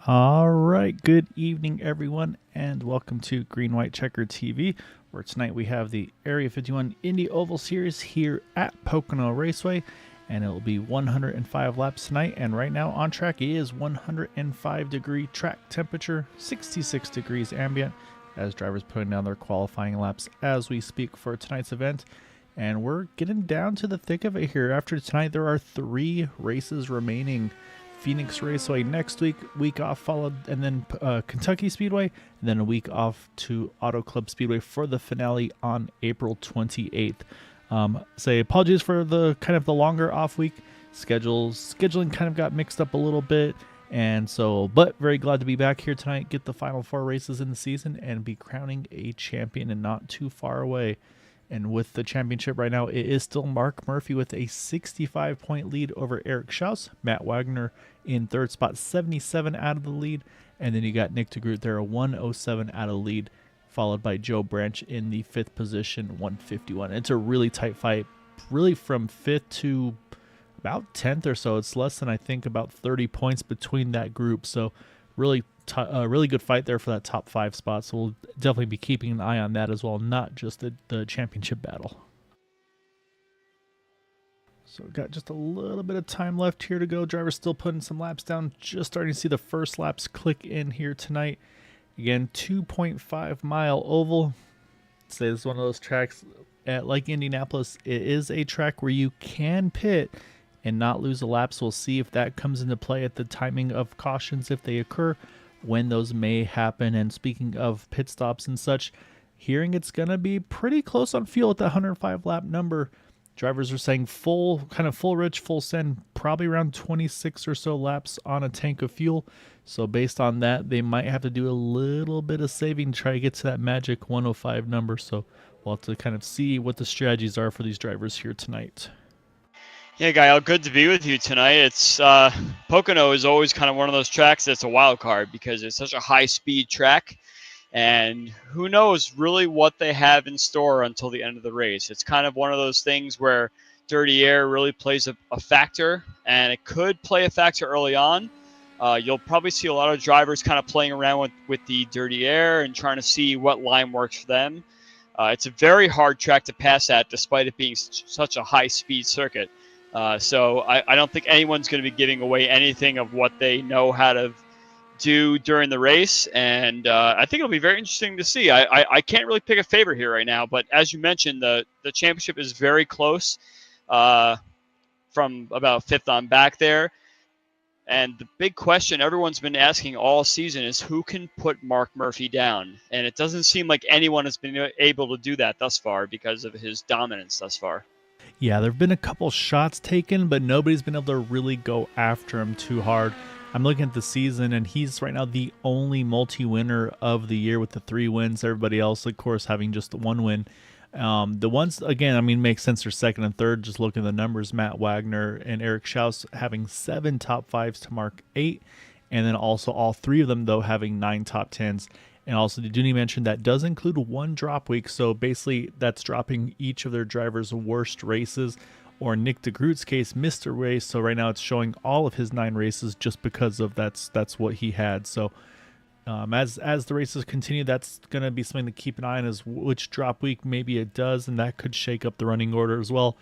All right, good evening, everyone, and welcome to Green White Checker TV, where tonight we have the Area 51 Indy Oval Series here at Pocono Raceway, and it will be 105 laps tonight. And right now on track is 105-degree track temperature, 66 degrees ambient, as drivers putting down their qualifying laps as we speak for tonight's event. And we're getting down to the thick of it here. After tonight, there are 3 races remaining. Phoenix Raceway next week off followed, and then Kentucky Speedway, and then a week off to Auto Club Speedway for the finale on April 28th. Say apologies for the kind of the longer off week. Scheduling kind of got mixed up a little bit, and so, but very glad to be back here tonight, get the final 4 races in the season, and be crowning a champion and not too far away. And with the championship right now, it is still Mark Murphy with a 65-point lead over Eric Schaus. Matt Wagner in third spot, 77 out of the lead. And then you got Nick DeGroot there, a 107 out of the lead, followed by Joe Branch in the 5th position, 151. It's a really tight fight, really from 5th to about 10th or so. It's less than, I think, about 30 points between that group. So really really good fight there for that top 5 spot. So we'll definitely be keeping an eye on that as well, not just the championship battle. So we've got just a little bit of time left here to go. Drivers still putting some laps down. Just starting to see the first laps click in here tonight. Again, 2.5 mile oval. I'd say this is one of those tracks like Indianapolis. It is a track where you can pit and not lose a lap. So we'll see if that comes into play at the timing of cautions if they occur, when those may happen. And speaking of pit stops and such, hearing it's going to be pretty close on fuel at the 105 lap number. Drivers are saying full rich, full send, probably around 26 or so laps on a tank of fuel. So based on that, they might have to do a little bit of saving to try to get to that magic 105 number. So we'll have to kind of see what the strategies are for these drivers here tonight. Yeah, Gael, good to be with you tonight. It's Pocono is always kind of one of those tracks that's a wild card because it's such a high-speed track, and who knows really what they have in store until the end of the race. It's kind of one of those things where dirty air really plays a factor, and it could play a factor early on. You'll probably see a lot of drivers kind of playing around with the dirty air and trying to see what line works for them. It's a very hard track to pass at, despite it being such a high-speed circuit. So I don't think anyone's going to be giving away anything of what they know how to do during the race. And I think it'll be very interesting to see. I can't really pick a favorite here right now, but as you mentioned, the championship is very close from about 5th on back there. And the big question everyone's been asking all season is who can put Mark Murphy down? And it doesn't seem like anyone has been able to do that thus far because of his dominance thus far. Yeah, there have been a couple shots taken, but nobody's been able to really go after him too hard. I'm looking at the season, and he's right now the only multi-winner of the year with the 3 wins. Everybody else, of course, having just the 1 win. The ones, again, I mean, makes sense for second and third. Just looking at the numbers, Matt Wagner and Eric Schaus having 7 top 5s to Mark 8, and then also all 3 of them, though, having 9 top 10s. And also, Dooney mentioned that does include 1 drop week. So basically, that's dropping each of their drivers' worst races. Or Nick DeGroot's case, missed a race. So right now, it's showing all of his 9 races just because of that's what he had. So as the races continue, that's going to be something to keep an eye on, is which drop week maybe it does, and that could shake up the running order as well.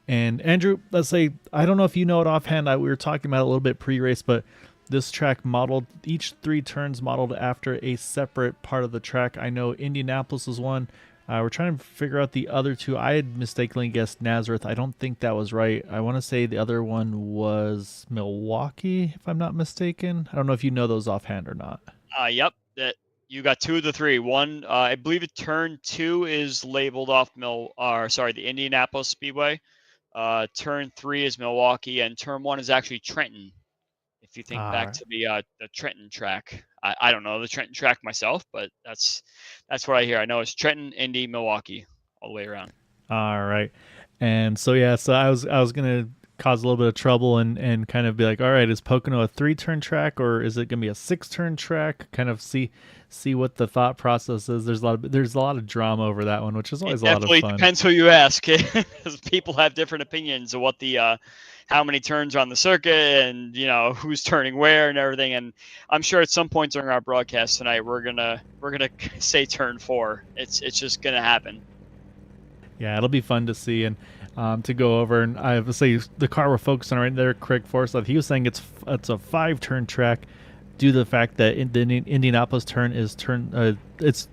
And Andrew, let's say, I don't know if you know it offhand. We were talking about it a little bit pre-race, but this track modeled, each 3 turns modeled after a separate part of the track. I know Indianapolis is one. We're trying to figure out the other 2. I had mistakenly guessed Nazareth. I don't think that was right. I want to say the other one was Milwaukee, if I'm not mistaken. I don't know if you know those offhand or not. Yep. That you got 2 of the 3. One, I believe it turn 2 is labeled off the Indianapolis Speedway. Turn 3 is Milwaukee, and turn 1 is actually Trenton. If you think back to the Trenton track, I don't know the Trenton track myself, but that's what I hear. I know it's Trenton, Indy, Milwaukee, all the way around. All right, and so yeah, so I was gonna cause a little bit of trouble and kind of be like, all right, is Pocono a 3-turn track or is it going to be a 6-turn track? Kind of see what the thought process is. There's a lot of drama over that one, which is It always a lot of definitely fun. depends who you ask. 'Cause people have different opinions of what the how many turns are on the circuit and who's turning where and everything. And I'm sure at some point during our broadcast tonight we're gonna say turn 4. It's just gonna happen. Yeah, it'll be fun to see and to go over. And I have to say, the car we're focusing on right there, Craig Forsyth, he was saying it's a 5-turn track due to the fact that the Indianapolis turn is it's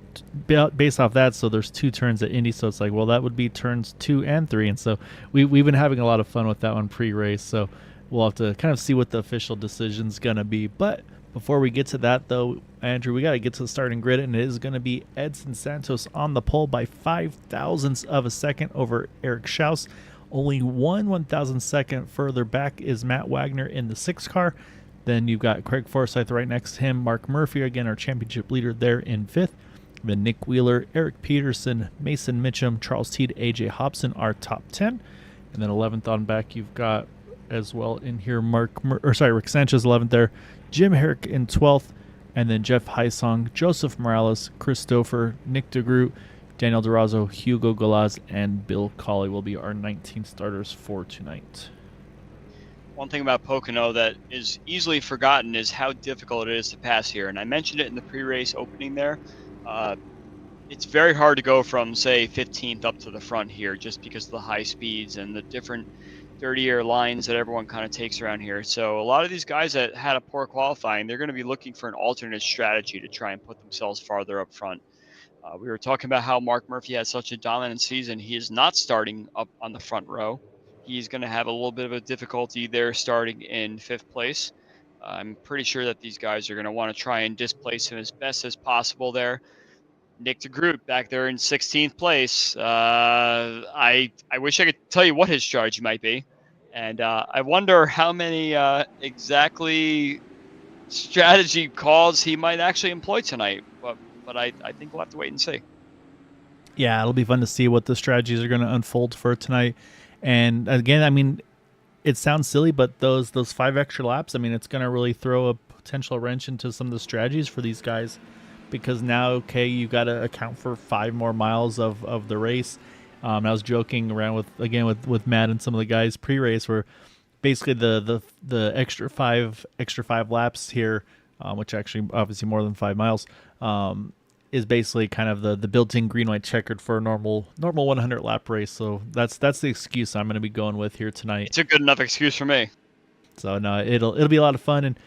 based off that. So there's 2 turns at Indy. So it's like, well, that would be turns 2 and 3. And so we've been having a lot of fun with that one pre-race. So we'll have to kind of see what the official decision's going to be. But before we get to that, though, Andrew, we got to get to the starting grid, and it is going to be Edson Santos on the pole by 0.005 of a second over Eric Schaus. Only 1/1000 second further back is Matt Wagner in the 6 car. Then you've got Craig Forsyth right next to him. Mark Murphy, again, our championship leader there in 5th. Then Nick Wheeler, Eric Peterson, Mason Mitchum, Charles Teed, AJ Hobson are top 10. And then 11th on back, you've got as well in here Rick Sanchez 11th there, Jim Herrick in 12th, and then Jeff Heisong, Joseph Morales, Christopher, Nick DeGroot, Daniel DeRozzo, Hugo Galaz, and Bill Colley will be our 19 starters for tonight. One thing about Pocono that is easily forgotten is how difficult it is to pass here. And I mentioned it in the pre-race opening there. It's very hard to go from, say, 15th up to the front here just because of the high speeds and the different dirtier lines that everyone kind of takes around here. So a lot of these guys that had a poor qualifying, they're going to be looking for an alternate strategy to try and put themselves farther up front. We were talking about how Mark Murphy had such a dominant season. He is not starting up on the front row. He's going to have a little bit of a difficulty there starting in 5th place. I'm pretty sure that these guys are going to want to try and displace him as best as possible there. Nick DeGroot back there in 16th place. I wish I could tell you what his strategy might be. And I wonder how many exactly strategy calls he might actually employ tonight. But I think we'll have to wait and see. Yeah, it'll be fun to see what the strategies are going to unfold for tonight. And again, I mean, it sounds silly, but those 5 extra laps, I mean, it's going to really throw a potential wrench into some of the strategies for these guys. Because now, okay, you've got to account for 5 more miles of the race. I was joking around with Matt and some of the guys pre-race, where basically the extra five laps here, which actually obviously more than 5 miles, is basically kind of the built-in green-white checkered for a normal 100 lap race. So that's the excuse I'm going to be going with here tonight. It's a good enough excuse for me. So no, it'll be a lot of fun. And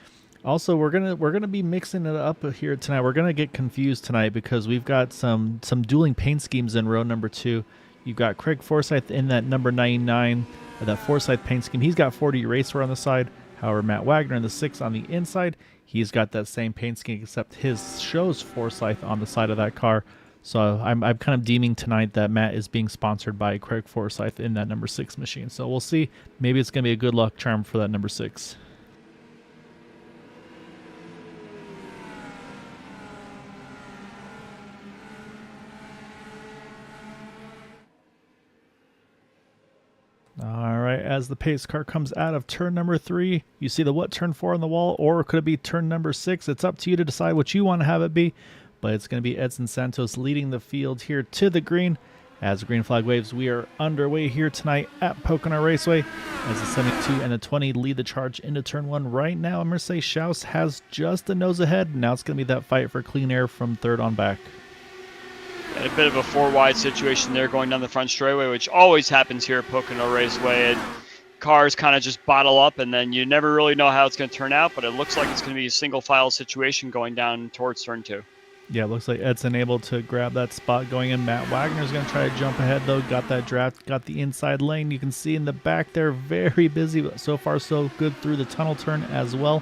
also, we're gonna be mixing it up here tonight. We're gonna get confused tonight because we've got some dueling paint schemes in row number 2. You've got Craig Forsyth in that number 99, that Forsyth paint scheme. He's got 40 Racer on the side. However, Matt Wagner in the 6 on the inside, he's got that same paint scheme, except his shows Forsyth on the side of that car. So I'm kind of deeming tonight that Matt is being sponsored by Craig Forsyth in that number 6 machine. So we'll see. Maybe it's gonna be a good luck charm for that number 6. All right, as the pace car comes out of turn number 3, you see the what turn 4 on the wall, or could it be turn number 6? It's up to you to decide what you want to have it be, but it's going to be Edson Santos leading the field here to the green. As the green flag waves, we are underway here tonight at Pocono Raceway as the 72 and the 20 lead the charge into turn 1 right now. I'm going to say Schaus has just a nose ahead. Now it's going to be that fight for clean air from 3rd on back. And a bit of a 4-wide situation there going down the front straightaway, which always happens here at Pocono Raceway. And cars kind of just bottle up, and then you never really know how it's going to turn out, but it looks like it's going to be a single file situation going down towards turn 2. Yeah, it looks like Edson able to grab that spot going in. Matt Wagner's going to try to jump ahead, though. Got that draft, got the inside lane. You can see in the back there, very busy, but so far so good through the tunnel turn as well.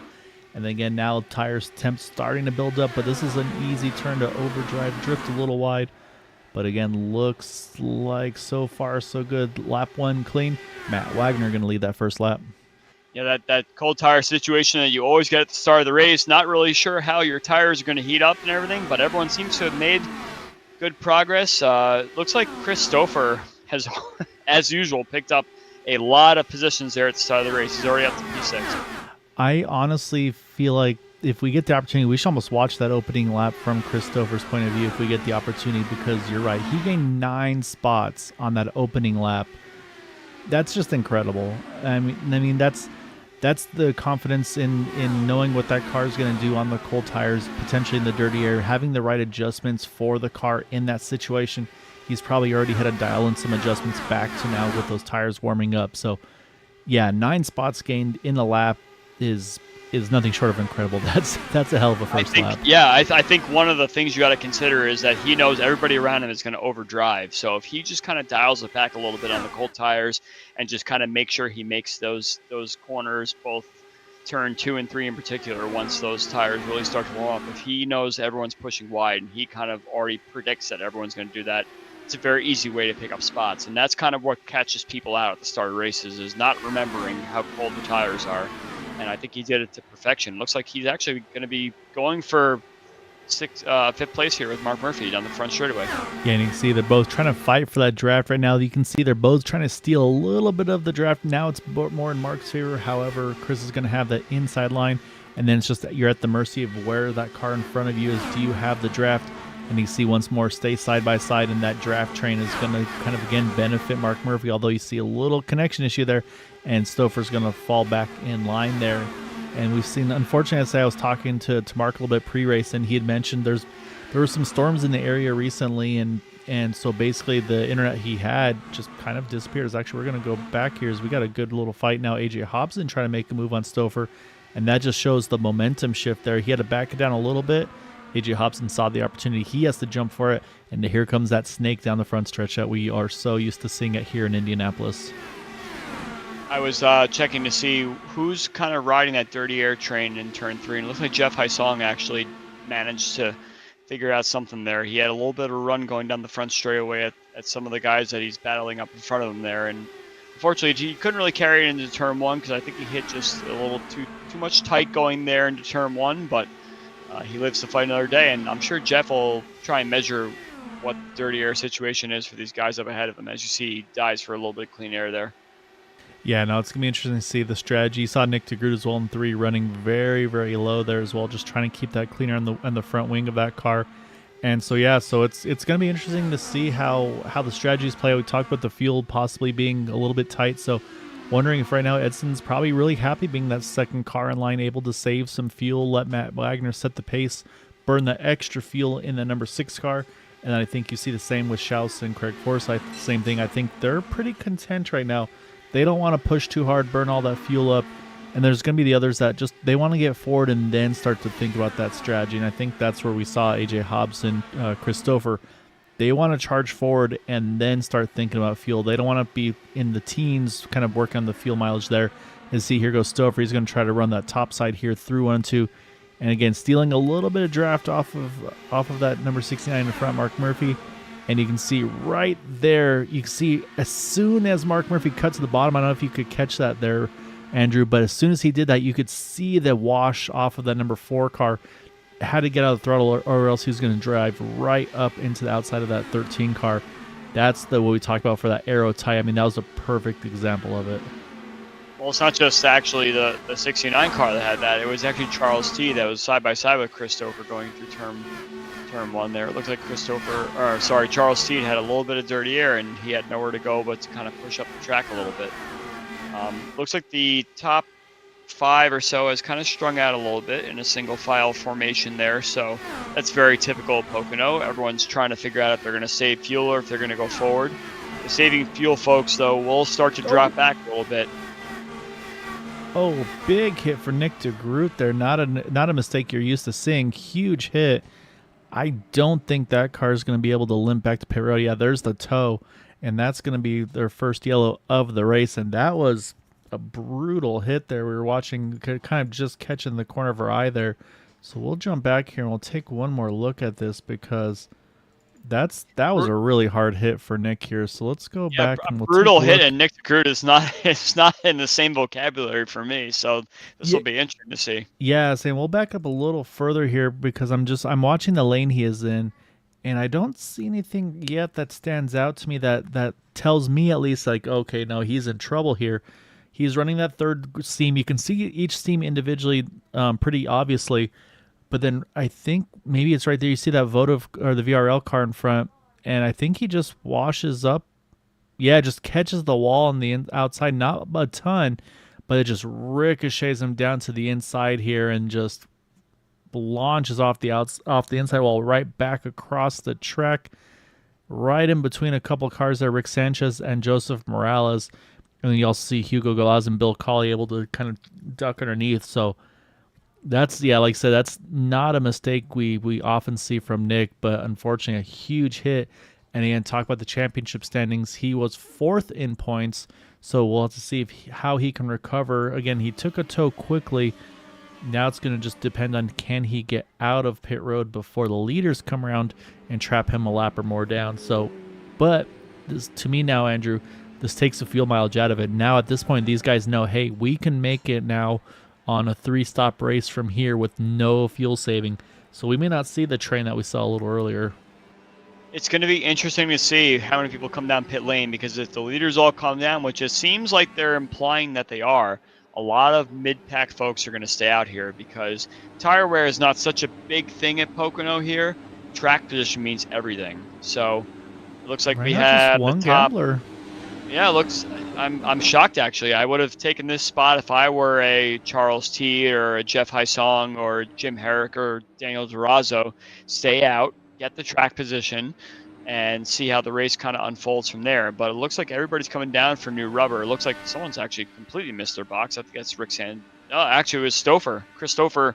And then again, now tires temp starting to build up, but this is an easy turn to overdrive, drift a little wide. But again, looks like so far so good. Lap 1 clean. Matt Wagner going to lead that first lap. Yeah, that cold tire situation that you always get at the start of the race. Not really sure how your tires are going to heat up and everything, but everyone seems to have made good progress. Looks like Christopher has, as usual, picked up a lot of positions there at the start of the race. He's already up to P6. I honestly feel like if we get the opportunity, we should almost watch that opening lap from Christopher's point of view if we get the opportunity, because you're right. He gained 9 spots on that opening lap. That's just incredible. I mean that's the confidence in knowing what that car is going to do on the cold tires, potentially in the dirty air, having the right adjustments for the car in that situation. He's probably already had to dial in some adjustments back to now with those tires warming up. So, yeah, 9 spots gained in a lap is nothing short of incredible. That's a hell of a first lap. Yeah, I think one of the things you got to consider is that he knows everybody around him is going to overdrive. So if he just kind of dials it back a little bit on the cold tires and just kind of make sure he makes those corners, both turn 2 and 3 in particular, once those tires really start to warm up, if he knows everyone's pushing wide and he kind of already predicts that everyone's going to do that, it's a very easy way to pick up spots. And that's kind of what catches people out at the start of races, is not remembering how cold the tires are. And I think he did it to perfection. Looks like he's actually going to be going for 5th place here with Mark Murphy down the front straightaway. Yeah, and you can see they're both trying to fight for that draft right now. You can see they're both trying to steal a little bit of the draft. Now it's more in Mark's favor. However, Chris is going to have that inside line, and then it's just that you're at the mercy of where that car in front of you is. Do you have the draft? And you see once more stay side by side, and that draft train is going to kind of again benefit Mark Murphy, although you see a little connection issue there, and Stouffer's going to fall back in line there. And we've seen, unfortunately, I was talking to Mark a little bit pre-race, and he had mentioned there were some storms in the area recently, and so basically the internet he had just kind of disappears. Actually, we're going to go back here as we got a good little fight now. AJ Hobson trying to make a move on Stouffer, and that just shows the momentum shift there. He had to back it down a little bit. AJ Hobson saw the opportunity. He has to jump for it, and here comes that snake down the front stretch that we are so used to seeing it here in Indianapolis. I was checking to see who's kind of riding that dirty air train in turn 3, and it looks like Jeff Hysong actually managed to figure out something there. He had a little bit of a run going down the front straightaway at some of the guys that he's battling up in front of him there, and unfortunately he couldn't really carry it into turn 1 because I think he hit just a little too much tight going there into turn 1, but he lives to fight another day, and I'm sure Jeff will try and measure what the dirty air situation is for these guys up ahead of him. As you see, he dies for a little bit of clean air there. Yeah, no, it's going to be interesting to see the strategy. You saw Nick DeGroot as well in 3 running very, very low there as well, just trying to keep that cleaner on the front wing of that car. And so, yeah, so it's going to be interesting to see how the strategies play. We talked about the fuel possibly being a little bit tight, so wondering if right now Edson's probably really happy being that second car in line, able to save some fuel, let Matt Wagner set the pace, burn the extra fuel in the number 6 car. And I think you see the same with Schaus and Craig Forsyth. Same thing. I think they're pretty content right now. They don't want to push too hard, burn all that fuel up. And there's going to be the others that just, they want to get forward and then start to think about that strategy. And I think that's where we saw AJ Hobson, Christopher. They want to charge forward and then start thinking about fuel. They don't want to be in the teens, kind of work on the fuel mileage there. And see, here goes Stouffer. He's going to try to run that top side here through 1 and 2. And again, stealing a little bit of draft off of that number 69 in the front, Mark Murphy. And you can see right there, you can see as soon as Mark Murphy cut to the bottom, I don't know if you could catch that there, Andrew, but as soon as he did that, you could see the wash off of that number 4 car. Had to get out of the throttle or else he was going to drive right up into the outside of that 13 car. That's what we talked about for that aero tie. I mean, that was a perfect example of it. Well, it's not just actually the 69 car that had that. It was actually Charles T that was side by side with Christopher going through turn 1 there. It looked like Charles T had a little bit of dirty air and he had nowhere to go but to kind of push up the track a little bit. Looks like the top 5 or so has kind of strung out a little bit in a single file formation there, so that's very typical of Pocono. Everyone's trying to figure out if they're going to save fuel or if they're going to go forward. The saving fuel folks, though, will start to drop back a little bit. Oh, big hit for Nick DeGroot there. Not a mistake you're used to seeing. Huge hit. I don't think that car is going to be able to limp back to pit road. Yeah, there's the toe, and that's going to be their first yellow of the race, and that was a brutal hit there. We were watching, kind of just catching the corner of our eye there. So we'll jump back here and we'll take one more look at this because that was a really hard hit for Nick here. So let's go back and we'll brutal take a hit, look. and Nick DeGroot is not it's not in the same vocabulary for me. So this will be interesting to see. Yeah, saying we'll back up a little further here because I'm watching the lane he is in, and I don't see anything yet that stands out to me that tells me at least like, okay, no, he's in trouble here. He's running that third seam. You can see each seam individually, pretty obviously, but then I think maybe it's right there. You see that votive or the VRL car in front, and I think he just washes up. Yeah, just catches the wall on the outside, not a ton, but it just ricochets him down to the inside here and just launches off the inside wall right back across the track, right in between a couple cars there, Rick Sanchez and Joseph Morales. And then you also see Hugo Galaz and Bill Colley able to kind of duck underneath. So that's, yeah, like I said, that's not a mistake we often see from Nick, but unfortunately a huge hit. And again, talk about the championship standings. He was fourth in points, so we'll have to see how he can recover. Again, he took a tow quickly. Now it's going to just depend on can he get out of pit road before the leaders come around and trap him a lap or more down. So, but this, to me now, Andrew, this takes a fuel mileage out of it. Now at this point, these guys know, hey, we can make it now on a 3-stop race from here with no fuel saving. So we may not see the train that we saw a little earlier. It's going to be interesting to see how many people come down pit lane, because if the leaders all come down, which it seems like they're implying that they are, a lot of mid-pack folks are going to stay out here because tire wear is not such a big thing at Pocono here. Track position means everything. So it looks like we have one the top. gambler. Yeah, it looks. I'm shocked actually. I would have taken this spot if I were a Charles T or a Jeff Hysong or Jim Herrick or Daniel Durazo. Stay out, get the track position, and see how the race kind of unfolds from there. But it looks like everybody's coming down for new rubber. It looks like someone's actually completely missed their box. I think that's Rick Sand. No, actually it was Stouffer. Chris Stouffer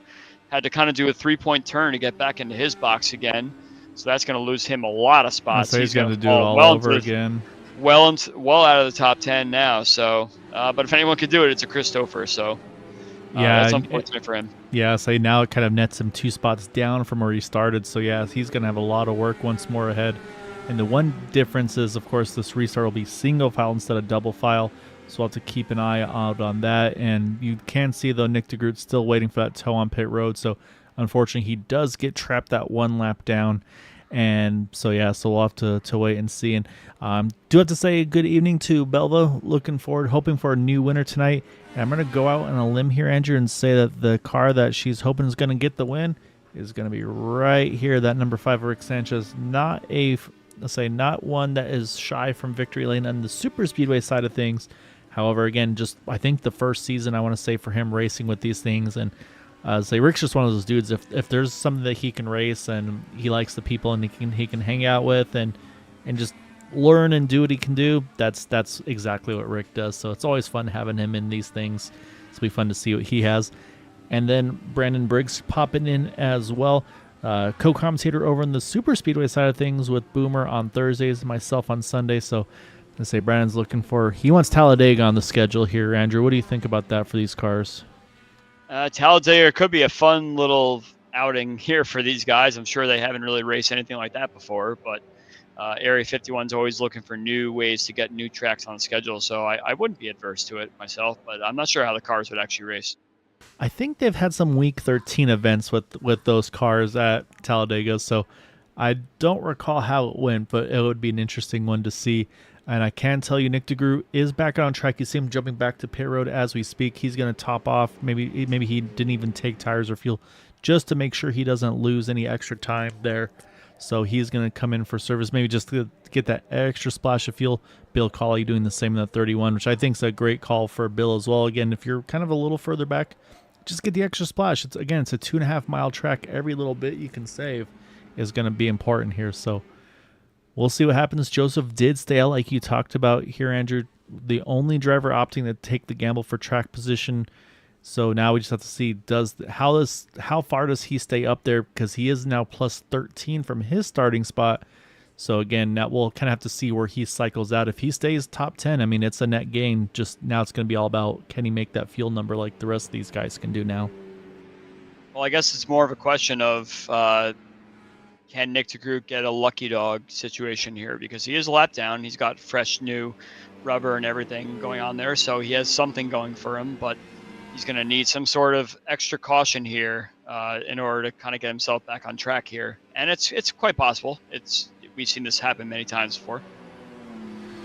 had to kind of do a 3-point turn to get back into his box again. So that's going to lose him a lot of spots. So he's going to do it all over again. Well out of the top 10 now. So, but if anyone could do it, it's a Chris Stouffer. So, yeah, that's unfortunate for him. Yeah, so now it kind of nets him 2 spots down from where he started. So yeah, he's going to have a lot of work once more ahead. And the one difference is, of course, this restart will be single file instead of double file. So we'll have to keep an eye out on that. And you can see, though, Nick DeGroot's still waiting for that tow on pit road. So unfortunately, he does get trapped that 1 lap down. And so, yeah, so we'll have to wait and see. And do have to say good evening to Belva. Looking forward, hoping for a new winner tonight. And I'm going to go out on a limb here, Andrew, and say that the car that she's hoping is going to get the win is going to be right here, that number 5, Rick Sanchez. Not one that is shy from victory lane on the super speedway side of things. However, again, just I think the first season, I want to say, for him racing with these things. And Rick's just one of those dudes. If there's something that he can race and he likes the people and he can hang out with and just learn and do what he can do, that's exactly what Rick does. So it's always fun having him in these things. It'll be fun to see what he has. And then Brandon Briggs popping in as well. Co-commentator over in the super speedway side of things with Boomer on Thursdays, myself on Sunday. So I say Brandon's he wants Talladega on the schedule here. Andrew, what do you think about that for these cars? Talladega could be a fun little outing here for these guys. I'm sure they haven't really raced anything like that before, but Area 51's always looking for new ways to get new tracks on the schedule. So I wouldn't be adverse to it myself, but I'm not sure how the cars would actually race. I think they've had some week 13 events with those cars at Talladega, so I don't recall how it went, but it would be an interesting one to see. And I can tell you, Nick DeGroot is back on track. You see him jumping back to pit road as we speak. He's going to top off. Maybe he didn't even take tires or fuel just to make sure he doesn't lose any extra time there. So he's going to come in for service, maybe just to get that extra splash of fuel. Bill Colley doing the same in the 31, which I think is a great call for Bill as well. Again, if you're kind of a little further back, just get the extra splash. It's a 2.5 mile track. Every little bit you can save is going to be important here. So we'll see what happens. Joseph did stay out like you talked about here, Andrew. The only driver opting to take the gamble for track position. So now we just have to see how far does he stay up there, because he is now plus 13 from his starting spot. So again, now we'll kind of have to see where he cycles out. If he stays top 10, I mean, it's a net gain. Just now it's going to be all about, can he make that fuel number like the rest of these guys can do now? Well, I guess it's more of a question of can Nick DeGroot get a lucky dog situation here, because he is a lap down. He's got fresh new rubber and everything going on there, so he has something going for him, but he's going to need some sort of extra caution here in order to kind of get himself back on track here. And it's quite possible. We've seen this happen many times before.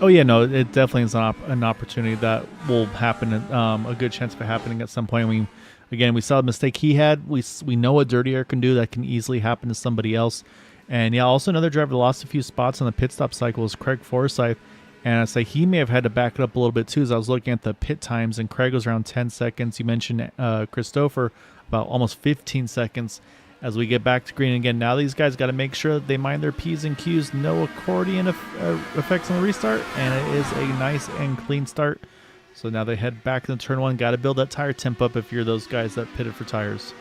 Oh yeah, no, it definitely is an opportunity that will happen. A good chance of it happening at some point. We saw the mistake he had. We know what Dirty Air can do. That can easily happen to somebody else. And yeah, also another driver that lost a few spots on the pit stop cycle is Craig Forsyth. And I say he may have had to back it up a little bit too, as I was looking at the pit times, and Craig was around 10 seconds. You mentioned Christopher, about almost 15 seconds. As we get back to green again, now these guys got to make sure that they mind their P's and Q's. No accordion effects on the restart, and it is a nice and clean start. So now they head back into turn one. Got to build that tire temp up if you're those guys that pitted for tires.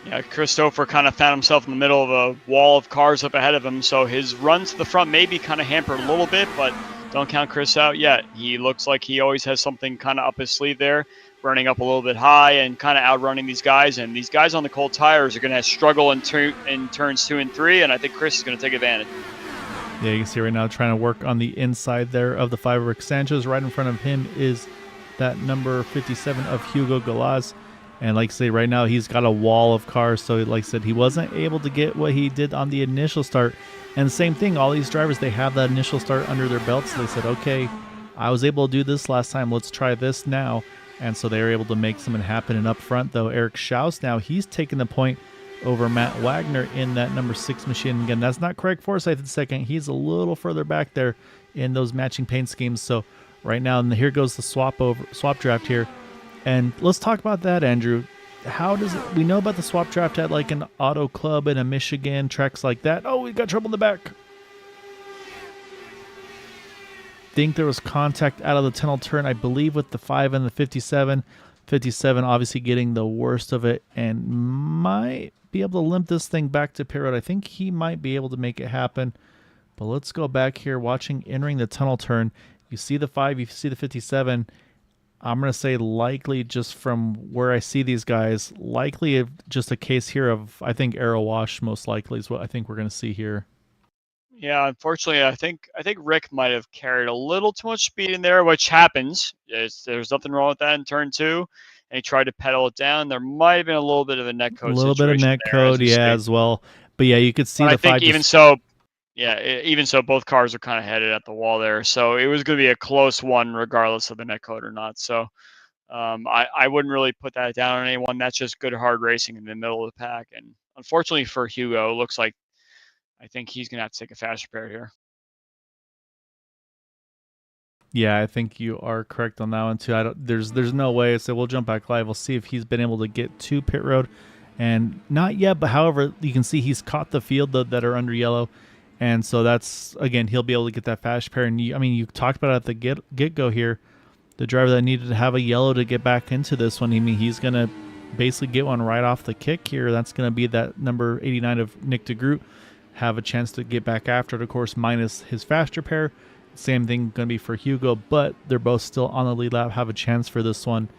Yeah, Christopher kind of found himself in the middle of a wall of cars up ahead of him, so his run to the front may be kind of hampered a little bit, but don't count Chris out yet. He looks like he always has something kind of up his sleeve there, burning up a little bit high and kind of outrunning these guys. And these guys on the cold tires are going to struggle in turns 2 and 3, and I think Chris is going to take advantage. Yeah, you can see right now trying to work on the inside there of the 5 Rick Sanchez. Right in front of him is that number 57 of Hugo Galaz. And like I say, right now he's got a wall of cars. So like I said, he wasn't able to get what he did on the initial start. And the same thing, all these drivers, they have that initial start under their belts. So they said, okay, I was able to do this last time. Let's try this now. And so they were able to make something happen. And up front, though, Eric Schaus now, he's taking the point over Matt Wagner in that number 6 machine. Again, that's not Craig Forsyth in second. He's a little further back there in those matching paint schemes. So right now, and here goes the swap draft here. And let's talk about that, Andrew. How does it, we know about the swap draft at like an auto club in a Michigan, tracks like that. Oh, we got trouble in the back. Think there was contact out of the tunnel turn, I believe, with the 5 and the 57. 57 obviously getting the worst of it and might be able to limp this thing back to pit road. I think he might be able to make it happen. But let's go back here, entering the tunnel turn. You see the 5, you see the 57. I'm going to say likely, just from where I see these guys, likely just a case here of, I think, aero wash most likely is what I think we're going to see here. Yeah, unfortunately, I think Rick might have carried a little too much speed in there, which happens. There's nothing wrong with that in turn 2, and he tried to pedal it down. There might have been a little bit of a net code. A little bit of net code, as well. But yeah, you could see but the 5. I think even so, both cars are kind of headed at the wall there. So it was going to be a close one, regardless of the net code or not. So I wouldn't really put that down on anyone. That's just good hard racing in the middle of the pack. And unfortunately for Hugo, it looks like I think he's going to have to take a fast repair here. Yeah, I think you are correct on that one too. There's no way. So we'll jump back live. We'll see if he's been able to get to pit road, and not yet. But however, you can see he's caught the field that are under yellow, and so that's, again, he'll be able to get that fast repair. And you talked about it at the get go here, the driver that needed to have a yellow to get back into this one. He's gonna basically get one right off the kick here. That's gonna be that number 89 of Nick DeGroot. Have a chance to get back after it, of course, minus his fast repair. Same thing going to be for Hugo, but they're both still on the lead lap, have a chance for this one.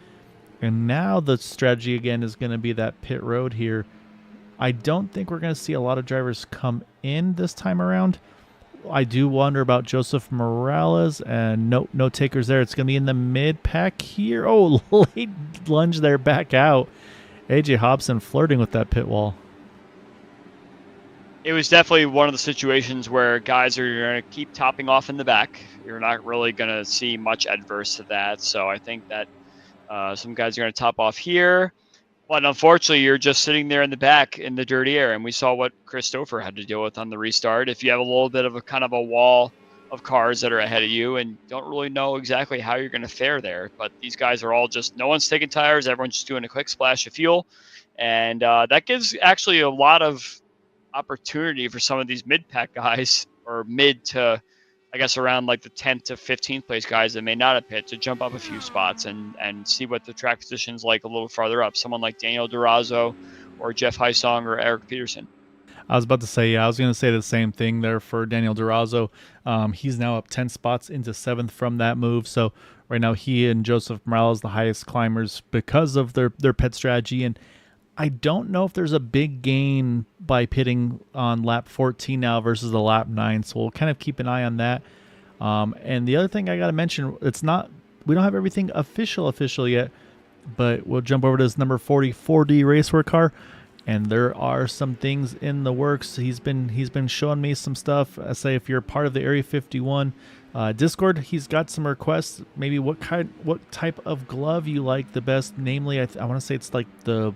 And now the strategy again is going to be that pit road here. I don't think we're going to see a lot of drivers come in this time around. I do wonder about Joseph Morales, and no takers there. It's going to be in the mid pack here. Oh, late lunge there, back out. AJ Hobson flirting with that pit wall. It was definitely one of the situations where guys are going to keep topping off in the back. You're not really going to see much adverse to that. So I think that some guys are going to top off here. But unfortunately, you're just sitting there in the back in the dirty air. And we saw what Christopher had to deal with on the restart. If you have a little bit of a kind of a wall of cars that are ahead of you and don't really know exactly how you're going to fare there. But these guys are all just, no one's taking tires. Everyone's just doing a quick splash of fuel. And that gives actually a lot of opportunity for some of these mid-pack guys, or mid to, I guess, around like the 10th to 15th place guys that may not have pit, to jump up a few spots and see what the track position's like a little farther up. Someone like Daniel Durazo or Jeff Heisong or Eric Peterson. I was about to say, I was going to say the same thing there for Daniel Durazo. He's now up 10 spots into 7th from that move. So right now he and Joseph Morales, the highest climbers because of their pit strategy. And I don't know if there's a big gain by pitting on lap 14 now versus the lap 9, so we'll kind of keep an eye on that. And the other thing I got to mention, we don't have everything official yet, but we'll jump over to this number 40 4D Racewear car. and there are some things in the works. He's been showing me some stuff. I say if you're part of the Area 51 Discord, he's got some requests. Maybe what type of glove you like the best. Namely, I want to say it's like the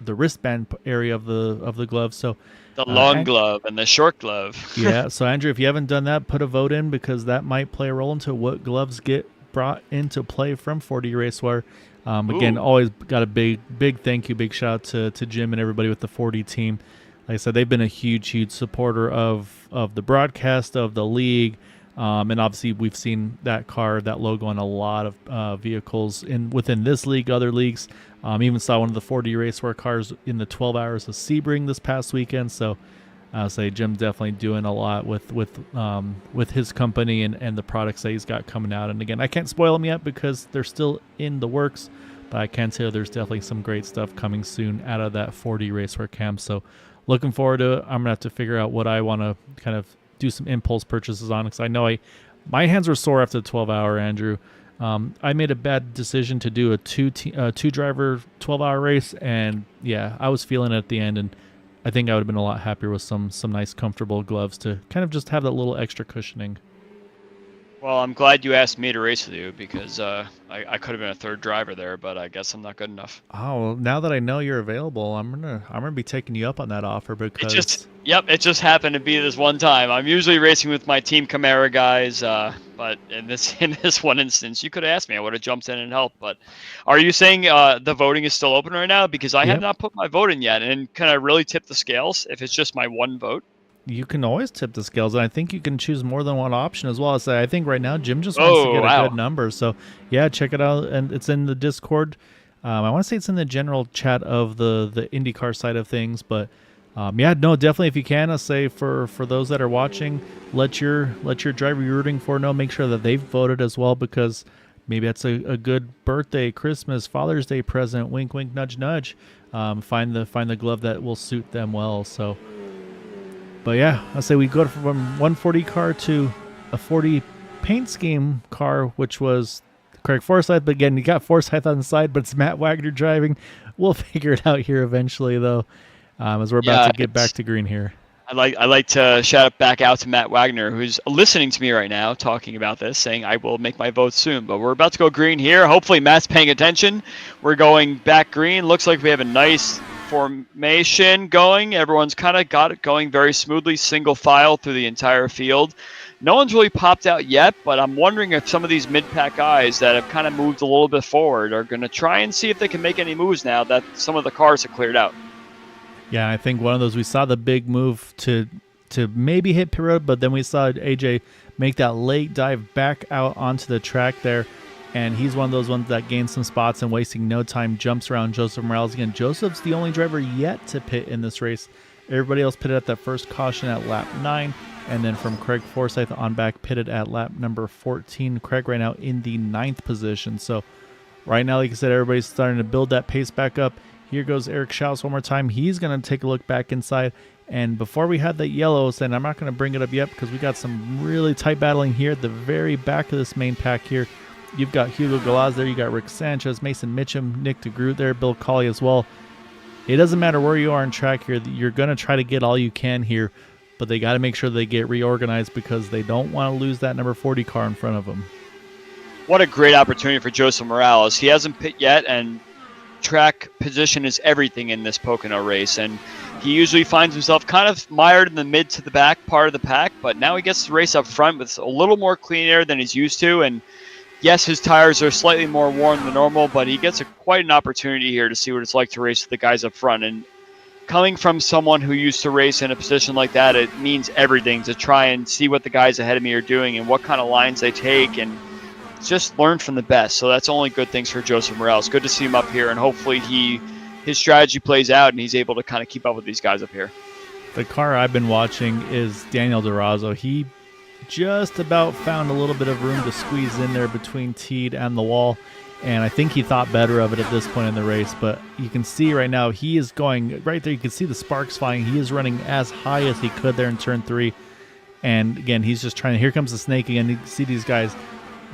wristband area of the glove. So the long glove and the short glove. Yeah. So Andrew, if you haven't done that, put a vote in, because that might play a role into what gloves get brought into play from 4D Raceway. Again, always got a big thank you, big shout out to Jim and everybody with the 4D team. Like I said, they've been a huge supporter of the broadcast of the league, and obviously we've seen that logo on a lot of vehicles within this league, other leagues. Even saw one of the 4D Raceway cars in the 12 Hours of Sebring this past weekend. So I'll say Jim's definitely doing a lot with his company and the products that he's got coming out. And again, I can't spoil them yet because they're still in the works, but I can tell you there's definitely some great stuff coming soon out of that 4D Raceway camp. So looking forward to it. I'm gonna have to figure out what I want to kind of do some impulse purchases on, because I know my hands were sore after the 12-hour, Andrew. I made a bad decision to do a two driver 12-hour race, and yeah, I was feeling it at the end, and I think I would have been a lot happier with some nice comfortable gloves to kind of just have that little extra cushioning. Well, I'm glad you asked me to race with you, because I could have been a third driver there, but I guess I'm not good enough. Oh, well, now that I know you're available, I'm gonna be taking you up on that offer, because it just happened to be this one time. I'm usually racing with my Team Camara guys, but in this one instance, you could have asked me. I would have jumped in and helped. But are you saying the voting is still open right now? Because I have not put my vote in yet, and can I really tip the scales if it's just my one vote? You can always tip the scales, and I think you can choose more than one option as well. So I think right now Jim just wants to get a good number. So yeah, check it out, and it's in the Discord. I want to say it's in the general chat of the IndyCar side of things, but yeah, no, definitely if you can, I say for those that are watching, let your driver you're rooting for know. Make sure that they've voted as well, because maybe that's a good birthday, Christmas, Father's Day present. Wink, wink, nudge, nudge. Find the glove that will suit them well. So. But yeah, I say we go from 140 car to a 40 paint scheme car, which was Craig Forsyth. But again, you got Forsyth on the side, but it's Matt Wagner driving. We'll figure it out here eventually, though, as we're about to get back to green here. I like to shout back out to Matt Wagner, who's listening to me right now, talking about this, saying I will make my vote soon. But we're about to go green here. Hopefully Matt's paying attention. We're going back green. Looks like we have a nice formation going. Everyone's kind of got it going very smoothly, single file through the entire field. No one's really popped out yet, but I'm wondering if some of these mid-pack guys that have kind of moved a little bit forward are going to try and see if they can make any moves now that some of the cars have cleared out. Yeah, I think one of those, we saw the big move to maybe hit pit road, but then we saw AJ make that late dive back out onto the track there. And he's one of those ones that gains some spots and wasting no time, jumps around Joseph Morales. Again, Joseph's the only driver yet to pit in this race. Everybody else pitted at that first caution at lap 9. And then from Craig Forsyth on back, pitted at lap number 14. Craig right now in the 9th position. So right now, like I said, everybody's starting to build that pace back up. Here goes Eric Schaus one more time. He's going to take a look back inside. And before we had that yellow, and I'm not going to bring it up yet because we got some really tight battling here at the very back of this main pack here. You've got Hugo Galaz there. You got Rick Sanchez, Mason Mitchum, Nick DeGroot there, Bill Colley as well. It doesn't matter where you are in track here. You're going to try to get all you can here, but they got to make sure they get reorganized because they don't want to lose that number 40 car in front of them. What a great opportunity for Joseph Morales. He hasn't pit yet, and track position is everything in this Pocono race, and he usually finds himself kind of mired in the mid to the back part of the pack, but now he gets to race up front with a little more clean air than he's used to, and yes, his tires are slightly more worn than normal, but he gets quite an opportunity here to see what it's like to race with the guys up front. And coming from someone who used to race in a position like that, it means everything to try and see what the guys ahead of me are doing and what kind of lines they take and just learn from the best. So that's only good things for Joseph Morales. Good to see him up here, and hopefully his strategy plays out and he's able to kind of keep up with these guys up here. The car I've been watching is Daniel DeRozzo. He just about found a little bit of room to squeeze in there between Teed and the wall, and I think he thought better of it at this point in the race. But you can see right now he is going right there. You can see the sparks flying. He is running as high as he could there in turn 3, and again he's just trying. Here comes the snake again. You can see these guys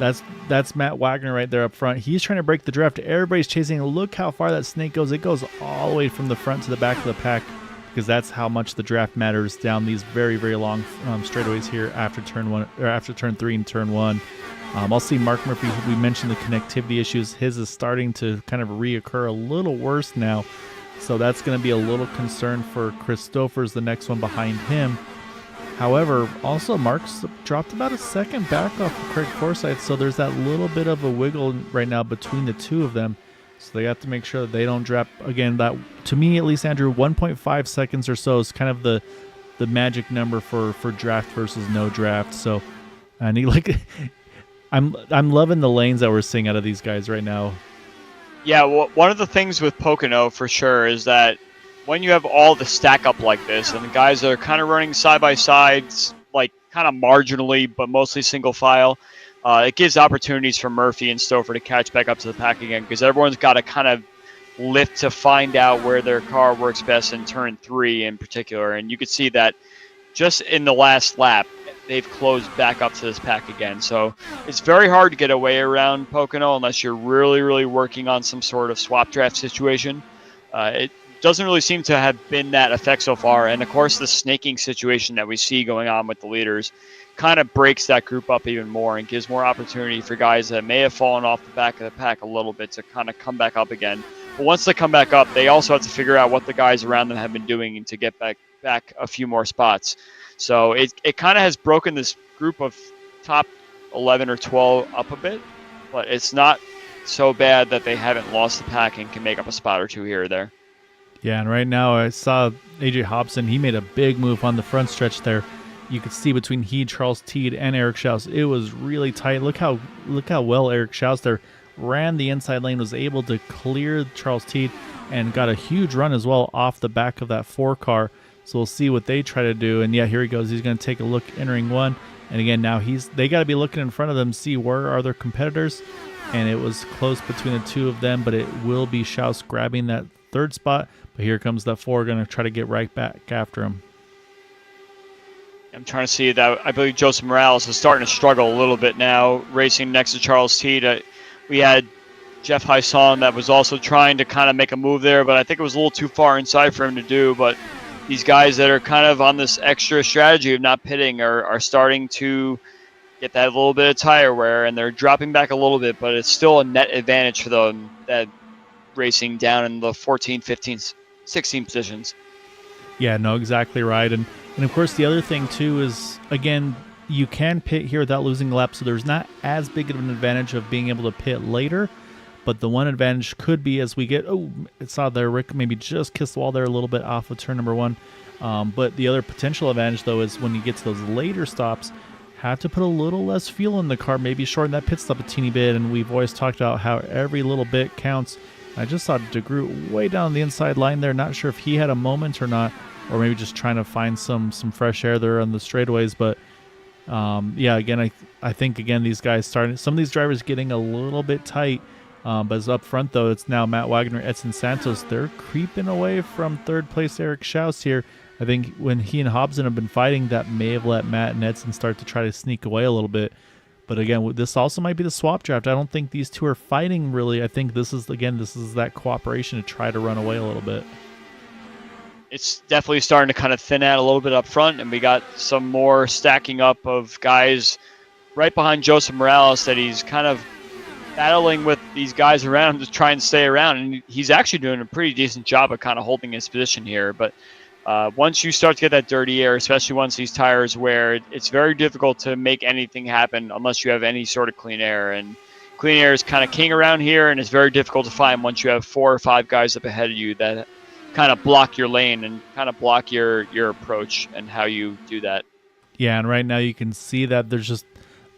That's Matt Wagner right there up front. He's trying to break the draft. Everybody's chasing. Look how far that snake goes. It goes all the way from the front to the back of the pack, because that's how much the draft matters down these very, very long straightaways here after turn 1 or after turn 3 and turn 1. I'll see Mark Murphy. We mentioned the connectivity issues. His is starting to kind of reoccur a little worse now, so that's going to be a little concern for Christopher's, the next one behind him. However, also Mark's dropped about a second back off of Craig Forsyth, so there's that little bit of a wiggle right now between the two of them. So they have to make sure that they don't drop again. That, to me at least, Andrew, 1.5 seconds or so is kind of the magic number for draft versus no draft. So I need I'm loving the lanes that we're seeing out of these guys right now. Yeah, well, one of the things with Pocono for sure is that when you have all the stack up like this, and the guys that are kind of running side by sides, like kind of marginally, but mostly single file, it gives opportunities for Murphy and Stouffer to catch back up to the pack again, because everyone's got to kind of lift to find out where their car works best in turn 3 in particular. And you could see that just in the last lap, they've closed back up to this pack again. So it's very hard to get away around Pocono unless you're really, really working on some sort of swap draft situation. It doesn't really seem to have been that effect so far. And of course, the snaking situation that we see going on with the leaders kind of breaks that group up even more and gives more opportunity for guys that may have fallen off the back of the pack a little bit to kind of come back up again. But once they come back up, they also have to figure out what the guys around them have been doing to get back a few more spots. So it kind of has broken this group of top 11 or 12 up a bit, but it's not so bad that they haven't lost the pack and can make up a spot or two here or there. Yeah, and right now I saw AJ Hobson. He made a big move on the front stretch there. You could see between he, Charles Teed, and Eric Schaus, it was really tight. Look how well Eric Schaus there ran the inside lane, was able to clear Charles Teed, and got a huge run as well off the back of that 4 car. So we'll see what they try to do. And yeah, here he goes. He's going to take a look entering 1. And again, now they got to be looking in front of them, see where are their competitors. And it was close between the two of them, but it will be Schaus grabbing that 3rd spot. But here comes that 4, going to try to get right back after him. I'm trying to see that. I believe Joseph Morales is starting to struggle a little bit now, racing next to Charles Teed. We had Jeff Hyson that was also trying to kind of make a move there, but I think it was a little too far inside for him to do. But these guys that are kind of on this extra strategy of not pitting are starting to get that little bit of tire wear, and they're dropping back a little bit, but it's still a net advantage for them that racing down in the 14, 15, 16 positions. Yeah, no, exactly right. And of course, the other thing, too, is, again, you can pit here without losing a lap, so there's not as big of an advantage of being able to pit later. But the one advantage could be as we get, it saw there, Rick maybe just kissed the wall there a little bit off of turn number 1. But the other potential advantage, though, is when you get to those later stops, have to put a little less fuel in the car, maybe shorten that pit stop a teeny bit. And we've always talked about how every little bit counts. I just saw DeGroot way down the inside line there. Not sure if he had a moment or not, or maybe just trying to find some fresh air there on the straightaways. But yeah, again, I think, again, these guys starting, some of these drivers getting a little bit tight. But as up front, though, it's now Matt Wagner, Edson Santos. They're creeping away from 3rd place Eric Schaus here. I think when he and Hobson have been fighting, that may have let Matt and Edson start to try to sneak away a little bit. But again, this also might be the swap draft. I don't think these two are fighting really. I think this is that cooperation to try to run away a little bit. It's definitely starting to kind of thin out a little bit up front, and we got some more stacking up of guys right behind Joseph Morales that he's kind of battling with these guys around him to try and stay around, and he's actually doing a pretty decent job of kind of holding his position here. But once you start to get that dirty air, especially once these tires wear, it's very difficult to make anything happen unless you have any sort of clean air. And clean air is kind of king around here, and it's very difficult to find once you have 4 or 5 guys up ahead of you that kind of block your lane and kind of block your approach and how you do that. Yeah, and right now you can see that there's just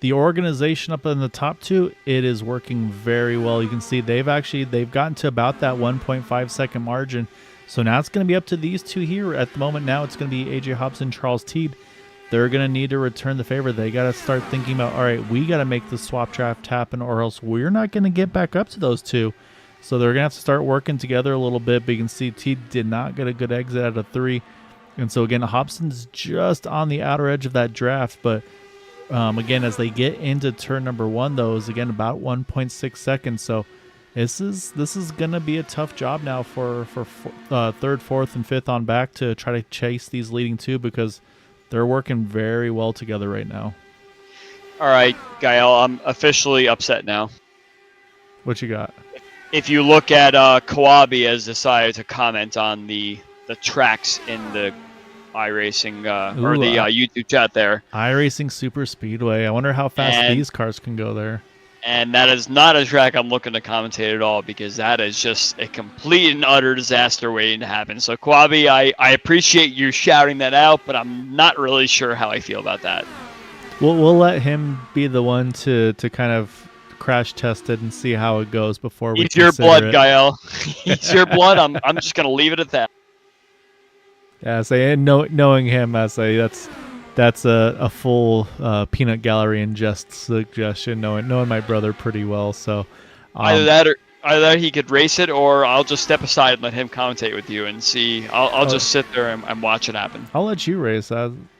the organization up in the top 2. It is working very well. You can see they've gotten to about that 1.5 second margin. So now it's going to be up to these two here. At the moment now, it's going to be AJ Hobson, Charles Teed. They're going to need to return the favor. They got to start thinking about, all right, we got to make the swap draft happen, or else we're not going to get back up to those two. So they're going to have to start working together a little bit. But you can see Teed did not get a good exit out of 3. And so again, Hobson's just on the outer edge of that draft, but Again, as they get into turn number 1, though, is again about 1.6 seconds. So this is gonna be a tough job now for third, fourth, and fifth on back to try to chase these leading 2, because they're working very well together right now. All right, Gael, I'm officially upset now. What you got? If you look at Kawabe has decided to comment on the tracks in the iRacing or the YouTube chat there. iRacing Super Speedway. I wonder how fast these cars can go there. And that is not a track I'm looking to commentate at all, because that is just a complete and utter disaster waiting to happen. So, Kawabe, I appreciate you shouting that out, but I'm not really sure how I feel about that. We'll let him be the one to kind of crash test it and see how it goes before we. He's your blood, Gael. He's your blood. I'm just gonna leave it at that. Yeah, knowing him, I say that's a full peanut gallery ingest suggestion. Knowing my brother pretty well, so either that he could race it, or I'll just step aside and let him commentate with you and see. I'll just sit there and watch it happen. I'll let you race,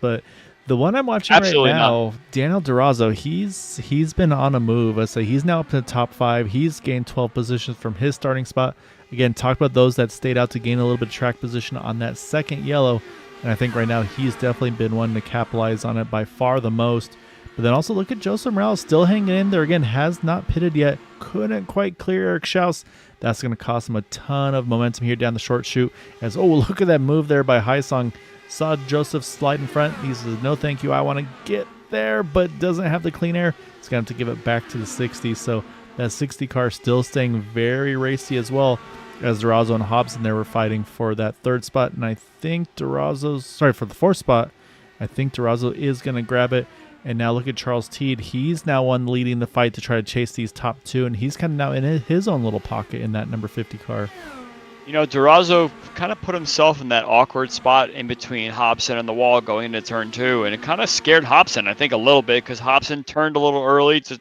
but. The one I'm watching Absolutely right now, not. Daniel Durazo, he's been on a move. I say he's now up to the top 5. He's gained 12 positions from his starting spot. Again, talk about those that stayed out to gain a little bit of track position on that second yellow. And I think right now he's definitely been one to capitalize on it by far the most. But then also look at Joseph Morales still hanging in there. Again, has not pitted yet. Couldn't quite clear Eric Schaus. That's going to cost him a ton of momentum here down the short chute. As, look at that move there by Haisong. Saw Joseph slide in front. He says, no thank you, I want to get there, but doesn't have the clean air. He's going to have to give it back to the 60. So that 60 car still staying very racy as well, as Durazo and Hobson there were fighting for that third spot. And I think for the fourth spot, I think Durazo is going to grab it. And now look at Charles Teed. He's now one leading the fight to try to chase these top 2, and he's kind of now in his own little pocket in that number 50 car. You know, Durazo kind of put himself in that awkward spot in between Hobson and the wall going into turn 2, and it kind of scared Hobson, I think, a little bit, because Hobson turned a little early to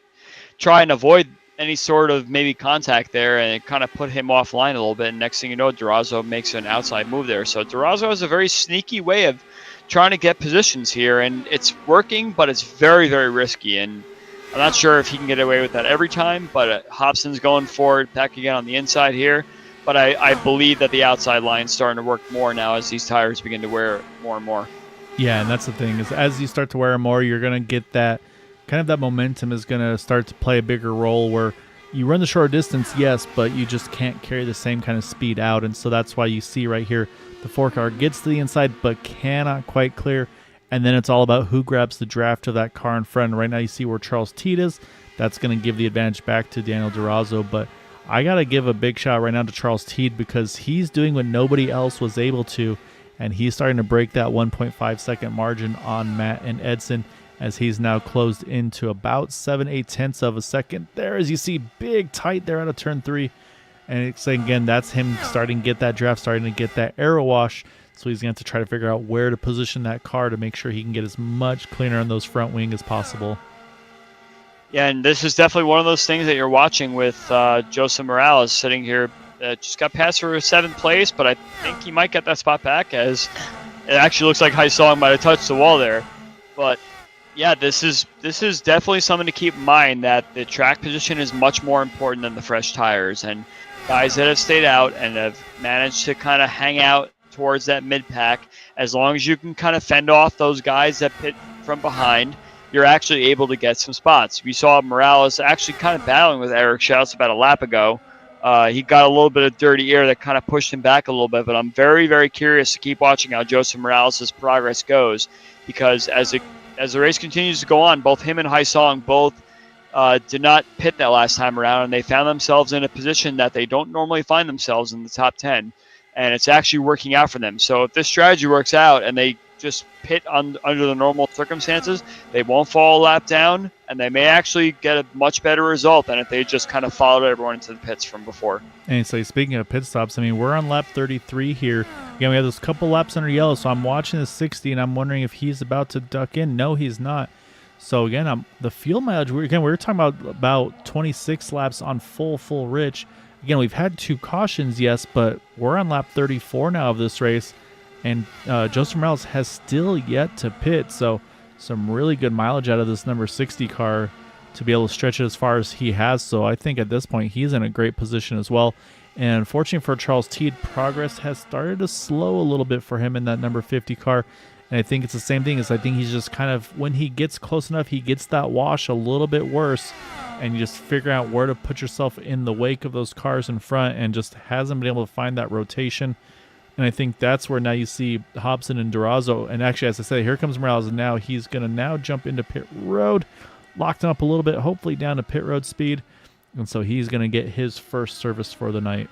try and avoid any sort of maybe contact there, and it kind of put him offline a little bit. And next thing you know, Durazo makes an outside move there. So Durazo has a very sneaky way of trying to get positions here, and it's working, but it's very, very risky. And I'm not sure if he can get away with that every time, but Hobson's going forward, back again on the inside here. But I believe that the outside line's starting to work more now as these tires begin to wear more and more. Yeah, and that's the thing, is as you start to wear more, you're going to get that kind of that momentum is going to start to play a bigger role, where you run the short distance, yes, but you just can't carry the same kind of speed out. And so that's why you see right here, the 4 car gets to the inside but cannot quite clear. And then it's all about who grabs the draft of that car in front. Right now you see where Charles Teed is. That's going to give the advantage back to Daniel Durazo, but I got to give a big shout right now to Charles Teed, because he's doing what nobody else was able to, and he's starting to break that 1.5 second margin on Matt and Edson, as he's now closed into about 7/8 of a second there, as you see big tight there out of turn 3. And it's, again, that's him starting to get that draft, starting to get that aero wash. So he's going to have to try to figure out where to position that car to make sure he can get as much cleaner on those front wing as possible. Yeah, and this is definitely one of those things that you're watching with Joseph Morales sitting here. Just got passed for 7th place, but I think he might get that spot back, as it actually looks like Haisong might have touched the wall there. But yeah, this is definitely something to keep in mind, that the track position is much more important than the fresh tires. And guys that have stayed out and have managed to kind of hang out towards that mid-pack, as long as you can kind of fend off those guys that pit from behind, you're actually able to get some spots. We saw Morales actually kind of battling with Eric Schaus about a lap ago. He got a little bit of dirty air that kind of pushed him back a little bit, but I'm very, very curious to keep watching how Joseph Morales' progress goes, because as the race continues to go on, both him and Haisong both did not pit that last time around, and they found themselves in a position that they don't normally find themselves in the top 10, and it's actually working out for them. So if this strategy works out and they just pit under the normal circumstances, they won't fall a lap down, and they may actually get a much better result than if they just kind of followed everyone into the pits from before. And so speaking of pit stops, I mean, we're on lap 33 here. Again, we have those couple laps under yellow, so I'm watching the 60, and I'm wondering if he's about to duck in. No, he's not. So again, the fuel mileage, we were talking about 26 laps on full rich. Again, we've had 2 cautions, yes, but we're on lap 34 now of this race. And Joseph Morales has still yet to pit, so some really good mileage out of this number 60 car to be able to stretch it as far as he has. So I think at this point he's in a great position as well. And unfortunately for Charles Teed, progress has started to slow a little bit for him in that number 50 car. And I think it's the same thing. I think he's just kind of, when he gets close enough, he gets that wash a little bit worse. And you just figure out where to put yourself in the wake of those cars in front, and just hasn't been able to find that rotation. And I think that's where now you see Hobson and Durazo. And actually, as I say, here comes Morales. And now he's going to now jump into pit road. Locked him up a little bit, hopefully down to pit road speed. And so he's going to get his first service for the night.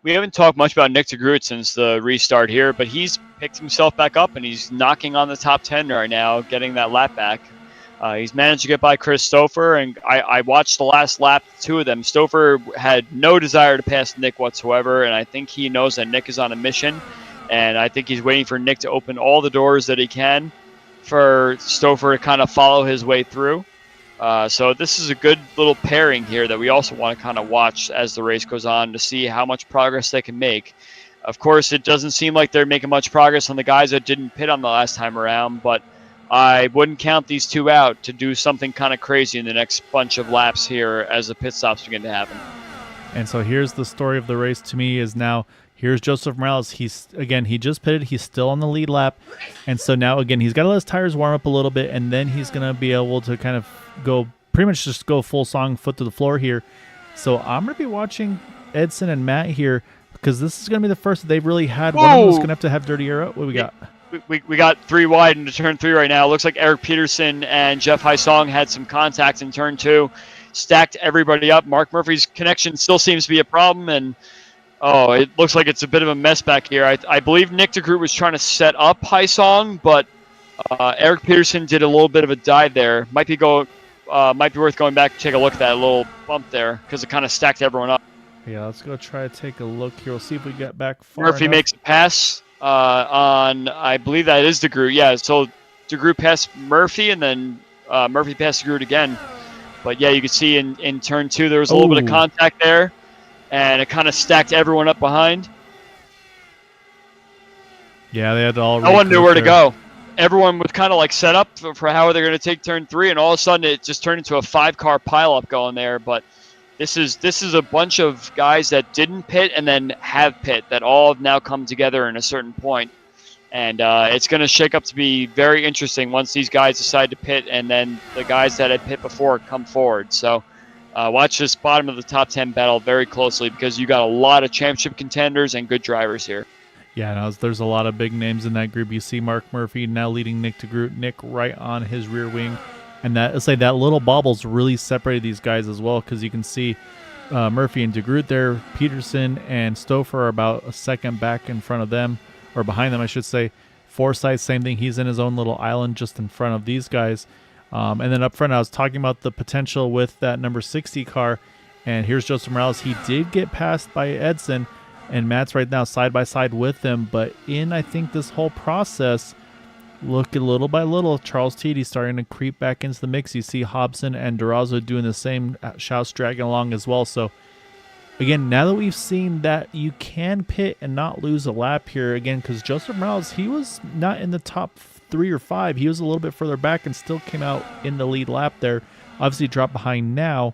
We haven't talked much about Nick DeGroot since the restart here, but he's picked himself back up and he's knocking on the top 10 right now, getting that lap back. He's managed to get by Chris Stouffer, and I watched the last lap, the two of them. Stouffer had no desire to pass Nick whatsoever, and I think he knows that Nick is on a mission, and I think he's waiting for Nick to open all the doors that he can for Stouffer to kind of follow his way through. So this is a good little pairing here that we also want to kind of watch as the race goes on to see how much progress they can make. Of course, it doesn't seem like they're making much progress on the guys that didn't pit on the last time around, but I wouldn't count these two out to do something kind of crazy in the next bunch of laps here as the pit stops begin to happen. And so here's the story of the race to me is now here's Joseph Morales. He just pitted. He's still on the lead lap. And so now, again, he's got to let his tires warm up a little bit, and then he's going to be able to kind of go pretty much just go full song, foot to the floor here. So I'm going to be watching Edson and Matt here because this is going to be the first that they've really had. Whoa. One of them is going to have dirty air. What do we got? We got 3 wide into turn 3 right now. It looks like Eric Peterson and Jeff Hysong had some contact in turn 2, stacked everybody up. Mark Murphy's connection still seems to be a problem, and it looks like it's a bit of a mess back here. I believe Nick DeGroot was trying to set up Hysong, but Eric Peterson did a little bit of a dive there. Might be worth going back to take a look at that little bump there because it kind of stacked everyone up. Yeah, let's go try to take a look here. We'll see if we get back far Murphy enough. makes a pass on, I believe that is DeGroot. Yeah, so DeGroot passed Murphy, and then Murphy passed DeGroot again. But yeah, you can see in turn 2 there was a little bit of contact there, and it kind of stacked everyone up behind. Yeah, they had to all. No one knew where to go. Everyone was kind of like set up for how they're going to take turn 3, and all of a sudden it just turned into a 5-car pileup going there. But this is a bunch of guys that didn't pit and then have pit that all have now come together in a certain point. And it's going to shake up to be very interesting once these guys decide to pit and then the guys that had pit before come forward. So watch this bottom of the top 10 battle very closely because you got a lot of championship contenders and good drivers here. Yeah, no, there's a lot of big names in that group. You see Mark Murphy now leading Nick DeGroot, Nick right on his rear wing. And that little bobble's really separated these guys as well because you can see Murphy and DeGroot there. Peterson and Stouffer are about a second back in front of them, or behind them, I should say. Forsyth, same thing. He's in his own little island just in front of these guys. And then up front, I was talking about the potential with that number 60 car. And here's Joseph Morales. He did get passed by Edson, and Matt's right now side by side with them. But I think this whole process, look at little by little, Charles Teedy starting to creep back into the mix. You see Hobson and Durazo doing the same, Schaus dragging along as well. So again, now that we've seen that you can pit and not lose a lap here again, because Joseph Morales, he was not in the top 3 or 5. He was a little bit further back and still came out in the lead lap there. Obviously dropped behind now.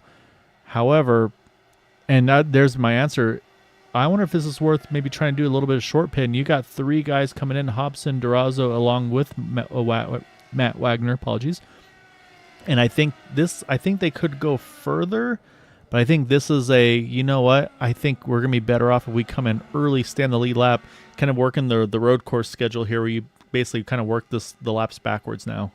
However, and there's my answer. I wonder if this is worth maybe trying to do a little bit of short pit. And you got 3 guys coming in, Hobson, Durazo, along with Matt Wagner, apologies. And I think they could go further, but I think this is you know what? I think we're going to be better off if we come in early, stay on the lead lap, kind of working the road course schedule here where you basically kind of work the laps backwards now.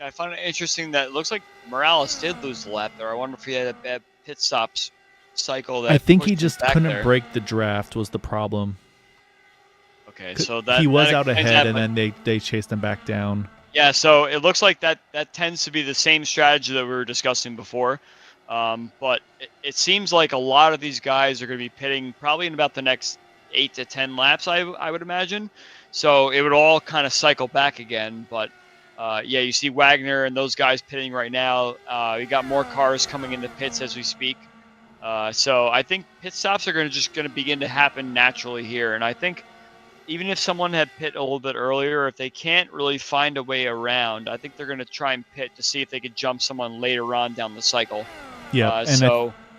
Yeah, I find it interesting that it looks like Morales did lose the lap there. I wonder if he had a bad pit stops cycle. That I think he just couldn't there. break the draft was the problem. Okay, so that he was that out ahead, and then they chased him back down. Yeah, so it looks like that tends to be the same strategy that we were discussing before. But it seems like a lot of these guys are going to be pitting probably in about the next 8 to 10 laps, I would imagine. So it would all kind of cycle back again. But yeah, you see Wagner and those guys pitting right now. We got more cars coming into pits as we speak. So I think pit stops are just going to begin to happen naturally here. And I think even if someone had pit a little bit earlier, if they can't really find a way around, I think they're going to try and pit to see if they could jump someone later on down the cycle. Yeah,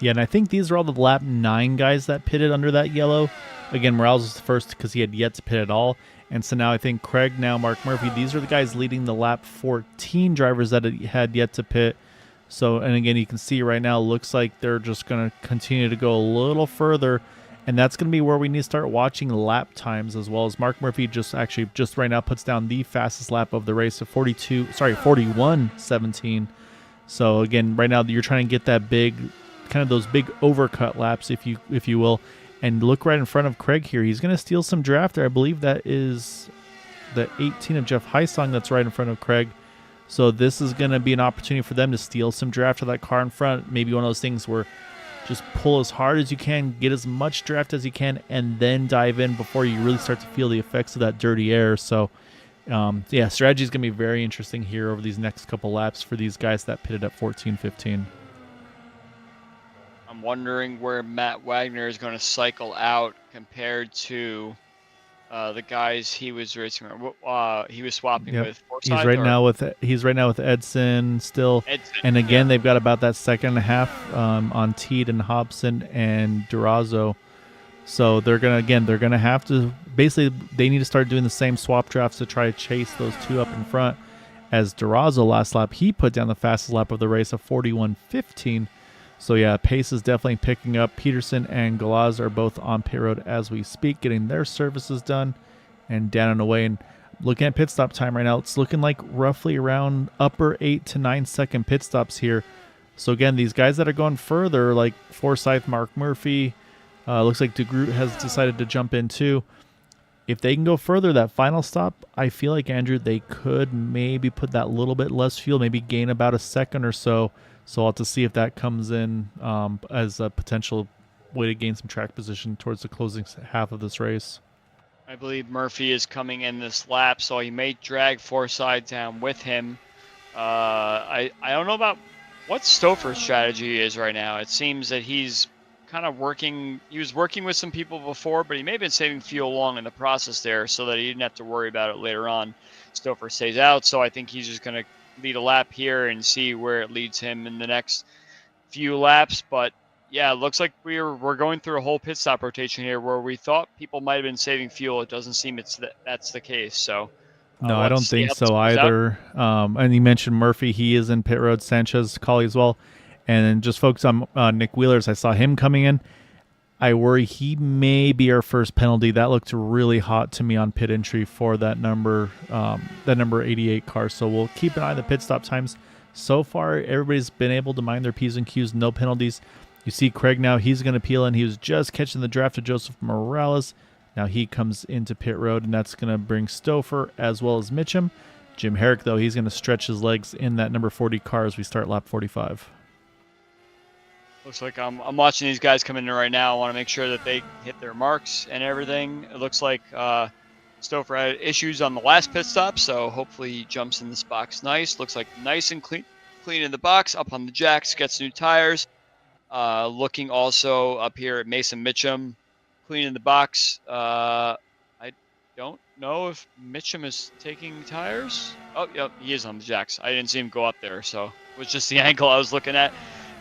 and I think these are all the lap 9 guys that pitted under that yellow. Again, Morales was the first because he had yet to pit at all. And so now I think Craig, now Mark Murphy, these are the guys leading the lap 14 drivers that had yet to pit. So, and again, you can see right now, looks like they're just going to continue to go a little further. And that's going to be where we need to start watching lap times, as well as Mark Murphy just right now puts down the fastest lap of the race of 41:17. So again, right now you're trying to get that big, kind of those big overcut laps, if you will. And look right in front of Craig here. He's going to steal some draft there. I believe that is the 18 of Jeff Heisong that's right in front of Craig. So this is going to be an opportunity for them to steal some draft of that car in front. Maybe one of those things where just pull as hard as you can, get as much draft as you can, and then dive in before you really start to feel the effects of that dirty air. So, yeah, strategy is going to be very interesting here over these next couple laps for these guys that pitted at 14:15. I'm wondering where Matt Wagner is going to cycle out compared to the guys he was racing. He was swapping with. He's right now with Edson still, and again they've got about that second and a half on Teed and Hobson and Durazo. So they're gonna have to basically, they need to start doing the same swap drafts to try to chase those two up in front. As Durazo last lap, he put down the fastest lap of the race of 41:15. So yeah, pace is definitely picking up. Peterson and Galaz are both on pit road as we speak, getting their services done and down and away. And looking at pit stop time right now, it's looking like roughly around upper 8 to 9 second pit stops here. So again, these guys that are going further, like Forsyth, Mark Murphy, looks like DeGroot has decided to jump in too. If they can go further, that final stop, I feel like, Andrew, they could maybe put that little bit less fuel, maybe gain about a second or so. So I'll have to see if that comes in as a potential way to gain some track position towards the closing half of this race. I believe Murphy is coming in this lap, so he may drag Forsyth down with him. I don't know about what Stouffer's strategy is right now. It seems that he's kind of working. He was working with some people before, but he may have been saving fuel along in the process there so that he didn't have to worry about it later on. Stouffer stays out, so I think he's just going to lead a lap here and see where it leads him in the next few laps. But yeah, it looks like we're going through a whole pit stop rotation here where we thought people might have been saving fuel. It doesn't seem that's the case. So no, I don't think so either. And you mentioned Murphy; he is in pit road. Sanchez, Colley as well, and then just focus on Nick Wheeler's. I saw him coming in. I worry he may be our first penalty. That looked really hot to me on pit entry for that number 88 car. So we'll keep an eye on the pit stop times. So far, everybody's been able to mind their P's and Q's, no penalties. You see Craig now, he's going to peel in. He was just catching the draft of Joseph Morales. Now he comes into pit road, and that's going to bring Stouffer as well as Mitchum. Jim Herrick, though, he's going to stretch his legs in that number 40 car as we start lap 45. Looks like I'm watching these guys come in there right now. I want to make sure that they hit their marks and everything. It looks like Stouffer had issues on the last pit stop, so hopefully he jumps in this box nice. Looks like nice and clean in the box, up on the jacks, gets new tires. Looking also up here at Mason Mitchum, clean in the box. I don't know if Mitchum is taking tires. Oh, yep, he is on the jacks. I didn't see him go up there, so it was just the angle I was looking at.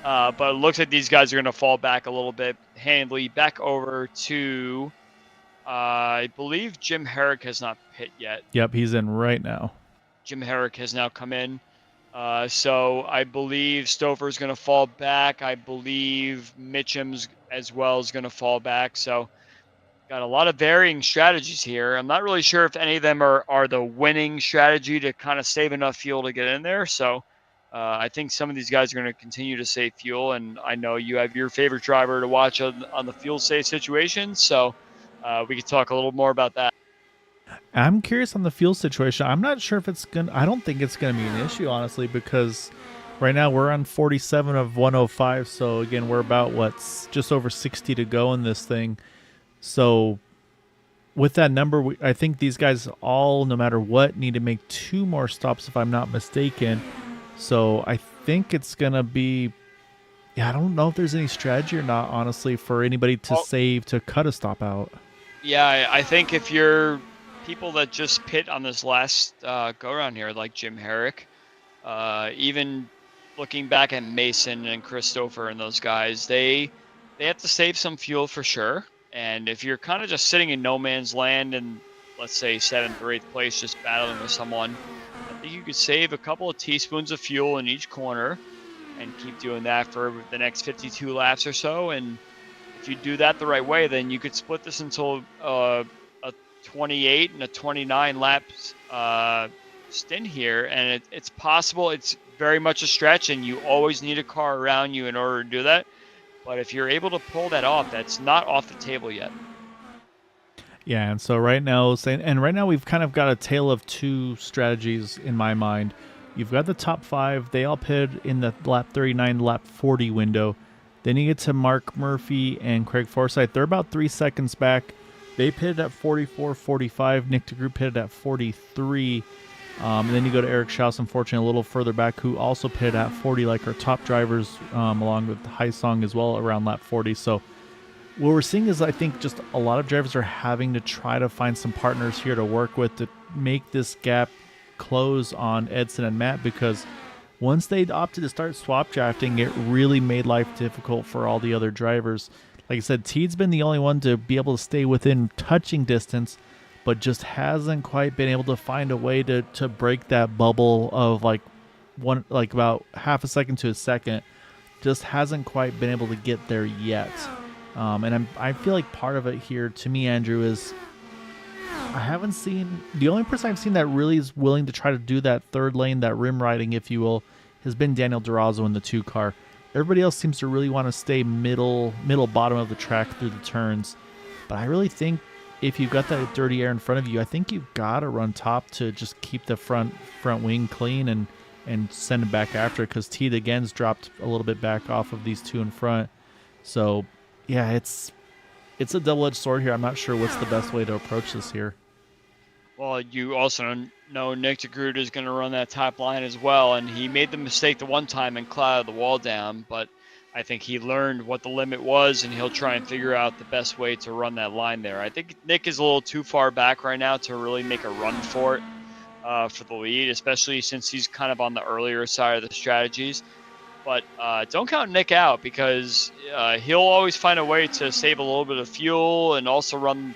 But it looks like these guys are going to fall back a little bit handily. Back over to, I believe Jim Herrick has not hit yet. Yep, he's in right now. Jim Herrick has now come in. So I believe Stouffer's going to fall back. I believe Mitchum's as well is going to fall back. So got a lot of varying strategies here. I'm not really sure if any of them are the winning strategy to kind of save enough fuel to get in there. So I think some of these guys are going to continue to save fuel, and I know you have your favorite driver to watch on the fuel save situation, so we could talk a little more about that. I'm curious on the fuel situation. I'm not sure if I don't think it's going to be an issue, honestly, because right now we're on 47 of 105, so again, we're about, just over 60 to go in this thing. So with that number, I think these guys all, no matter what, need to make 2 more stops, if I'm not mistaken. So I think it's going to be, I don't know if there's any strategy or not, honestly, for anybody to save to cut a stop out. Yeah, I think if you're people that just pit on this last go around here, like Jim Herrick, even looking back at Mason and Christopher and those guys, they have to save some fuel for sure. And if you're kind of just sitting in no man's land and let's say 7th or 8th place, just battling with someone, I think you could save a couple of teaspoons of fuel in each corner and keep doing that for the next 52 laps or so. And if you do that the right way, then you could split this until a 28 and a 29 laps stint here, and it's possible. It's very much a stretch, and you always need a car around you in order to do that. But if you're able to pull that off, that's not off the table yet. Yeah, and so right now we've kind of got a tale of two strategies in my mind. You've got the top five; they all pitted in the lap 39, lap 40 window. Then you get to Mark Murphy and Craig Forsyth. They're about 3 seconds back. They pitted at 44.45. Nick DeGroot pitted at 43. And then you go to Eric Schaus, unfortunately, a little further back, who also pitted at 40, like our top drivers, along with Hai Song as well, around lap 40. So what we're seeing is, I think, just a lot of drivers are having to try to find some partners here to work with to make this gap close on Edson and Matt, because once they opted to start swap drafting, it really made life difficult for all the other drivers. Like I said, Teed's been the only one to be able to stay within touching distance, but just hasn't quite been able to find a way to break that bubble of like about half a second to a second. Just hasn't quite been able to get there yet. And I feel like part of it here, to me, Andrew, is I haven't seen, the only person I've seen that really is willing to try to do that third lane, that rim riding, if you will, has been Daniel Durazo in the 2 car. Everybody else seems to really want to stay middle bottom of the track through the turns. But I really think if you've got that dirty air in front of you, I think you've got to run top to just keep the front wing clean and send it back after, because Teed again's dropped a little bit back off of these 2 in front. So yeah, it's a double-edged sword here. I'm not sure what's the best way to approach this here. Well, you also know Nick DeGroot is going to run that top line as well, and he made the mistake the one time and clouded the wall down, but I think he learned what the limit was, and he'll try and figure out the best way to run that line there. I think Nick is a little too far back right now to really make a run for it for the lead, especially since he's kind of on the earlier side of the strategies. But don't count Nick out, because he'll always find a way to save a little bit of fuel and also run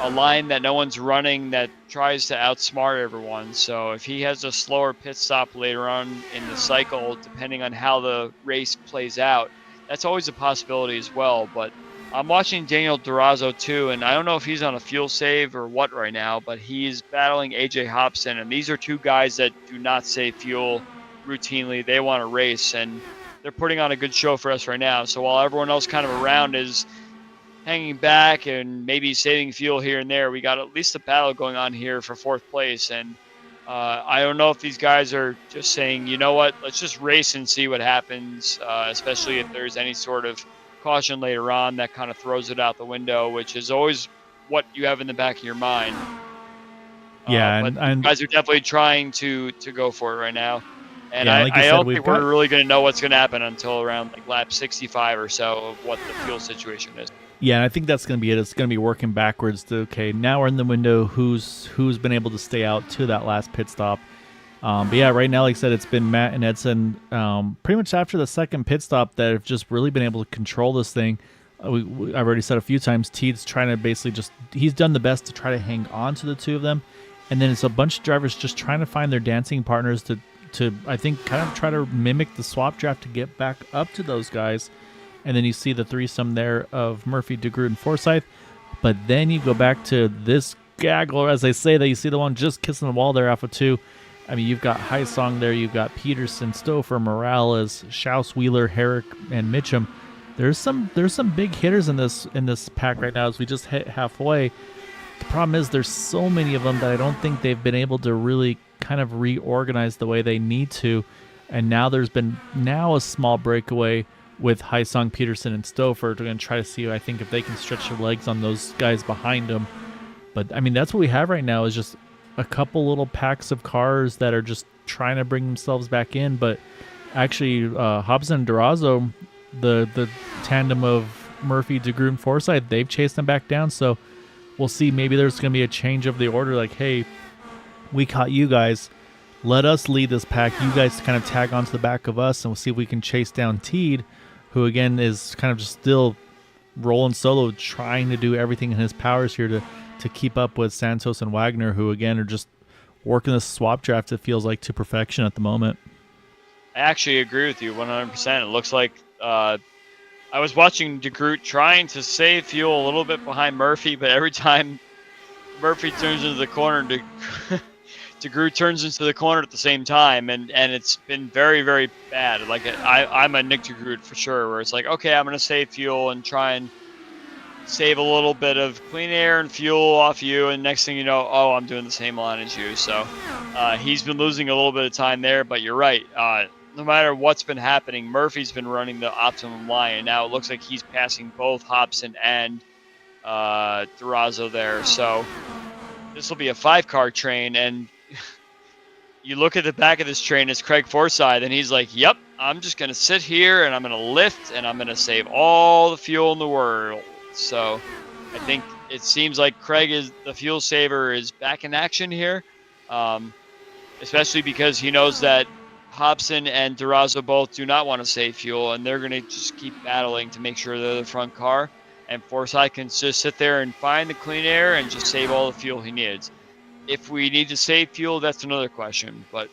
a line that no one's running that tries to outsmart everyone. So if he has a slower pit stop later on in the cycle, depending on how the race plays out, that's always a possibility as well. But I'm watching Daniel Durazo too, and I don't know if he's on a fuel save or what right now, but he's battling AJ Hobson, and these are 2 guys that do not save fuel routinely. They want to race, and they're putting on a good show for us right now. So while everyone else kind of around is hanging back and maybe saving fuel here and there, we got at least a battle going on here for 4th place. And I don't know if these guys are just saying, you know what, let's just race and see what happens, especially if there's any sort of caution later on that kind of throws it out the window, which is always what you have in the back of your mind. Yeah, but guys are definitely trying to go for it right now. And yeah, like I don't said, think we're really going to know what's going to happen until around like lap 65 or so of what the fuel situation is. Yeah, and I think that's going to be it. It's going to be working backwards to, okay, now we're in the window. Who's been able to stay out to that last pit stop? But yeah, right now, like I said, it's been Matt and Edson pretty much after the second pit stop that have just really been able to control this thing. I've already said a few times, Teed's trying to basically he's done the best to try to hang on to the 2 of them. And then it's a bunch of drivers just trying to find their dancing partners to I think, kind of try to mimic the swap draft to get back up to those guys. And then you see the threesome there of Murphy, DeGroot, and Forsyth. But then you go back to this gaggle, as they say, that you see the one just kissing the wall there off of 2. I mean, you've got Hai Song there, you've got Peterson, Stouffer, Morales, Schaus, Wheeler, Herrick, and Mitchum. There's some big hitters in this pack right now as we just hit halfway. The problem is there's so many of them that I don't think they've been able to really kind of reorganize the way they need to. And now there's been a small breakaway with Hai Song, Peterson, and Stouffer. They're going to try to see, I think, if they can stretch their legs on those guys behind them. But, I mean, that's what we have right now is just a couple little packs of cars that are just trying to bring themselves back in. But actually, Hobson and Durazo, the tandem of Murphy, DeGroot, and Forsyth, they've chased them back down. So we'll see. Maybe there's going to be a change of the order. Like, hey, we caught you guys. Let us lead this pack. You guys kind of tag onto the back of us, and we'll see if we can chase down Teed, who again is kind of just still rolling solo, trying to do everything in his powers here to keep up with Santos and Wagner, who again are just working this swap draft, it feels like, to perfection at the moment. I actually agree with you 100%. It looks like I was watching DeGroot trying to save fuel a little bit behind Murphy, but every time Murphy turns into the corner, DeGroot turns into the corner at the same time, and it's been very, very bad. Like, I'm a Nick DeGroot for sure, where it's like, okay, I'm going to save fuel and try and save a little bit of clean air and fuel off you, and next thing you know, oh, I'm doing the same line as you. So he's been losing a little bit of time there, but you're right. No matter what's been happening, Murphy's been running the optimum line, and now it looks like he's passing both Hobson and Durazo there. So this will be a 5-car train, and you look at the back of this train, it's Craig Forsyth, and he's like, yep, I'm just going to sit here, and I'm going to lift, and I'm going to save all the fuel in the world. So I think it seems like Craig is the fuel saver is back in action here, especially because he knows that Hobson and Durazo both do not want to save fuel, and they're going to just keep battling to make sure they're the front car. And Forsyth can just sit there and find the clean air and just save all the fuel he needs. If we need to save fuel, that's another question. But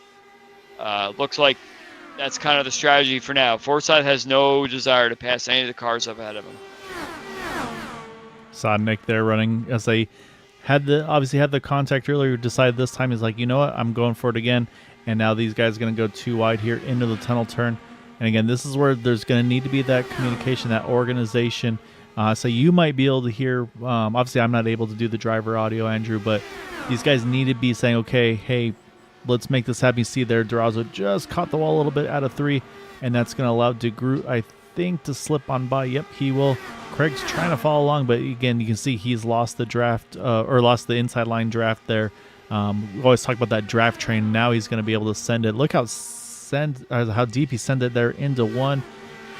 looks like that's kind of the strategy for now. Forsyth has no desire to pass any of the cars up ahead of him. Saw Nick there running as they obviously had the contact earlier, decided this time he's like, you know what, I'm going for it again. And now these guys are going to go too wide here into the tunnel turn. And again, this is where there's going to need to be that communication, that organization. So you might be able to hear, obviously I'm not able to do the driver audio, Andrew, but these guys need to be saying, okay, hey, let's make this happen. You see there, Durazo just caught the wall a little bit out of 3, and that's going to allow DeGroot, I think, to slip on by. Yep, he will. Craig's trying to follow along, but again, you can see he's lost the draft, or lost the inside line draft there. We always talk about that draft train. Now he's going to be able to send it. Look how deep he sent it there into 1.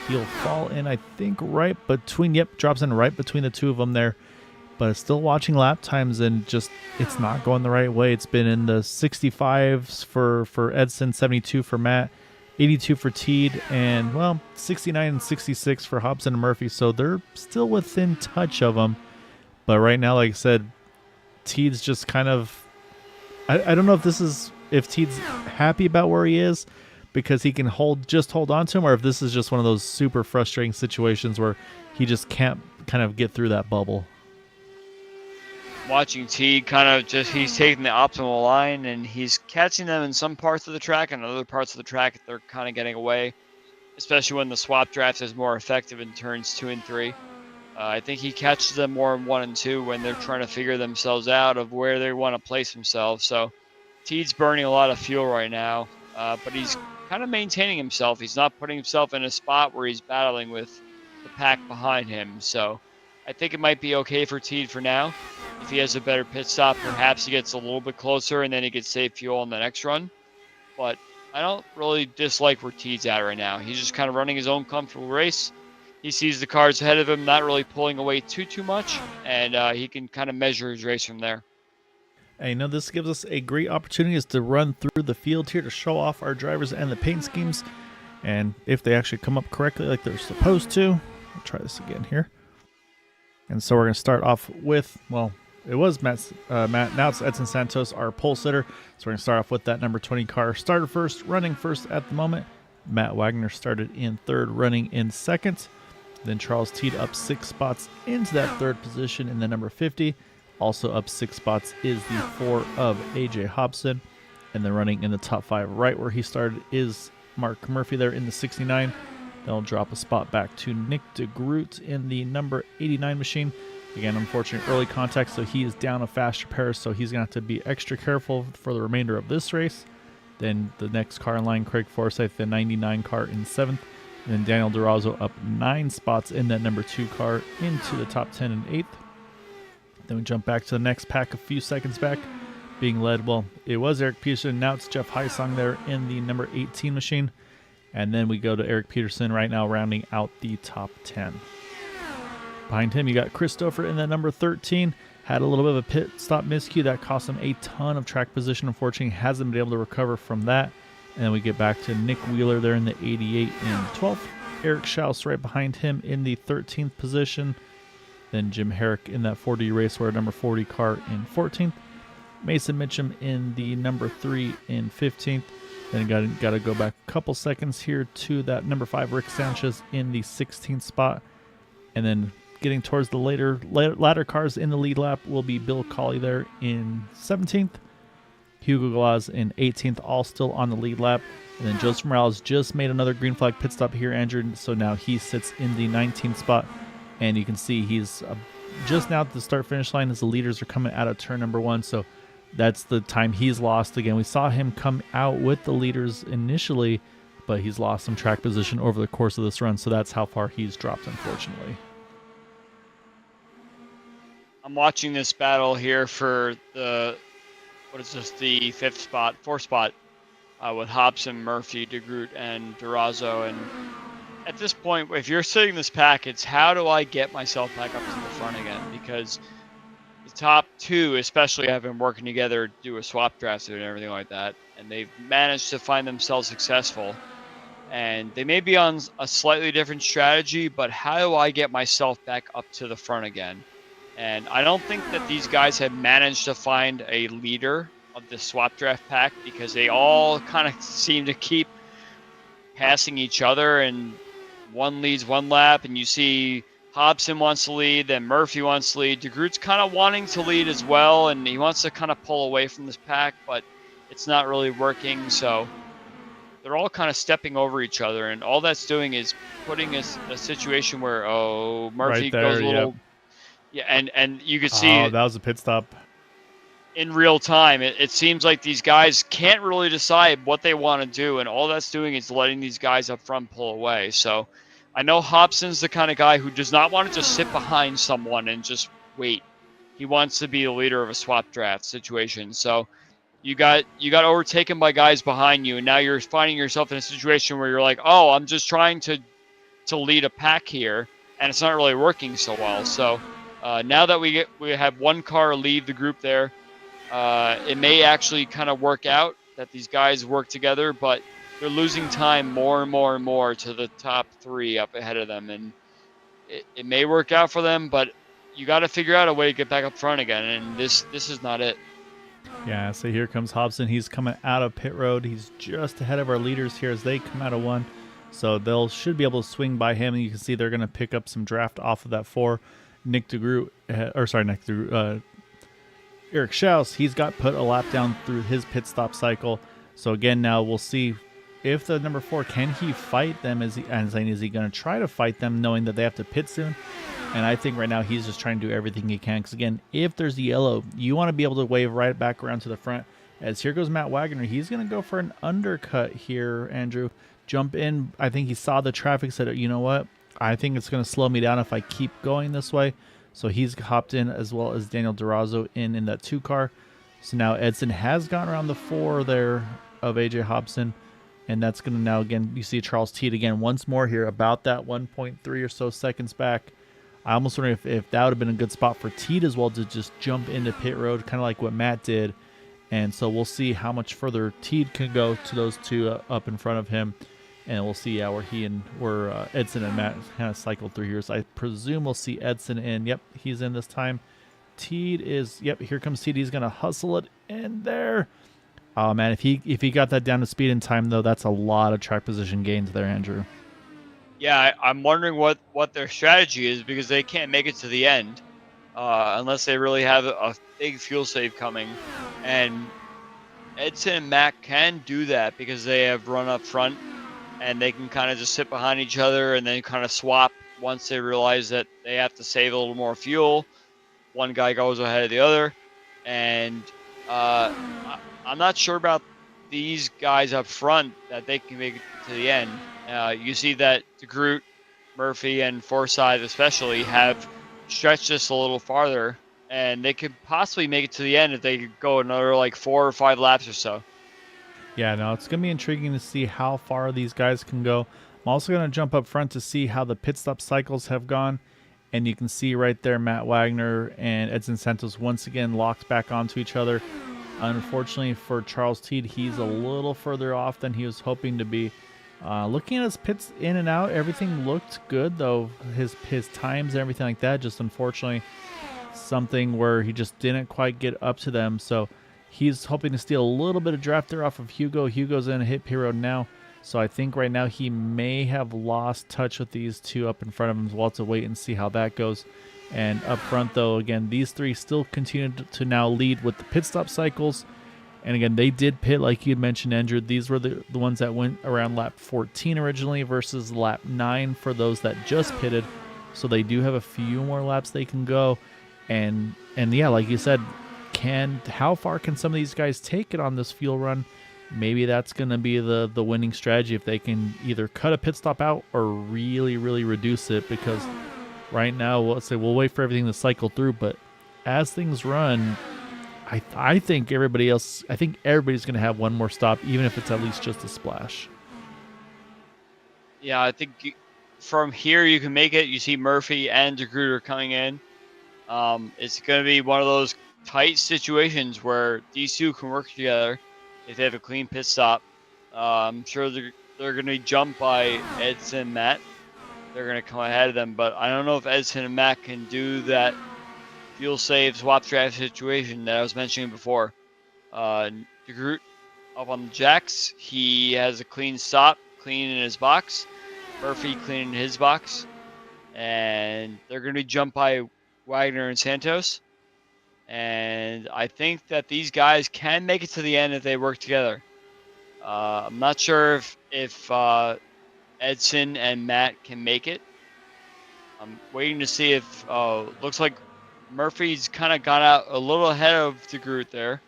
He'll fall in, I think, right between, drops in right between the two of them there. But still watching lap times, and just, it's not going the right way. It's been in the 65s for Edson, 72 for Matt, 82 for Teed, and, well, 69 and 66 for Hobson and Murphy. So they're still within touch of them. But right now, like I said, Teed's just kind of, I don't know if Teed's happy about where he is because he can hold on to him, or if this is just one of those super frustrating situations where he just can't kind of get through that bubble. Watching Teed he's taking the optimal line, and he's catching them in some parts of the track, and other parts of the track they're kind of getting away, especially when the swap draft is more effective in turns 2 and 3. I think he catches them more in 1 and 2 when they're trying to figure themselves out of where they want to place themselves. So Teed's burning a lot of fuel right now, but he's kind of maintaining himself. He's not putting himself in a spot where he's battling with the pack behind him. So I think it might be okay for Teed for now. If he has a better pit stop, perhaps he gets a little bit closer and then he could save fuel on the next run. But I don't really dislike where Teed's at right now. He's just kind of running his own comfortable race. He sees the cars ahead of him, not really pulling away too much, and he can kind of measure his race from there. And this gives us a great opportunity is to run through the field here to show off our drivers and the paint schemes, and if they actually come up correctly like they're supposed to. I'll try this again here. And so we're going to start off with, well, it was Matt. Now it's Edson Santos, our pole sitter. So we're going to start off with that number 20 car. Started first, running first at the moment. Matt Wagner started in 3rd, running in 2nd. Then Charles Teed up 6 spots into that 3rd position in the number 50. Also up 6 spots is the 4 of AJ Hobson. And then running in the top 5 right where he started is Mark Murphy there in the 69. They'll drop a spot back to Nick DeGroot in the number 89 machine. Again, unfortunate early contact, so he is down a fast repair, so he's going to have to be extra careful for the remainder of this race. Then the next car in line, Craig Forsyth, the 99 car in 7th. And then Daniel Durazo up 9 spots in that number 2 car into the top 10 and 8th. Then we jump back to the next pack a few seconds back, being led, well, it was Eric Peterson. Now it's Jeff Heisong there in the number 18 machine. And then we go to Eric Peterson right now rounding out the top 10. behind him, you got Christopher in that number 13. Had a little bit of a pit stop miscue that cost him a ton of track position. Unfortunately, hasn't been able to recover from that. And then we get back to Nick Wheeler there in the 88 and 12th. Eric Schaus right behind him in the 13th position. Then Jim Herrick in that 40 Raceway number 40 car in 14th. Mason Mitchum in the number 3 in 15th. Then got to go back a couple seconds here to that number 5 Rick Sanchez in the 16th spot. And then getting towards the latter cars in the lead lap will be Bill Cawley there in 17th. Hugo Glaz in 18th, all still on the lead lap. And then Joseph Morales just made another green flag pit stop here, Andrew. So now he sits in the 19th spot. And you can see he's just now at the start-finish line as the leaders are coming out of turn number 1. So that's the time he's lost again. We saw him come out with the leaders initially, but he's lost some track position over the course of this run. So that's how far he's dropped, unfortunately. I'm watching this battle here for the fourth spot with Hobson, Murphy, DeGroot, and Durazo. And at this point, if you're sitting this pack, it's how do I get myself back up to the front again? Because the top 2 especially have been working together to do a swap draft and everything like that, and they've managed to find themselves successful. And they may be on a slightly different strategy, but how do I get myself back up to the front again? And I don't think that these guys have managed to find a leader of the swap draft pack, because they all kind of seem to keep passing each other, and one leads one lap, and you see Hobson wants to lead, then Murphy wants to lead. DeGroot's kind of wanting to lead as well, and he wants to kind of pull away from this pack, but it's not really working. So they're all kind of stepping over each other, and all that's doing is putting a situation where, Murphy right there, goes a little... Yep. Yeah, and you could see... Oh, that was a pit stop. In real time, it seems like these guys can't really decide what they want to do, and all that's doing is letting these guys up front pull away. So I know Hobson's the kind of guy who does not want to just sit behind someone and just wait. He wants to be the leader of a swap draft situation. So you got overtaken by guys behind you, and now you're finding yourself in a situation where you're like, oh, I'm just trying to lead a pack here, and it's not really working so well. So now that we have one car lead the group there, it may actually kind of work out that these guys work together, but they're losing time more and more and more to the top 3 up ahead of them. And it may work out for them, but you got to figure out a way to get back up front again. And this is not it. Yeah, so here comes Hobson. He's coming out of pit road. He's just ahead of our leaders here as they come out of 1. So should be able to swing by him. And you can see they're going to pick up some draft off of that 4. Eric Schaus, he's got put a lap down through his pit stop cycle. So again, now we'll see if the number 4, can he fight them? Is he going to try to fight them knowing that they have to pit soon? And I think right now he's just trying to do everything he can. Because again, if there's the yellow, you want to be able to wave right back around to the front. As here goes Matt Wagner. He's going to go for an undercut here, Andrew. Jump in. I think he saw the traffic, said, you know what? I think it's going to slow me down if I keep going this way. So he's hopped in, as well as Daniel Durazo in that 2 car. So now Edson has gone around the 4 there of AJ Hobson. And that's going to now, again, you see Charles Teed again once more here, about that 1.3 or so seconds back. I almost wonder if that would have been a good spot for Teed as well to just jump into pit road, kind of like what Matt did. And so we'll see how much further Teed can go to those 2 up in front of him. And we'll see where Edson and Matt kind of cycled through here. So I presume we'll see Edson in. Yep, he's in this time. Teed is, here comes Teed. He's going to hustle it in there. Oh, man, if he got that down to speed and time, though, that's a lot of track position gains there, Andrew. Yeah, I'm wondering what their strategy is, because they can't make it to the end unless they really have a big fuel save coming. And Edson and Matt can do that because they have run up front, and they can kind of just sit behind each other and then kind of swap once they realize that they have to save a little more fuel. One guy goes ahead of the other. And I'm not sure about these guys up front that they can make it to the end. You see that DeGroot, Murphy, and Forsyth especially have stretched this a little farther, and they could possibly make it to the end if they could go another like 4 or 5 laps or so. Yeah, no, it's going to be intriguing to see how far these guys can go. I'm also going to jump up front to see how the pit stop cycles have gone. And you can see right there Matt Wagner and Edson Santos once again locked back onto each other. Unfortunately for Charles Teed, he's a little further off than he was hoping to be. Looking at his pits in and out, everything looked good, though his times and everything like that, just unfortunately something where he just didn't quite get up to them. So he's hoping to steal a little bit of draft there off of Hugo. Hugo's in a hit pit road now. So I think right now he may have lost touch with these two up in front of him. So we'll have to wait and see how that goes. And up front, though, again, these three still continue to now lead with the pit stop cycles. And again, they did pit, like you had mentioned, Andrew. These were the ones that went around lap 14 originally versus lap 9 for those that just pitted. So they do have a few more laps they can go. And yeah, like you said, how far can some of these guys take it on this fuel run? Maybe that's going to be the winning strategy if they can either cut a pit stop out or really, really reduce it. Because right now, let's say we'll wait for everything to cycle through. But as things run, I think everybody's going to have one more stop, even if it's at least just a splash. Yeah, I think from here you can make it. You see Murphy and DeGrooter coming in. It's going to be one of those tight situations where these two can work together if they have a clean pit stop. I'm sure they're going to be jumped by Edson and Matt. They're going to come ahead of them, but I don't know if Edson and Matt can do that fuel save swap draft situation that I was mentioning before. DeGroot up on the jacks. He has a clean stop, clean in his box. Murphy clean in his box. And they're going to be jumped by Wagner and Santos. And I think that these guys can make it to the end if they work together. I'm not sure if Edson and Matt can make it. I'm waiting to see if looks like Murphy's kind of got out a little ahead of DeGroot there.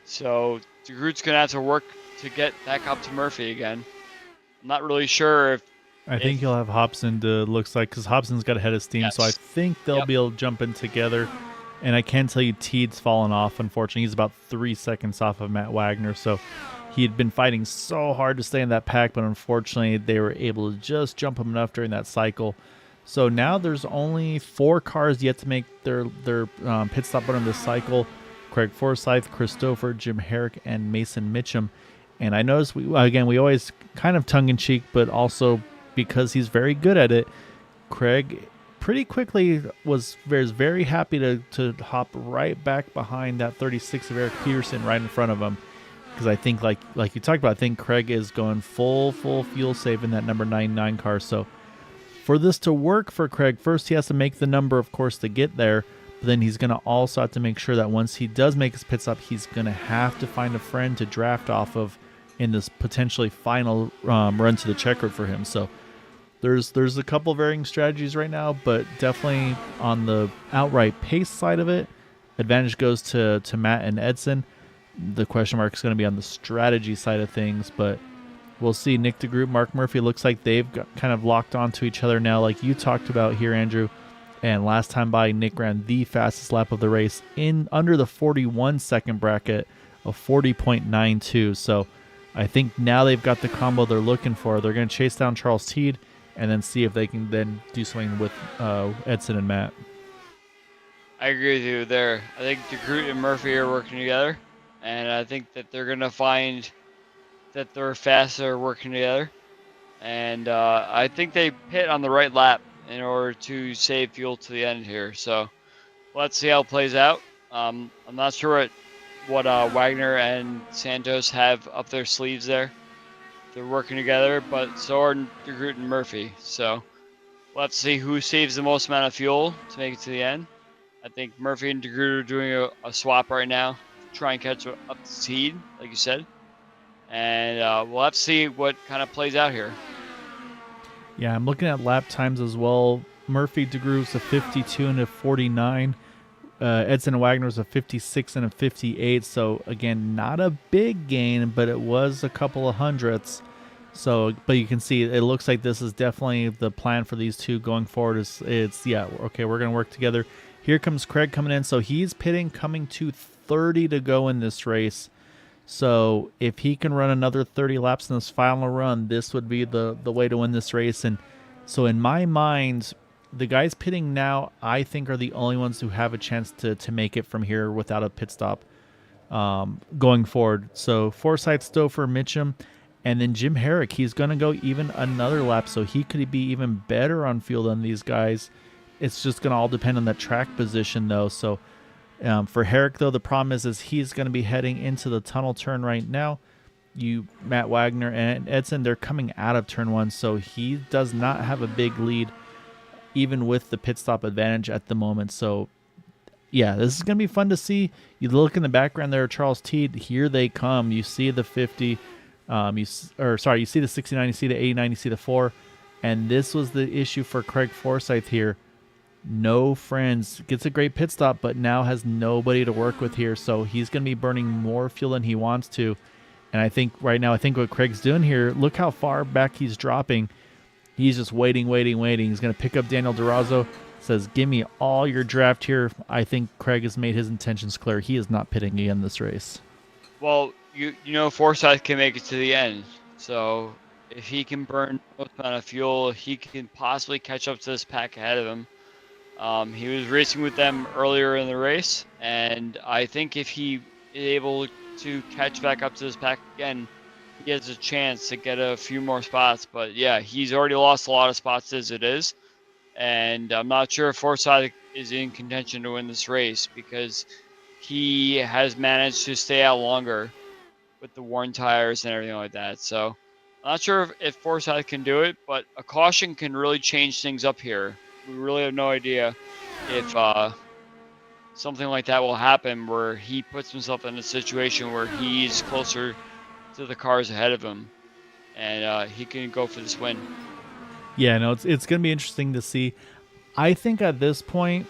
So DeGroot's going to have to work to get back up to Murphy again. I'm not really sure if... I think he'll have Hobson looks like, because Hobson's got ahead of steam, Yes. so I think they'll be able to jump in together. And I can tell you Teed's fallen off, unfortunately. He's about 3 seconds off of Matt Wagner, so he had been fighting so hard to stay in that pack, but unfortunately they were able to just jump him enough during that cycle. So now there's only 4 cars yet to make their pit stop run in this cycle. Craig Forsyth, Christopher, Jim Herrick, and Mason Mitchum. And I noticed, we always kind of tongue-in-cheek, but also because he's very good at it, Craig pretty quickly was very happy to hop right back behind that 36 of Eric Peterson right in front of him. Because I think, like you talked about, I think Craig is going full fuel save in that number 99 car. So for this to work for Craig, first he has to make the number, of course, to get there. But then he's going to also have to make sure that once he does make his pit stop, he's going to have to find a friend to draft off of in this potentially final run to the checkered for him. So there's a couple varying strategies right now, but definitely on the outright pace side of it, advantage goes to Matt and Edson. The question mark is going to be on the strategy side of things, but we'll see. Nick DeGroot, Mark Murphy, looks like they've kind of locked onto each other now, like you talked about here, Andrew. And last time by, Nick ran the fastest lap of the race in under the 41-second bracket of 40.92. So I think now they've got the combo they're looking for. They're going to chase down Charles Teed and then see if they can then do something with Edson and Matt. I agree with you there. I think DeGroot and Murphy are working together, and I think that they're going to find that they're faster working together. And I think they pit on the right lap in order to save fuel to the end here. So let's see how it plays out. I'm not sure what Wagner and Santos have up their sleeves there. They're working together, but so are DeGroot and Murphy. So let's see who saves the most amount of fuel to make it to the end. I think Murphy and DeGroot are doing a swap right now, try and catch up to Teed, like you said. And we'll have to see what kind of plays out here. Yeah, I'm looking at lap times as well. Murphy DeGroot's a 52 and a 49. Edson and Wagner's a 56 and a 58. So again, not a big gain, but it was a couple of hundredths. So, but you can see it looks like this is definitely the plan for these two going forward. Okay, we're gonna work together. Here comes Craig coming in. So he's pitting, coming to 30 to go in this race. So if he can run another 30 laps in this final run, this would be the way to win this race. And so in my mind, the guys pitting now, I think, are the only ones who have a chance to make it from here without a pit stop going forward. So Forsythe, Stouffer, Mitchum, and then Jim Herrick. He's going to go even another lap, so he could be even better on fuel than these guys. It's just going to all depend on that track position, though. So for Herrick, though, the problem is he's going to be heading into the tunnel turn right now. Matt Wagner and Edson, they're coming out of turn one, so he does not have a big lead, even with the pit stop advantage at the moment. So, yeah, this is going to be fun to see. You look in the background there, Charles Teed, here they come. You see the 50, you see the 69, you see the 89, you see the 4, and this was the issue for Craig Forsythe here. No friends, gets a great pit stop, but now has nobody to work with here, so he's going to be burning more fuel than he wants to. And I think right now, what Craig's doing here, look how far back he's dropping. He's just waiting. He's going to pick up Daniel DeRozzo, says, give me all your draft here. I think Craig has made his intentions clear. He is not pitting again this race. Well, you know Forsythe can make it to the end. So if he can burn most amount of fuel, he can possibly catch up to this pack ahead of him. He was racing with them earlier in the race, and I think if he is able to catch back up to this pack again, he has a chance to get a few more spots. But yeah, he's already lost a lot of spots as it is, and I'm not sure if Forsythe is in contention to win this race because he has managed to stay out longer with the worn tires and everything like that. So I'm not sure if Forsythe can do it, but a caution can really change things up here. We really have no idea if something like that will happen where he puts himself in a situation where he's closer to the cars ahead of him and he can go for this win. Yeah, no, it's going to be interesting to see. I think at this point,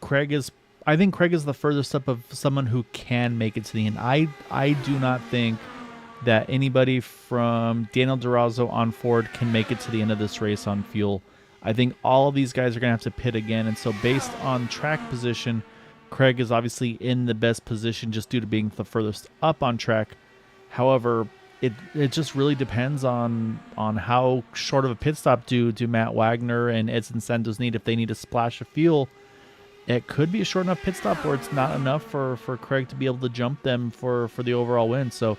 Craig is the furthest up of someone who can make it to the end. I do not think that anybody from Daniel DeRozzo on Ford can make it to the end of this race on fuel. I think all of these guys are going to have to pit again, and so based on track position, Craig is obviously in the best position just due to being the furthest up on track. However, it just really depends on how short of a pit stop do Matt Wagner and Edson Santos need. If they need a splash of fuel, it could be a short enough pit stop where it's not enough for Craig to be able to jump them for the overall win. So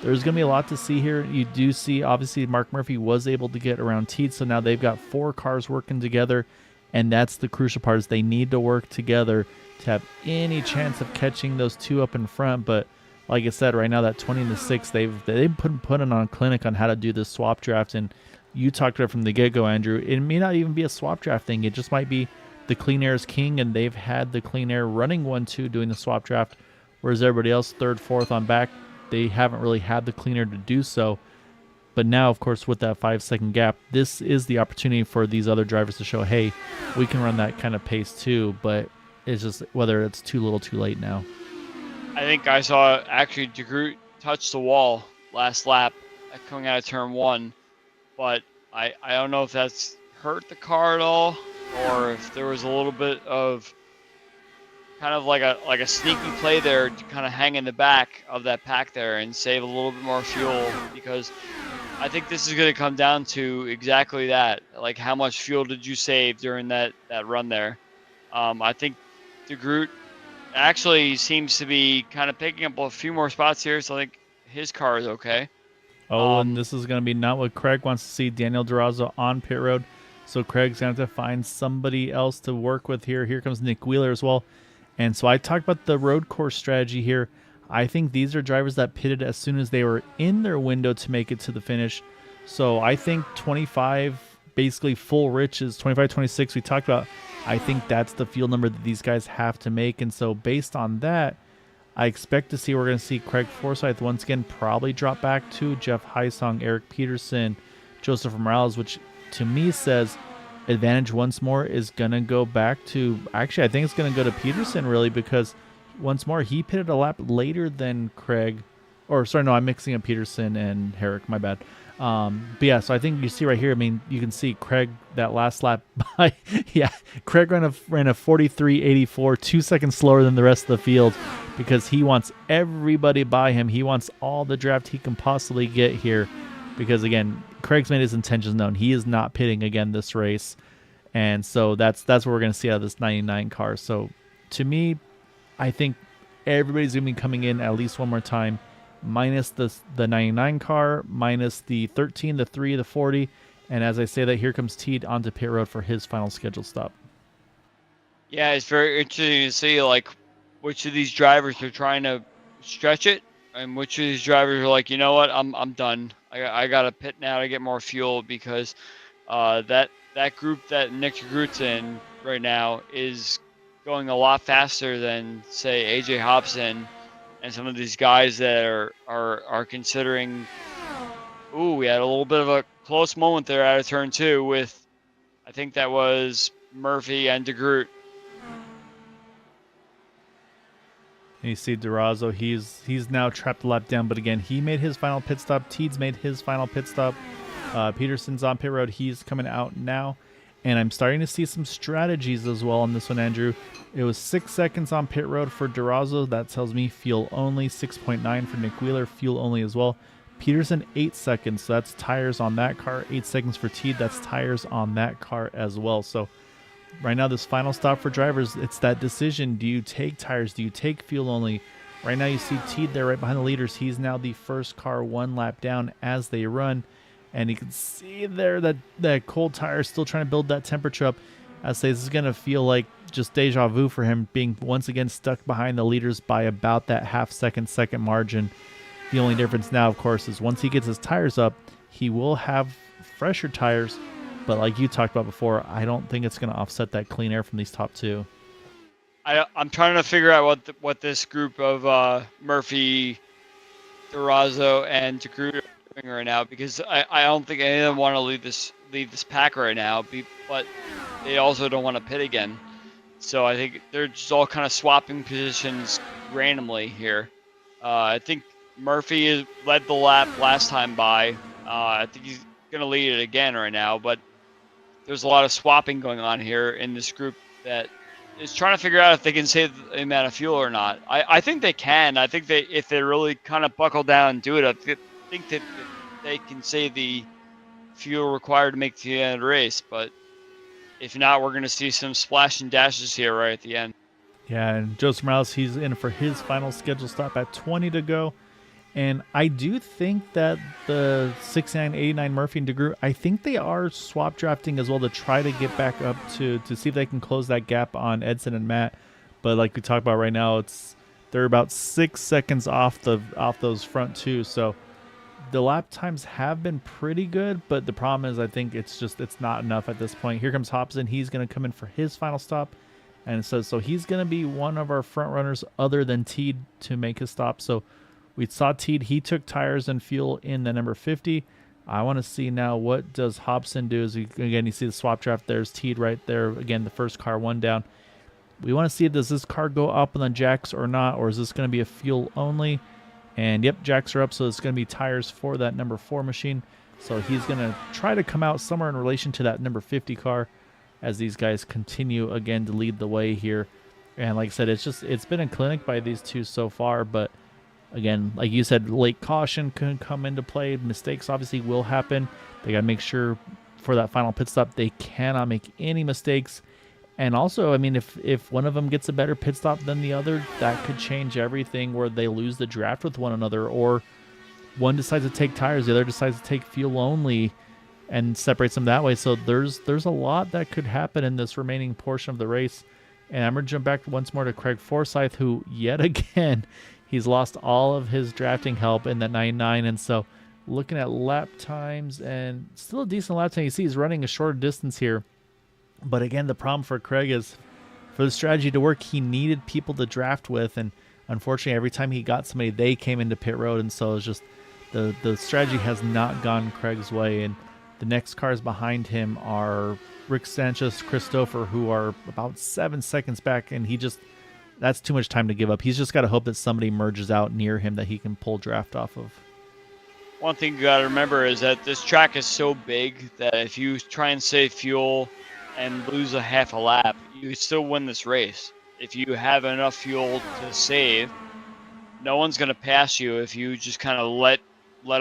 there's going to be a lot to see here. You do see, obviously, Mark Murphy was able to get around Teed, so now they've got 4 cars working together, and that's the crucial part is they need to work together to have any chance of catching those 2 up in front. But like I said, right now that 20-6, they've put on a clinic on how to do this swap draft, and you talked about it from the get-go, Andrew. It may not even be a swap draft thing. It just might be the clean air is king, and they've had the clean air running 1-2 doing the swap draft, whereas everybody else 3rd, 4th on back, they haven't really had the clean air to do so. But now, of course, with that 5-second gap, this is the opportunity for these other drivers to show, hey, we can run that kind of pace too, but it's just whether it's too little too late now. I think I saw actually DeGroot touch the wall last lap coming out of turn 1, but I don't know if that's hurt the car at all or if there was a little bit of kind of like a sneaky play there to kind of hang in the back of that pack there and save a little bit more fuel, because I think this is going to come down to exactly that. Like, how much fuel did you save during that run there? I think DeGroot actually seems to be kind of picking up a few more spots here, so I think his car is okay. And this is going to be not what Craig wants to see. Daniel DeRozzo on pit road, so Craig's going to have to find somebody else to work with here. Here comes Nick Wheeler as well. And so I talked about the road course strategy here. I think these are drivers that pitted as soon as they were in their window to make it to the finish. So I think 25, basically full rich is 25, 26 we talked about. I think that's the field number that these guys have to make. And so based on that, I expect to see we're going to see Craig Forsythe once again probably drop back to Jeff Heisong, Eric Peterson, Joseph Morales, which to me says advantage once more is going to go back to, actually, I think it's going to go to Peterson really, because once more he pitted a lap later than Craig, or sorry, no, I'm mixing up Peterson and Herrick, my bad. But yeah, so I think you see right here, I mean, you can see Craig that last lap by, yeah, Craig ran a 43.84, 2 seconds slower than the rest of the field because he wants everybody by him. He wants all the draft he can possibly get here because, again, Craig's made his intentions known. He is not pitting again this race. And so that's what we're going to see out of this 99 car. So to me, I think everybody's going to be coming in at least one more time, minus the 99 car, minus the 13, the 3, the 40. And as I say that, here comes Teed onto pit road for his final scheduled stop. Yeah, it's very interesting to see like which of these drivers are trying to stretch it, and which of these drivers are like, you know what, I'm done. I got to pit now to get more fuel because that group that Nick DeGroot's in right now is going a lot faster than say AJ Hobson and some of these guys that are considering. Ooh, we had a little bit of a close moment there out of turn 2 with, I think that was Murphy and DeGroot. And you see Durazo, he's now trapped a lap down, but again, he made his final pit stop. Teed's made his final pit stop. Peterson's on pit road. He's coming out now. And I'm starting to see some strategies as well on this one, Andrew. It was 6 seconds on pit road for Durazo. That tells me fuel only. 6.9 for Nick Wheeler, fuel only as well. Peterson, 8 seconds. So that's tires on that car. 8 seconds for Teed. That's tires on that car as well. So right now, this final stop for drivers, it's that decision. Do you take tires? Do you take fuel only? Right now, you see Teed there right behind the leaders. He's now the first car one lap down as they run. And you can see there that cold tire is still trying to build that temperature up. I say this is going to feel like just deja vu for him, being once again stuck behind the leaders by about that second margin. The only difference now, of course, is once he gets his tires up, he will have fresher tires. But like you talked about before, I don't think it's going to offset that clean air from these top two. I'm trying to figure out what this group of Murphy, Durazo, and DeGroot are doing right now, because I don't think any of them want to leave this pack right now, but they also don't want to pit again. So I think they're just all kind of swapping positions randomly here. I think Murphy led the lap last time by. I think he's going to lead it again right now, but there's a lot of swapping going on here in this group that is trying to figure out if they can save the amount of fuel or not. I think they can. I think if they really kind of buckle down and do it, I think that they can save the fuel required to make the end of the race. But if not, we're going to see some splash and dashes here right at the end. Yeah, and Joseph Morales, he's in for his final scheduled stop at 20 to go. And I do think that the 69, 89 Murphy and DeGroot, I think they are swap drafting as well to try to get back up to see if they can close that gap on Edson and Matt. But like we talked about right now, they're about 6 seconds off those front two. So the lap times have been pretty good, but the problem is I think it's not enough at this point. Here comes Hobson. He's going to come in for his final stop. And so he's going to be one of our front runners other than Teed to make his stop. So we saw Teed. He took tires and fuel in the number 50. I want to see now what does Hobson do. Again, you see the swap draft. There's Teed right there. Again, the first car one down. We want to see, does this car go up on the jacks or not, or is this going to be a fuel only? And yep, jacks are up, so it's going to be tires for that number 4 machine. So he's going to try to come out somewhere in relation to that number 50 car as these guys continue again to lead the way here. And like I said, it's been a clinic by these two so far, but again, like you said, late caution can come into play. Mistakes obviously will happen. They got to make sure for that final pit stop they cannot make any mistakes. And also, I mean, if one of them gets a better pit stop than the other, that could change everything where they lose the draft with one another, or one decides to take tires, the other decides to take fuel only and separates them that way. So there's a lot that could happen in this remaining portion of the race. And I'm going to jump back once more to Craig Forsyth, who yet again, he's lost all of his drafting help in that 99. And so looking at lap times, and still a decent lap time. You see he's running a shorter distance here. But again, the problem for Craig is for the strategy to work, he needed people to draft with. And unfortunately, every time he got somebody, they came into pit road. And so it's just the strategy has not gone Craig's way. And the next cars behind him are Rick Sanchez, Christopher, who are about 7 seconds back. And that's too much time to give up. He's just got to hope that somebody merges out near him that he can pull draft off of. One thing you got to remember is that this track is so big that if you try and save fuel and lose a half a lap, you still win this race. If you have enough fuel to save, no one's going to pass you if you just kind of let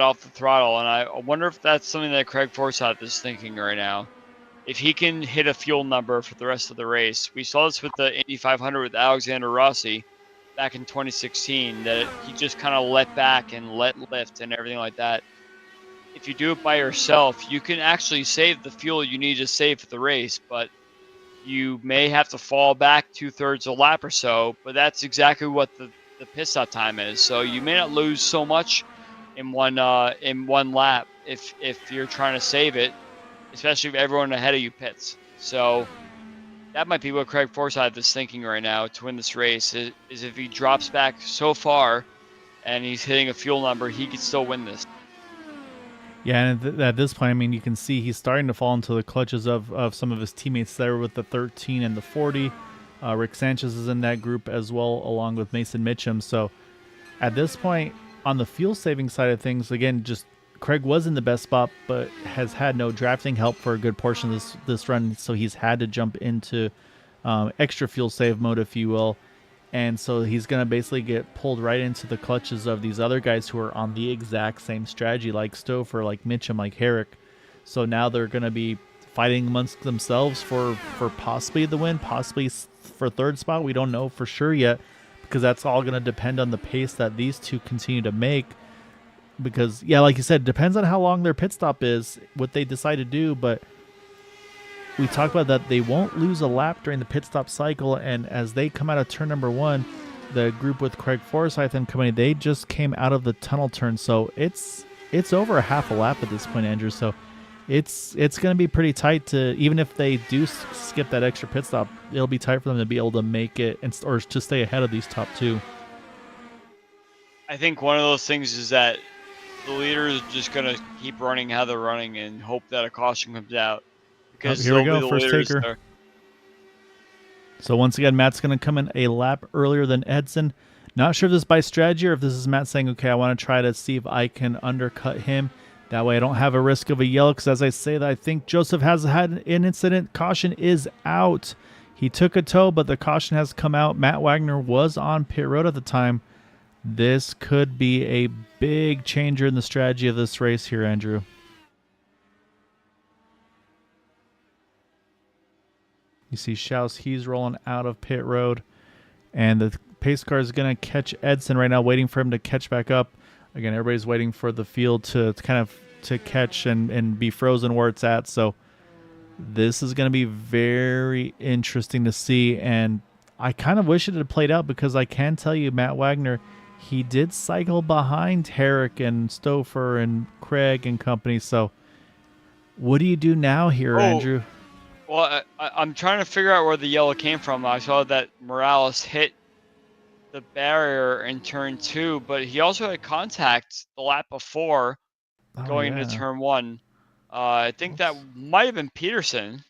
off the throttle. And I wonder if that's something that Craig Forsyth is thinking right now. if he can hit a fuel number for the rest of the race, we saw this with the Indy 500 with Alexander Rossi back in 2016, that he just kind of let back and let lift and everything like that. If you do it by yourself, you can actually save the fuel you need to save for the race, but you may have to fall back 2/3 a lap or so, but that's exactly what the pit stop time is. So you may not lose so much in one lap if you're trying to save it, especially if everyone ahead of you pits. So that might be what Craig Forsyth is thinking right now to win this race, is if he drops back so far and he's hitting a fuel number, he could still win this. Yeah, and at this point, I mean, you can see he's starting to fall into the clutches of some of his teammates there with the 13 and the 40. Rick Sanchez is in that group as well, along with Mason Mitchum. So at this point, on the fuel saving side of things, again, just Craig was in the best spot, but has had no drafting help for a good portion of this run. So he's had to jump into extra fuel save mode, if you will. And so he's going to basically get pulled right into the clutches of these other guys who are on the exact same strategy, like Stouffer, like Mitchum, like Herrick. So now they're going to be fighting amongst themselves for possibly the win, possibly for third spot. We don't know for sure yet, because that's all going to depend on the pace that these two continue to make. Because, yeah, like you said, it depends on how long their pit stop is, what they decide to do, but we talked about that they won't lose a lap during the pit stop cycle, and as they come out of turn number 1, the group with Craig Forsyth and company, they just came out of the tunnel turn, so it's over a half a lap at this point, Andrew. So it's going to be pretty tight to, even if they do skip that extra pit stop, it'll be tight for them to be able to make it or to stay ahead of these top two. I think one of those things is that the leader is just going to keep running how they're running and hope that a caution comes out. Because here we go, first taker. There. So once again, Matt's going to come in a lap earlier than Edson. Not sure if this is by strategy or if this is Matt saying, okay, I want to try to see if I can undercut him. That way I don't have a risk of a yellow, because as I say that, I think Joseph has had an incident. Caution is out. He took a tow, but the caution has come out. Matt Wagner was on pit road at the time. This could be a big changer in the strategy of this race here, Andrew. You see Schaus, he's rolling out of pit road, and the pace car is going to catch Edson right now, waiting for him to catch back up. Again, everybody's waiting for the field to catch and be frozen where it's at. So this is going to be very interesting to see, and I kind of wish it had played out, because I can tell you Matt Wagner, he did cycle behind Herrick and Stouffer and Craig and company. So what do you do now here, Andrew? Well, I'm trying to figure out where the yellow came from. I saw that Morales hit the barrier in turn 2, but he also had contact the lap before going into turn 1. I think that might have been Peterson.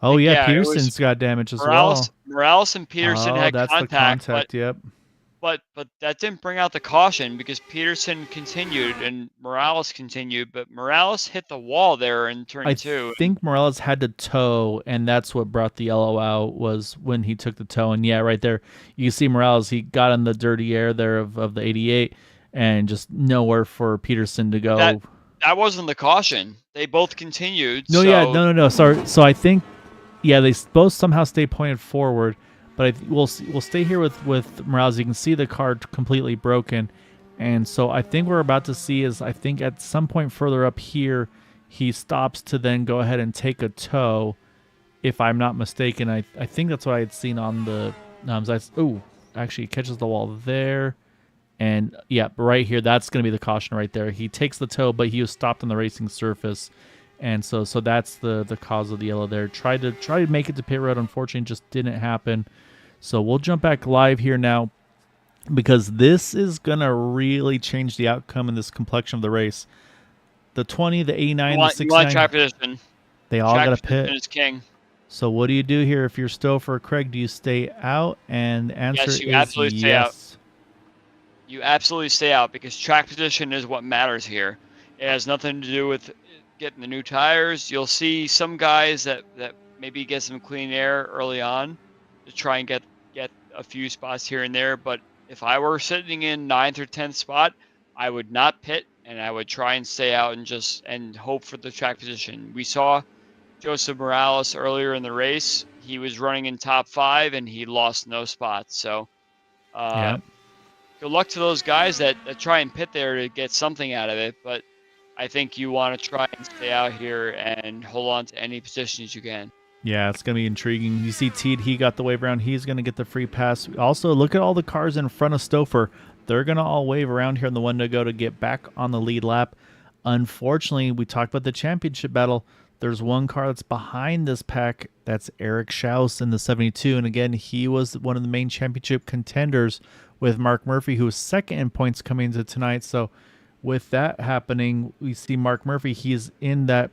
Oh, yeah, Peterson's got damage as well. Morales and Peterson had that's contact. The contact, yep. But that didn't bring out the caution, because Peterson continued and Morales continued, but Morales hit the wall there in turn 2. I think Morales had to tow, and that's what brought the yellow out, was when he took the tow. And yeah, right there, you see Morales, he got in the dirty air there of the 88, and just nowhere for Peterson to go. That wasn't the caution. They both continued. No, no. Sorry. So I think, yeah, they both somehow stay pointed forward. But we'll stay here with Morales. You can see the car completely broken. And so I think what we're about to see is, I think at some point further up here, he stops to then go ahead and take a tow, if I'm not mistaken. I think that's what I had seen on the... actually, he catches the wall there. And, yeah, right here, that's going to be the caution right there. He takes the tow, but he was stopped on the racing surface. And so that's the cause of the yellow there. Tried to make it to pit road. Unfortunately, just didn't happen. So we'll jump back live here now, because this is going to really change the outcome in this complexion of the race. The 20, the 89, the 69. You want track position. They all got to pit. Is king. So what do you do here if you're Stouffer or Craig? Do you stay out? And the answer is absolutely yes. Stay out. You absolutely stay out, because track position is what matters here. It has nothing to do with getting the new tires. You'll see some guys that maybe get some clean air early on to try and get a few spots here and there. But if I were sitting in 9th or 10th spot, I would not pit, and I would try and stay out and hope for the track position. We saw Joseph Morales earlier in the race. He was running in top 5 and he lost no spots. So Yeah. good luck to those guys that try and pit there to get something out of it. But I think you want to try and stay out here and hold on to any positions you can. Yeah, it's going to be intriguing. You see Teed, he got the wave around. He's going to get the free pass. Also, look at all the cars in front of Stouffer. They're going to all wave around here in the one to go to get back on the lead lap. Unfortunately, we talked about the championship battle. There's one car that's behind this pack. That's Eric Schaus in the 72. And again, he was one of the main championship contenders with Mark Murphy, who was second in points coming into tonight. So with that happening, we see Mark Murphy. He's in that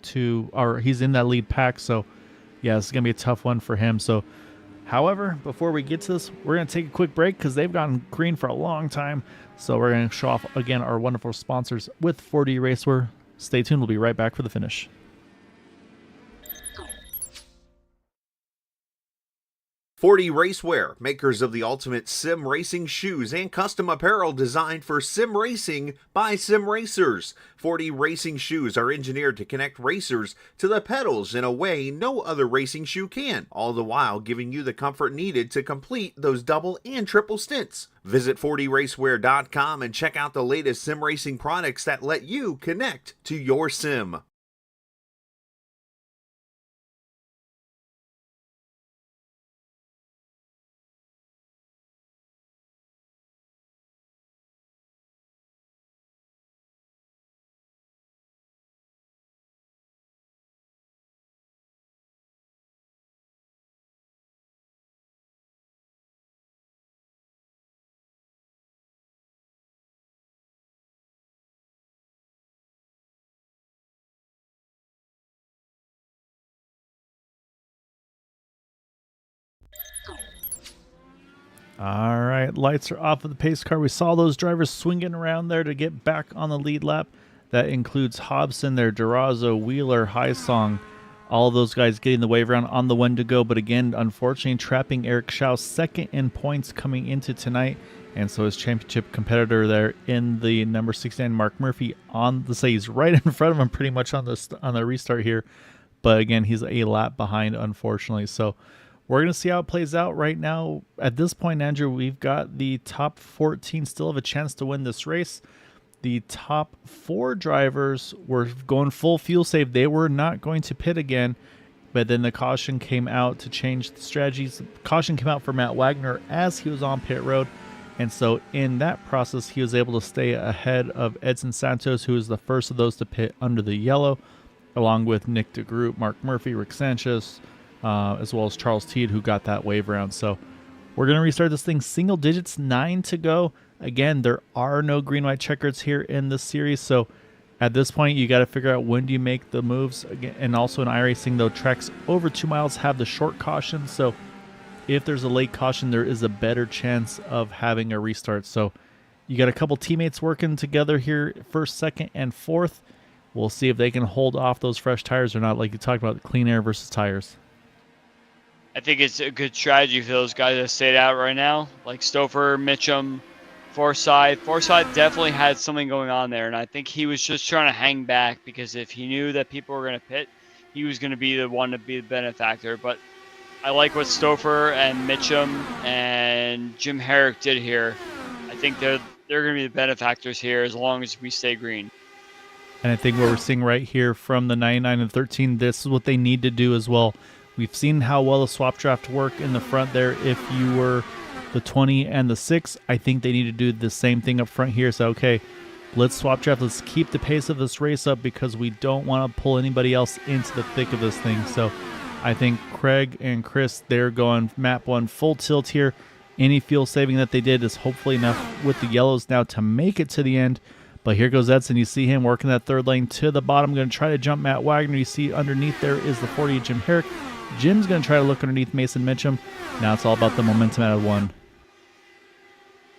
he's in that lead pack. So yeah, this is going to be a tough one for him. So, however, before we get to this, we're going to take a quick break because they've gone green for a long time. So we're going to show off, again, our wonderful sponsors with 4D Raceway. Stay tuned. We'll be right back for the finish. 4D Racewear, makers of the ultimate sim racing shoes and custom apparel designed for sim racing by sim racers. 4D racing shoes are engineered to connect racers to the pedals in a way no other racing shoe can, all the while giving you the comfort needed to complete those double and triple stints. Visit 4dracewear.com and check out the latest sim racing products that let you connect to your sim. All right, lights are off of the pace car. We saw those drivers swinging around there to get back on the lead lap. That includes Hobson there, Durazo, Wheeler, Highsong. All of those guys getting the wave around on the one to go. But again, unfortunately, trapping Eric Schaus second in points coming into tonight. And so his championship competitor there in the number 69, Mark Murphy, he's right in front of him pretty much on the restart here. But again, he's a lap behind, unfortunately. So we're going to see how it plays out right now. At this point, Andrew, we've got the top 14 still have a chance to win this race. The top 4 drivers were going full fuel save. They were not going to pit again, but then the caution came out to change the strategies. Caution came out for Matt Wagner as he was on pit road. And so in that process, he was able to stay ahead of Edson Santos, who was the first of those to pit under the yellow, along with Nick DeGroot, Mark Murphy, Rick Sanchez, as well as Charles Teed, who got that wave round. So we're going to restart this thing. Single digits, 9 to go. Again, there are no green-white checkers here in this series. So at this point, you got to figure out when do you make the moves. Again, and also in iRacing, though, tracks over 2 miles have the short caution. So if there's a late caution, there is a better chance of having a restart. So you got a couple teammates working together here, first, second, and fourth. We'll see if they can hold off those fresh tires or not, like you talked about, clean air versus tires. I think it's a good strategy for those guys that stayed out right now, like Stouffer, Mitchum, Forsyth. Forsyth definitely had something going on there, and I think he was just trying to hang back because if he knew that people were going to pit, he was going to be the one to be the benefactor. But I like what Stouffer and Mitchum and Jim Herrick did here. I think they're going to be the benefactors here as long as we stay green. And I think what we're seeing right here from the 99 and 13, this is what they need to do as well. We've seen how well the swap draft work in the front there. If you were the 20 and the 6, I think they need to do the same thing up front here. So, okay, let's swap draft. Let's keep the pace of this race up because we don't want to pull anybody else into the thick of this thing. So I think Craig and Chris, they're going map 1 full tilt here. Any fuel saving that they did is hopefully enough with the yellows now to make it to the end. But here goes Edson. You see him working that third lane to the bottom. Going to try to jump Matt Wagner. You see underneath there is the 40 Jim Herrick. Jim's going to try to look underneath Mason Mitchum. Now it's all about the momentum out of 1.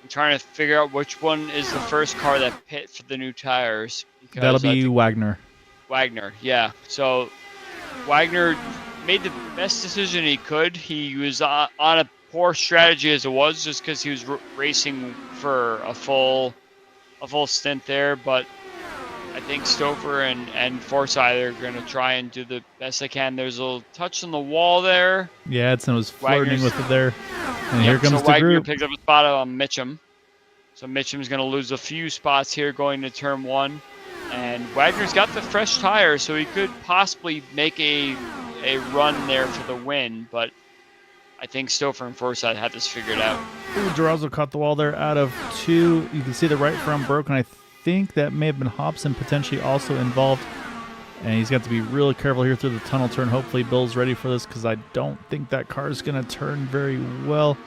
I'm trying to figure out which one is the first car that pit for the new tires. That'll be Wagner. Wagner, yeah. So Wagner made the best decision he could. He was on a poor strategy as it was just because he was racing for a full stint there. But I think Stouffer and Forsyth are going to try and do the best they can. There's a little touch on the wall there. Yeah, Edson was flirting Wagner's, with it there. And here comes so Wagner DeGroot. picks up a spot on Mitchum. So Mitchum's going to lose a few spots here going to turn 1. And Wagner's got the fresh tires, so he could possibly make a run there for the win. But I think Stouffer and Forsyth have this figured out. Ooh, Durazo caught the wall there out of 2. You can see the right front broken. I think that may have been Hobson potentially also involved. And he's got to be really careful here through the tunnel turn. Hopefully Bill's ready for this because I don't think that car is going to turn very well.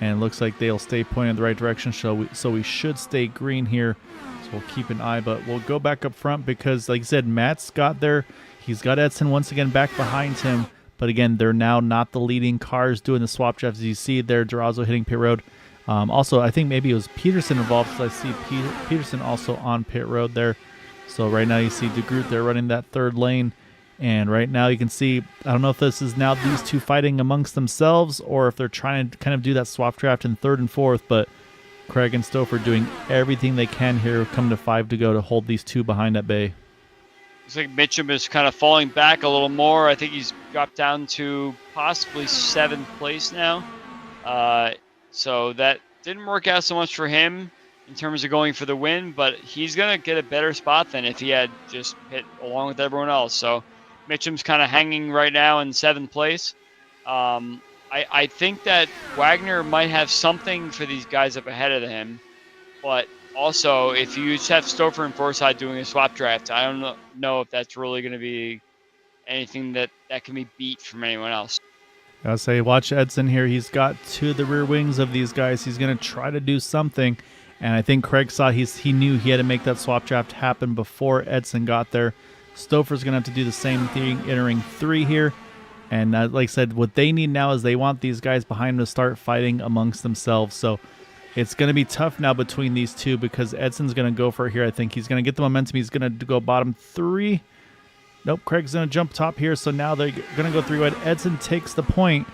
And it looks like they'll stay pointing in the right direction. So we should stay green here. So we'll keep an eye. But we'll go back up front because, like I said, Matt's got there. He's got Edson once again back behind him. But again, they're now not the leading cars doing the swap drafts. As you see there, Durazo hitting pit road. Also, I think maybe it was Peterson involved. So I see Peterson also on pit road there. So right now you see DeGroot there running that third lane. And right now you can see, I don't know if this is now these two fighting amongst themselves or if they're trying to kind of do that swap draft in third and fourth. But Craig and Stouffer doing everything they can here, coming to 5 to go to hold these two behind at bay. Looks like Mitchum is kind of falling back a little more. I think he's dropped down to possibly 7th place now. So that didn't work out so much for him in terms of going for the win, but he's going to get a better spot than if he had just hit along with everyone else. So Mitchum's kind of hanging right now in 7th place. I think that Wagner might have something for these guys up ahead of him, but also if you just have Stouffer and Forsyth doing a swap draft, I don't know if that's really going to be anything that can be beat from anyone else. I'll say, watch Edson here. He's got to the rear wings of these guys. He's going to try to do something. And I think Craig saw he knew he had to make that swap draft happen before Edson got there. Stouffer's going to have to do the same thing, entering 3 here. And like I said, what they need now is they want these guys behind them to start fighting amongst themselves. So it's going to be tough now between these two because Edson's going to go for it here. I think he's going to get the momentum. He's going to go bottom 3. Nope, Craig's going to jump top here. So now they're going to go 3 wide. Edson takes the point.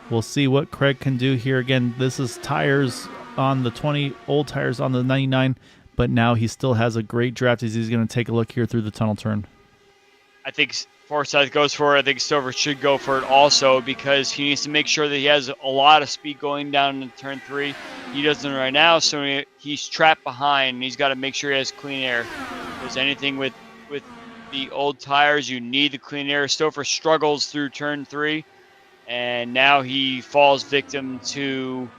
We'll see what Craig can do here. Again, this is tires on the 20, old tires on the 99, but now he still has a great draft as he's going to take a look here through the tunnel turn. I think Forsyth goes for it. I think Stouffer should go for it also because he needs to make sure that he has a lot of speed going down in turn 3. He doesn't right now, so he's trapped behind. And he's got to make sure he has clean air. If there's anything with the old tires, you need the clean air. Stouffer struggles through turn 3, and now he falls victim to,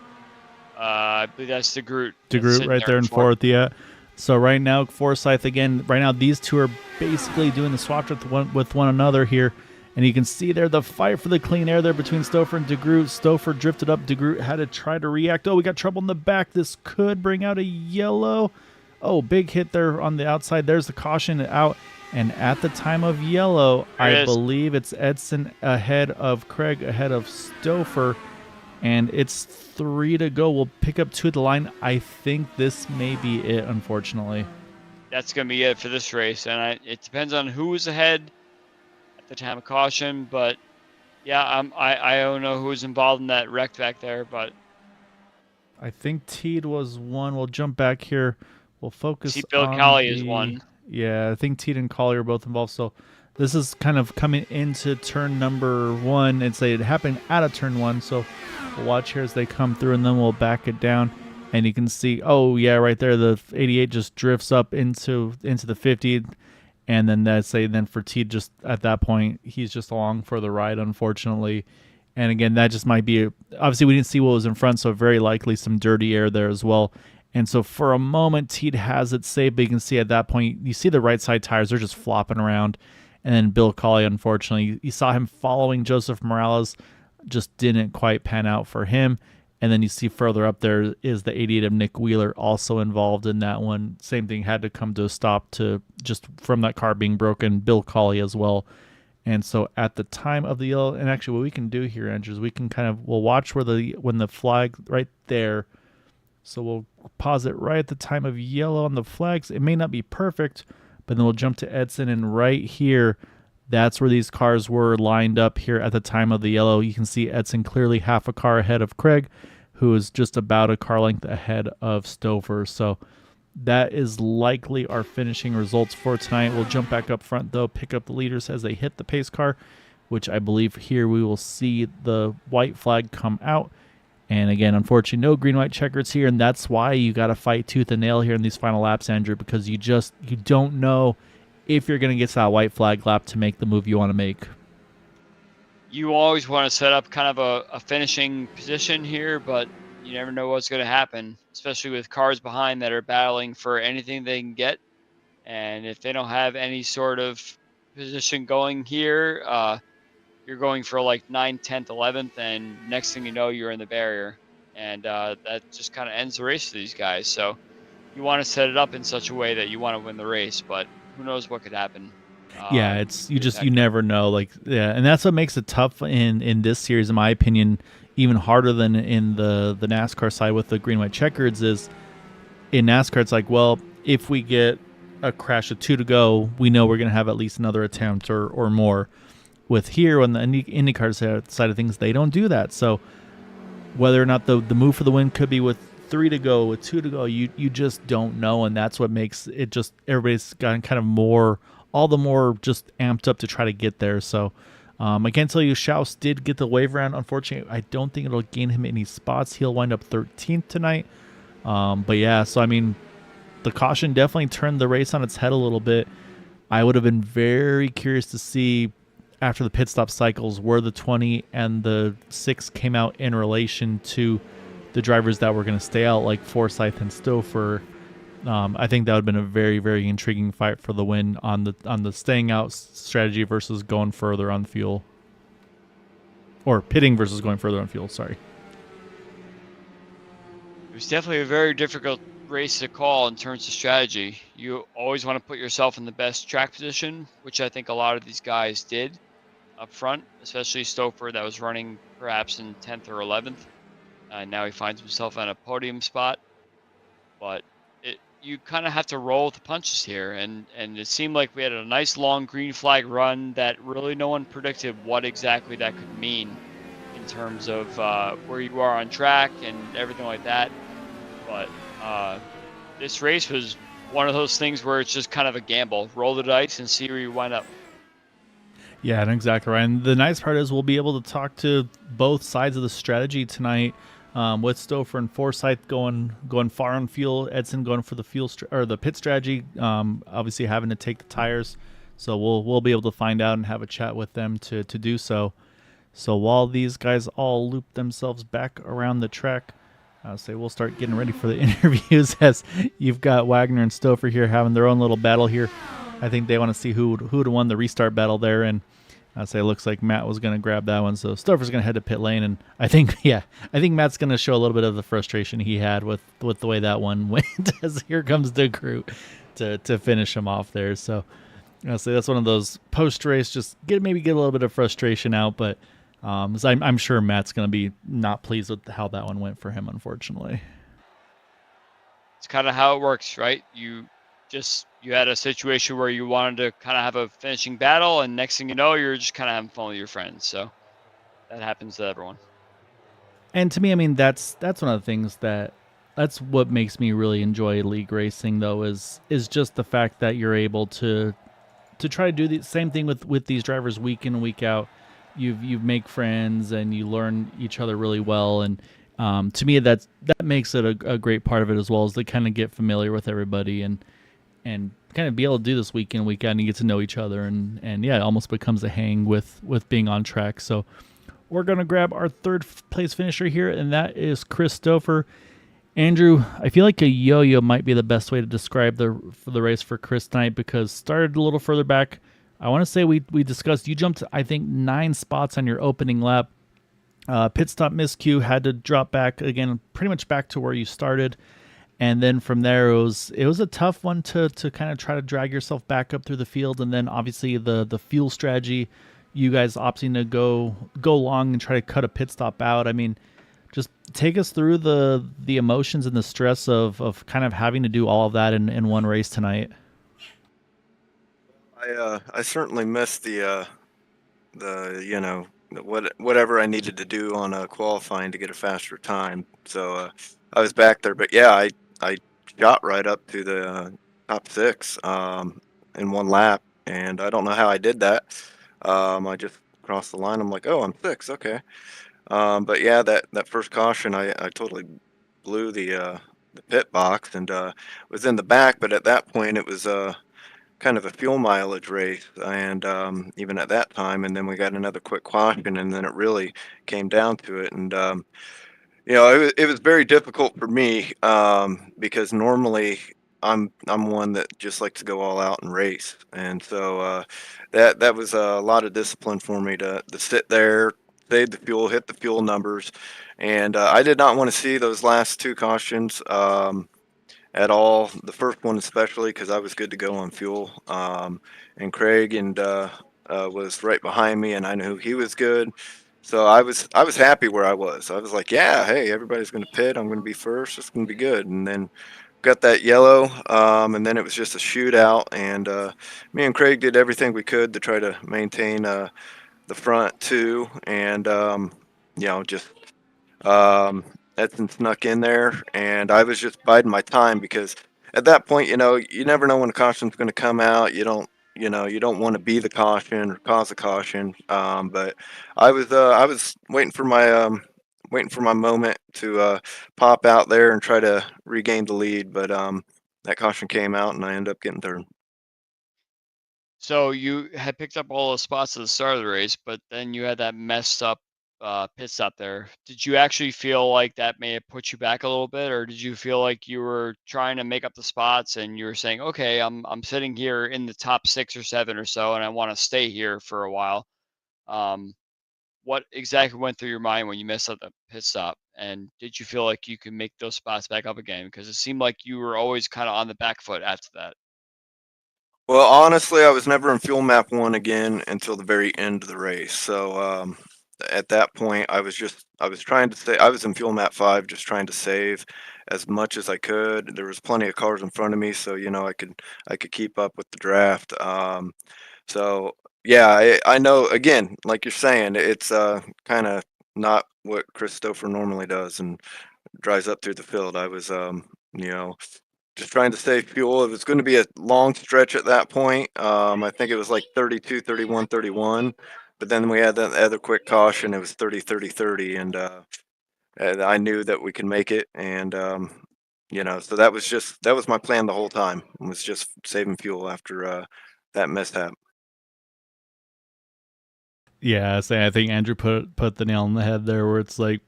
I believe that's DeGroot. DeGroot right there in 4th, yeah. So right now, Forsyth again, right now these two are basically doing the swap draft with one another here. And you can see there the fight for the clean air there between Stouffer and DeGroot. Stouffer drifted up. DeGroot had to try to react. Oh, we got trouble in the back. This could bring out a yellow. Oh, big hit there on the outside. There's the caution out. And at the time of yellow, I believe it's Edson ahead of Craig, ahead of Stouffer. And it's 3 to go. We'll pick up 2 at the line. I think this may be it, unfortunately. That's going to be it for this race. And it depends on who is ahead at the time of caution. But, yeah, I don't know who's involved in that wreck back there. But I think Teed was 1. We'll jump back here. We'll focus on Bill Colley is 1. Yeah, I think Teed and Colley are both involved. So this is kind of coming into turn number 1. It happened out of turn 1. So we'll watch here as they come through, and then we'll back it down. And you can see, oh, yeah, right there, the 88 just drifts up into the 50. And then then for Teed, just at that point, he's just along for the ride, unfortunately. And again, that just might be, obviously we didn't see what was in front, so very likely some dirty air there as well. And so for a moment, Teed has it saved, but you can see at that point, you see the right side tires, they're just flopping around. And then Bill Colley, unfortunately, you saw him following Joseph Morales, just didn't quite pan out for him. And then you see further up there is the 88 of Nick Wheeler also involved in that one. Same thing, had to come to a stop to just from that car being broken, Bill Colley as well. And so at the time of the yellow, and actually what we can do here, Andrew, is we can we'll watch when the flag right there. So we'll pause it right at the time of yellow on the flags. It may not be perfect, but then we'll jump to Edson, and right here, that's where these cars were lined up here at the time of the yellow. You can see Edson clearly half a car ahead of Craig, who is just about a car length ahead of Stouffer. So that is likely our finishing results for tonight. We'll jump back up front, though, pick up the leaders as they hit the pace car, which I believe here we will see the white flag come out. And again, unfortunately, no green-white checkers here, and that's why you got to fight tooth and nail here in these final laps, Andrew, because you don't know if you're going to get to that white flag lap to make the move you want to make. You always want to set up kind of a finishing position here, but you never know what's going to happen, especially with cars behind that are battling for anything they can get. And if they don't have any sort of position going here, you're going for like 9th, 10th, 11th, and next thing you know, you're in the barrier. And that just kind of ends the race for these guys. So you want to set it up in such a way that you want to win the race, but who knows what could happen. Yeah, it's you never know. Like, yeah, and that's what makes it tough in this series, in my opinion, even harder than in the NASCAR side with the green white checkers. Is in NASCAR, it's like, well, if we get a crash of 2 to go, we know we're going to have at least another attempt or more. With here on the IndyCar side of things, they don't do that. So whether or not the move for the win could be with 3 to go, with 2 to go, you just don't know, and that's what makes it just everybody's gotten kind of all the more just amped up to try to get there. So I can tell you, Schaus did get the wave round. Unfortunately, I don't think it'll gain him any spots. He'll wind up 13th tonight. But yeah, so I mean, the caution definitely turned the race on its head a little bit. I would have been very curious to see after the pit stop cycles where the 20 and the 6 came out in relation to the drivers that were going to stay out, like Forsyth and Stouffer. I think that would have been a very, very intriguing fight for the win on the staying out strategy versus going further on fuel. Or pitting versus going further on fuel, sorry. It was definitely a very difficult race to call in terms of strategy. You always want to put yourself in the best track position, which I think a lot of these guys did up front, especially Stouffer that was running perhaps in 10th or 11th. Now he finds himself on a podium spot. But you kind of have to roll with the punches here. And it seemed like we had a nice long green flag run that really no one predicted what exactly that could mean in terms of where you are on track and everything like that. But this race was one of those things where it's just kind of a gamble. Roll the dice and see where you wind up. Yeah, and exactly right. And the nice part is we'll be able to talk to both sides of the strategy tonight, with Stouffer and Forsyth going far on fuel, Edson going for the fuel or the pit strategy, obviously having to take the tires. So we'll be able to find out and have a chat with them to do so. So while these guys all loop themselves back around the track, I'll say we'll start getting ready for the interviews as you've got Wagner and Stouffer here having their own little battle here. I think they want to see who'd won the restart battle there, and I'd say it looks like Matt was going to grab that one. So Stouffer's going to head to pit lane, and I think Matt's going to show a little bit of the frustration he had with the way that one went. As here comes the crew to finish him off there. So I'll say that's one of those post race, just maybe get a little bit of frustration out, but I'm sure Matt's going to be not pleased with how that one went for him, unfortunately. It's kind of how it works, right? You had a situation where you wanted to kind of have a finishing battle, and next thing you know, you're just kind of having fun with your friends. So that happens to everyone. And to me, I mean, that's one of the things that's what makes me really enjoy league racing, though, is just the fact that you're able to try to do the same thing with these drivers week in and week out. You make friends and you learn each other really well, and to me, that makes it a great part of it, as well as to kind of get familiar with everybody and kind of be able to do this week in, week out, and you get to know each other, and yeah, it almost becomes a hang with being on track. So we're going to grab our third place finisher here, and that is Chris Stouffer. Andrew, I feel like a yo-yo might be the best way to describe the race for Chris tonight, because started a little further back. I want to say we discussed, you jumped, I think, 9 spots on your opening lap. Pit stop miscue, had to drop back again, pretty much back to where you started. And then from there, it was a tough one to kind of try to drag yourself back up through the field. And then obviously the fuel strategy, you guys opting to go long and try to cut a pit stop out. I mean, just take us through the emotions and the stress of kind of having to do all of that in one race tonight. I certainly missed the whatever I needed to do on qualifying to get a faster time. So I was back there, but yeah, I shot right up to the top six in one lap, and I don't know how I did that. I just crossed the line. I'm like, oh, I'm six, okay. But yeah, that first caution, I totally blew the pit box and was in the back. But at that point, it was kind of a fuel mileage race, and even at that time, and then we got another quick caution, and then it really came down to it. And it was very difficult for me because normally I'm one that just likes to go all out and race, and so that was a lot of discipline for me to sit there, save the fuel, hit the fuel numbers, and I did not want to see those last two cautions at all. The first one especially because I was good to go on fuel, and Craig and was right behind me, and I knew he was good. So I was happy where I was. I was like, yeah, hey, everybody's going to pit. I'm going to be first. It's going to be good. And then got that yellow, and then it was just a shootout. And me and Craig did everything we could to try to maintain the front two, and just Edson snuck in there, and I was just biding my time because at that point, you never know when a caution's going to come out. You don't want to be the caution or cause a caution. But I was waiting for my moment to pop out there and try to regain the lead, but that caution came out, and I ended up getting third. So you had picked up all the spots at the start of the race, but then you had that messed up pit stop there. Did you actually feel like that may have put you back a little bit, or did you feel like you were trying to make up the spots and you were saying, okay, I'm sitting here in the top 6 or 7 or so, and I want to stay here for a while? Um, what exactly went through your mind when you messed up the pit stop? And did you feel like you could make those spots back up again? Because it seemed like you were always kind of on the back foot after that. Well, honestly, I was never in fuel map one again until the very end of the race. So at that point, I was trying to stay. I was in fuel map five, just trying to save as much as I could. There was plenty of cars in front of me, so I could keep up with the draft. So yeah, I know. Again, like you're saying, it's kind of not what Christopher normally does and drives up through the field. I was you know just trying to save fuel. It was going to be a long stretch at that point. I think it was like 32, 31, 31. But then we had that other quick caution. It was 30, 30, 30. And I knew that we could make it. And, so that was my plan the whole time, was just saving fuel after that mishap. Yeah, so I think Andrew put the nail on the head there, where it's like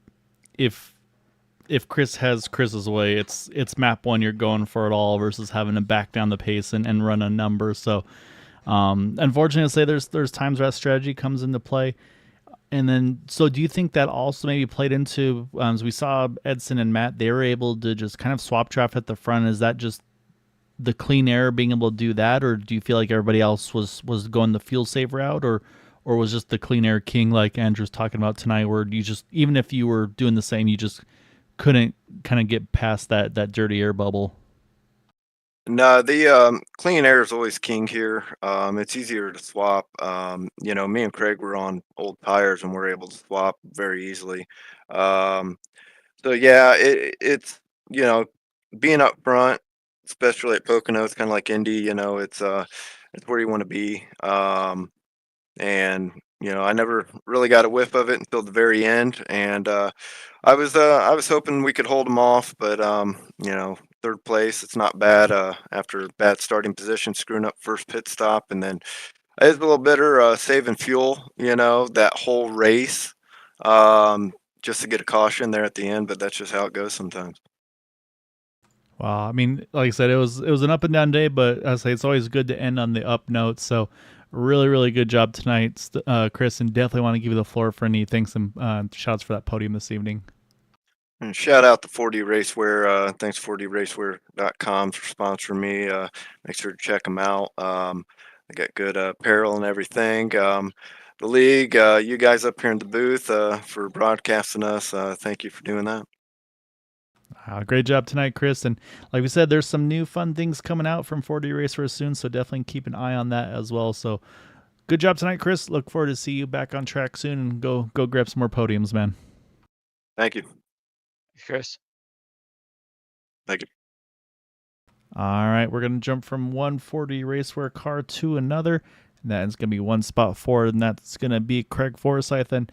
if Chris has Chris's way, it's map one, you're going for it all versus having to back down the pace and run a number. So unfortunately, I'll say there's times where that strategy comes into play. And then, so do you think that also maybe played into, as we saw Edson and Matt, they were able to just kind of swap traffic at the front? Is that just the clean air being able to do that, or do you feel like everybody else was going the fuel save route, or was just the clean air king like Andrew's talking about tonight, where you just, even if you were doing the same, you just couldn't kind of get past that dirty air bubble? No, the clean air is always king here. It's easier to swap. Me and Craig were on old tires and we're able to swap very easily. Um, So yeah, it's you know being up front, especially at Pocono, it's kind of like Indy. It's where you want to be. And I never really got a whiff of it until the very end. And I was hoping we could hold them off, but third place, it's not bad. After bad starting position, screwing up first pit stop, and then it's a little bitter saving fuel. That whole race. Um, just to get a caution there at the end, but that's just how it goes sometimes. Wow, I mean, like I said, it was an up and down day, but I say it's always good to end on the up note. So, really good job tonight, Chris, and definitely want to give you the floor for any thanks and shouts for that podium this evening. And shout out to 4D Racewear. Thanks 4dracewear.com for sponsoring me. Make sure to check them out. They got good apparel and everything. The league, you guys up here in the booth for broadcasting us. Thank you for doing that. Great job tonight, Chris. And like we said, there's some new fun things coming out from 4D Racer soon, so definitely keep an eye on that as well. So good job tonight, Chris. Look forward to see you back on track soon, and go grab some more podiums, man. Thank you. Chris. Thank you. All right, we're going to jump from one 40 Raceway car to another. And that's going to be one spot forward, and that's going to be Craig Forsyth. And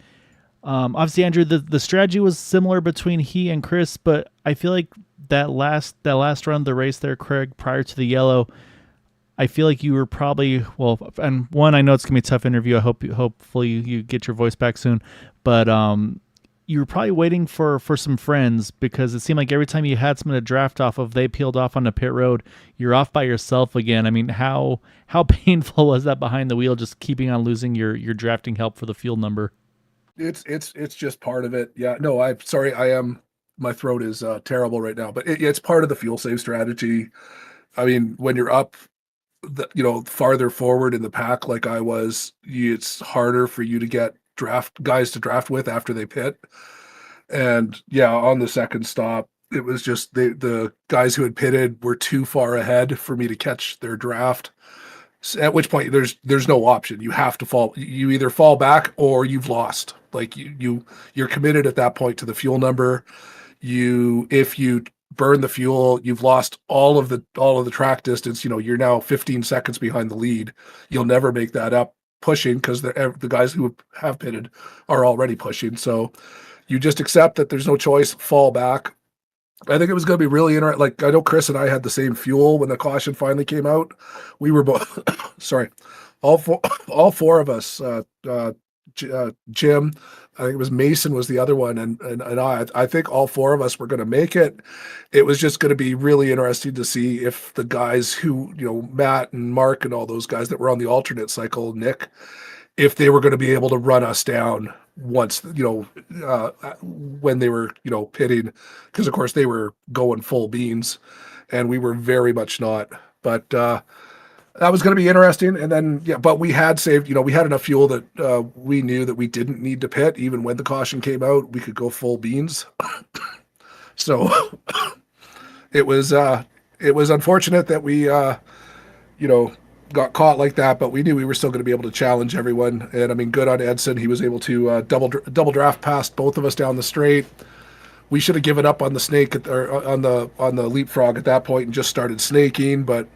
obviously, Andrew, the strategy was similar between he and Chris, but I feel like that last run of the race there, Craig, prior to the yellow, I feel like you were probably, well, and one, I know it's going to be a tough interview. Hopefully you get your voice back soon, but you were probably waiting for some friends, because it seemed like every time you had someone to draft off of, they peeled off on the pit road. You're off by yourself again. I mean, how painful was that behind the wheel, just keeping on losing your drafting help for the field number? It's just part of it. Yeah, no, I'm sorry. My throat is terrible right now, but it's part of the fuel save strategy. I mean, when you're up, farther forward in the pack, like I was, it's harder for you to get guys to draft with after they pit. And yeah, on the second stop, it was just the guys who had pitted were too far ahead for me to catch their draft. At which point there's no option. You have to fall. You either fall back or you've lost. Like you're committed at that point to the fuel number. If you burn the fuel, you've lost all of the track distance. You're now 15 seconds behind the lead. You'll never make that up pushing, because the guys who have pitted are already pushing. So you just accept that there's no choice. Fall back. I think it was going to be really interesting. Like, I know Chris and I had the same fuel when the caution finally came out. We were both, sorry, all four of us, Jim, I think it was Mason was the other one, and I think all four of us were going to make it. It was just going to be really interesting to see if the guys who, Matt and Mark and all those guys that were on the alternate cycle, Nick, if they were going to be able to run us down once, when they were, pitting, because of course they were going full beans and we were very much not. But that was going to be interesting. And then, yeah, but we had saved, we had enough fuel that we knew that we didn't need to pit. Even when the caution came out, we could go full beans. So it was unfortunate that we, got caught like that, but we knew we were still going to be able to challenge everyone. And I mean, good on Edson. He was able to double draft past both of us down the straight. We should have given up on the snake on the leapfrog at that point and just started snaking, but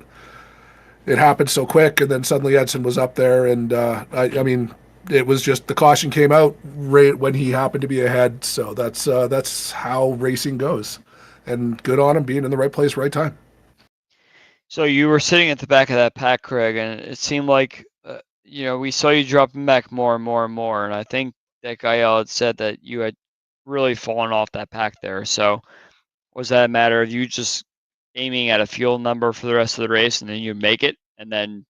it happened so quick. And then suddenly Edson was up there, and I mean, it was just the caution came out right when he happened to be ahead. So that's how racing goes, and good on him being in the right place, right time. So you were sitting at the back of that pack, Craig, and it seemed like, we saw you dropping back more and more and more. And I think that Gael had said that you had really fallen off that pack there. So was that a matter of you just aiming at a fuel number for the rest of the race, and then you make it, and then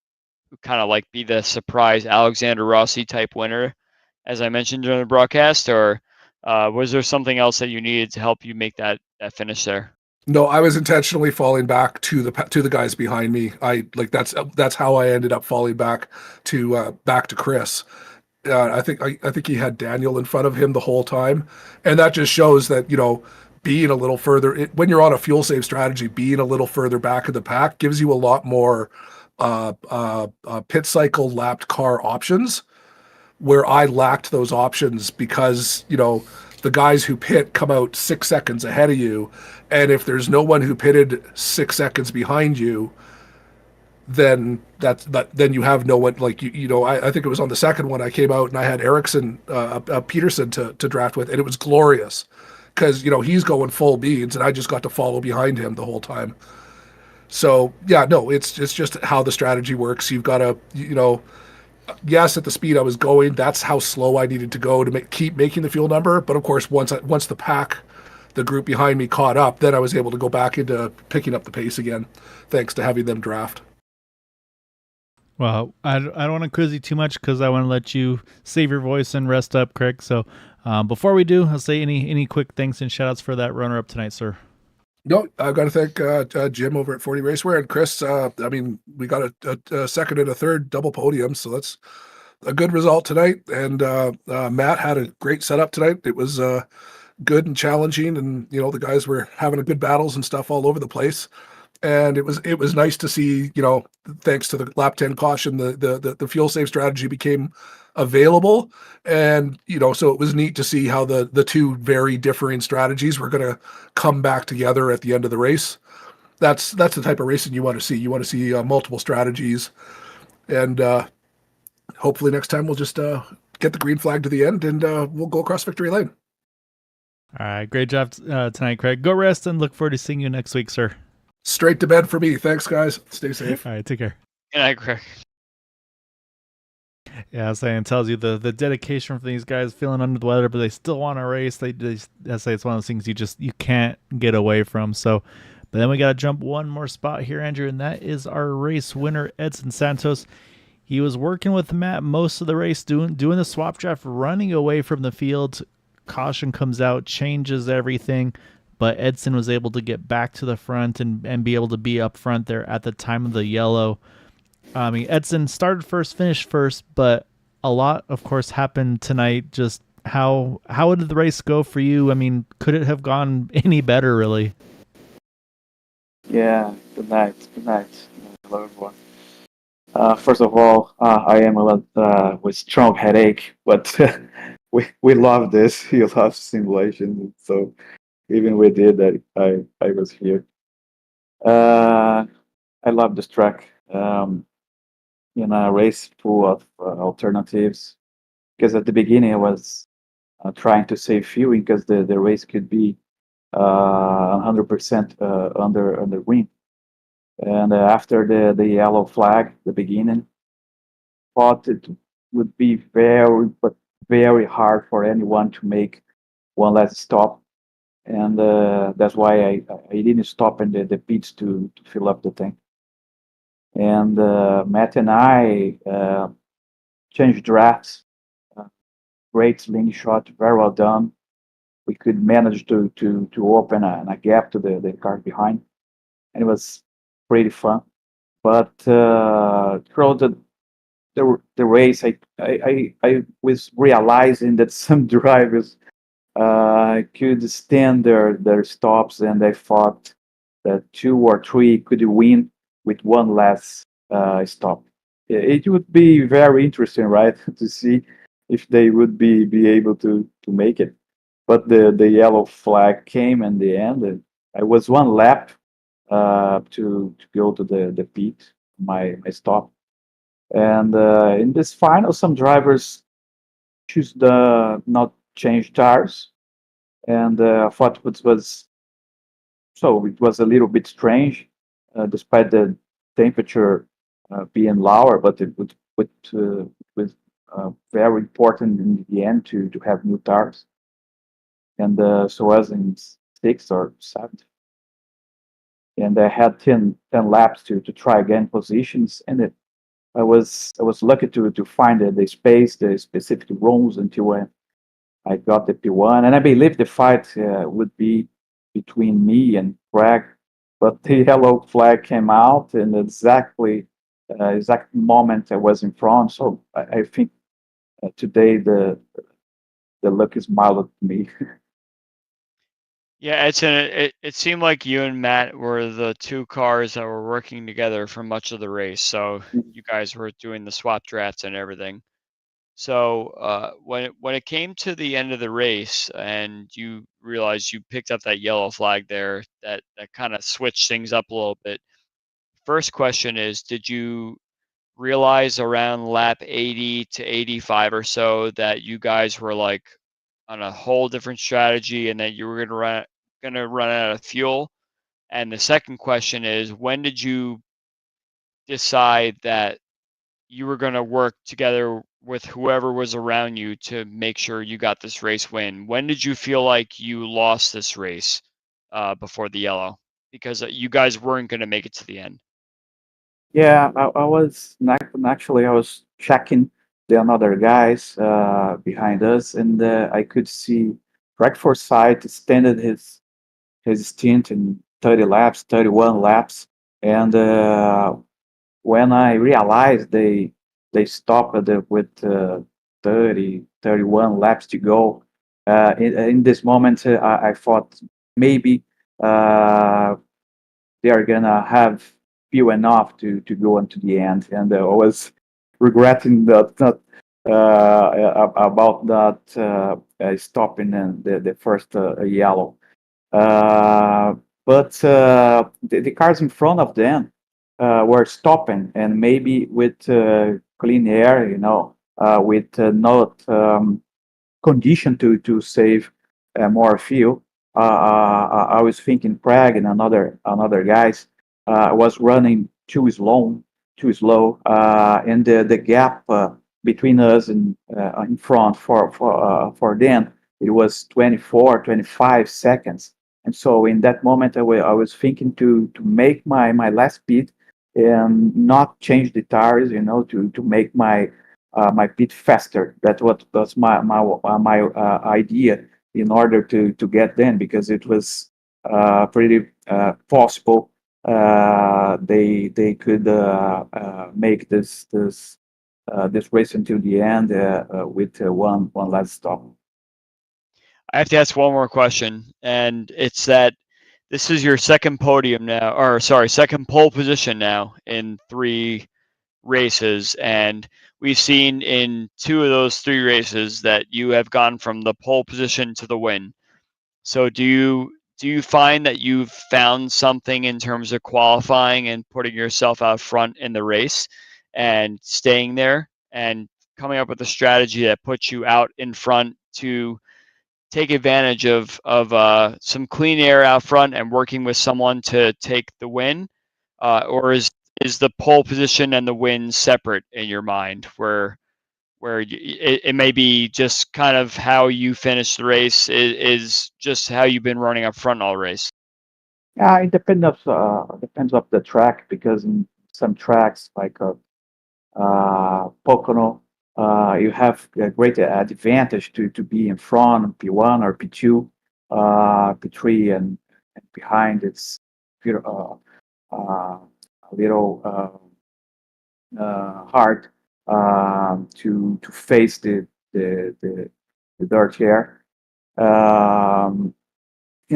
kind of like be the surprise Alexander Rossi type winner, as I mentioned during the broadcast, or was there something else that you needed to help you make that finish there? No, I was intentionally falling back to the guys behind me. That's how I ended up falling back to Chris. I think he had Daniel in front of him the whole time, and that just shows that being a little further when you're on a fuel save strategy, being a little further back of the pack gives you a lot more pit cycle lapped car options, where I lacked those options because the guys who pit come out 6 seconds ahead of you. And if there's no one who pitted 6 seconds behind you, then then you have no one. Like I think it was on the second one I came out and I had Ericsson, Peterson to draft with, and it was glorious because he's going full beans and I just got to follow behind him the whole time. So yeah, no, it's just how the strategy works. You've got to yes, at the speed I was going, that's how slow I needed to go to keep making the fuel number. But of course, once the group behind me caught up, then I was able to go back into picking up the pace again, thanks to having them draft. Well, I don't want to quiz you too much because I want to let you save your voice and rest up, Craig. So before we do, I'll say any quick thanks and shout outs for that runner-up tonight, sir. No, I've got to thank Jim over at 40 Raceway and Chris. I mean, we got a second and a third double podium, so that's a good result tonight. And Matt had a great setup tonight. It was good and challenging, and the guys were having a good battles and stuff all over the place. And it was nice to see, thanks to the lap 10 caution, the fuel save strategy became available. And, so it was neat to see how the two very differing strategies were going to come back together at the end of the race. that's the type of racing you want to see. You want to see multiple strategies, and hopefully next time we'll just get the green flag to the end, and we'll go across victory lane. All right, great job tonight, Craig. Go rest and look forward to seeing you next week, sir. Straight to bed for me. Thanks, guys. Stay safe. All right, take care. Good night, Craig. Yeah, I was saying, it tells you the dedication from these guys, feeling under the weather, but they still want to race. I say it's one of those things you can't get away from. So, but then we got to jump one more spot here, Andrew, and that is our race winner, Edson Santos. He was working with Matt most of the race, doing the swap draft, running away from the field. Caution comes out, changes everything, but Edson was able to get back to the front and be able to be up front there at the time of the yellow. I mean, Edson started first, finished first, but a lot, of course, happened tonight. Just how did the race go for you? I mean, could it have gone any better, really? Yeah, good night. Good night. Hello, everyone. First of all, I am a lot with strong headache, but we love this. We love simulation, so even we did that. I was here. I love this track. In a race full of alternatives, because at the beginning I was trying to save fuel because the race could be 100% under wind. And after the yellow flag, the beginning, thought it would be very hard for anyone to make one last stop, and that's why I didn't stop in the pits to fill up the tank. And Matt and I changed drafts, great slingshot, very well done. We could manage to open a gap to the car behind, and it was pretty fun. But throughout the race, I was realizing that some drivers could stand their stops, and I thought that 2 or 3 could win with one less stop. It would be very interesting, right, to see if they would be able to make it. But the yellow flag came in the end, and I was one lap to go to the pit, my stop. And in this final, some drivers choose the not change tires, and I thought it was a little bit strange, despite the temperature being lower, but it was very important in the end to have new tires. And so I was in 6th or 7th, and I had 10 laps to try again positions, and I was lucky to find the space, the specific rooms until I got the P1, and I believe the fight would be between me and Craig, but the yellow flag came out, and exact moment I was in front. So I think today the luck smiled at me. Yeah, it seemed like you and Matt were the 2 cars that were working together for much of the race. So you guys were doing the swap drafts and everything. So when it came to the end of the race and you realized you picked up that yellow flag there, that kind of switched things up a little bit. First question is, did you realize around lap 80 to 85 or so that you guys were like on a whole different strategy and that you were gonna run out of fuel? And the second question is, when did you decide that you were going to work together with whoever was around you to make sure you got this race win? When did you feel like you lost this race before the yellow? Because you guys weren't going to make it to the end. Yeah, I was actually I was checking the other guys behind us, and I could see Greg Forsyth extended his stint in 30 laps, 31 laps, and when I realized they stopped with 30, 31 laps to go, in this moment I thought maybe they are gonna have few enough to go into the end, and I was regretting that not about that stopping in the first yellow. but the cars in front of them were stopping, and maybe with clean air, with not condition to save more fuel. I was thinking Prague and another guys was running too slow, and the gap between us and in front for them it was 24, 25 seconds. And so in that moment, I was thinking to make my last speed and not change the tires, to make my pit faster. That what was my idea in order to get them, because it was pretty possible they could make this race until the end with one last stop. I have to ask one more question, and it's that this is your second podium now, or sorry, second pole position now in 3 races, and we've seen in 2 of those 3 races that you have gone from the pole position to the win. So do you find that you've found something in terms of qualifying and putting yourself out front in the race and staying there and coming up with a strategy that puts you out in front to take advantage of some clean air out front and working with someone to take the win, or is the pole position and the win separate in your mind, where it may be just kind of how you finish the race is just how you've been running up front all race? Yeah, it depends of the track, because in some tracks like Pocono, you have a great advantage to be in front, P1 or P2, P3, and behind it's a little hard to face the dirt air. And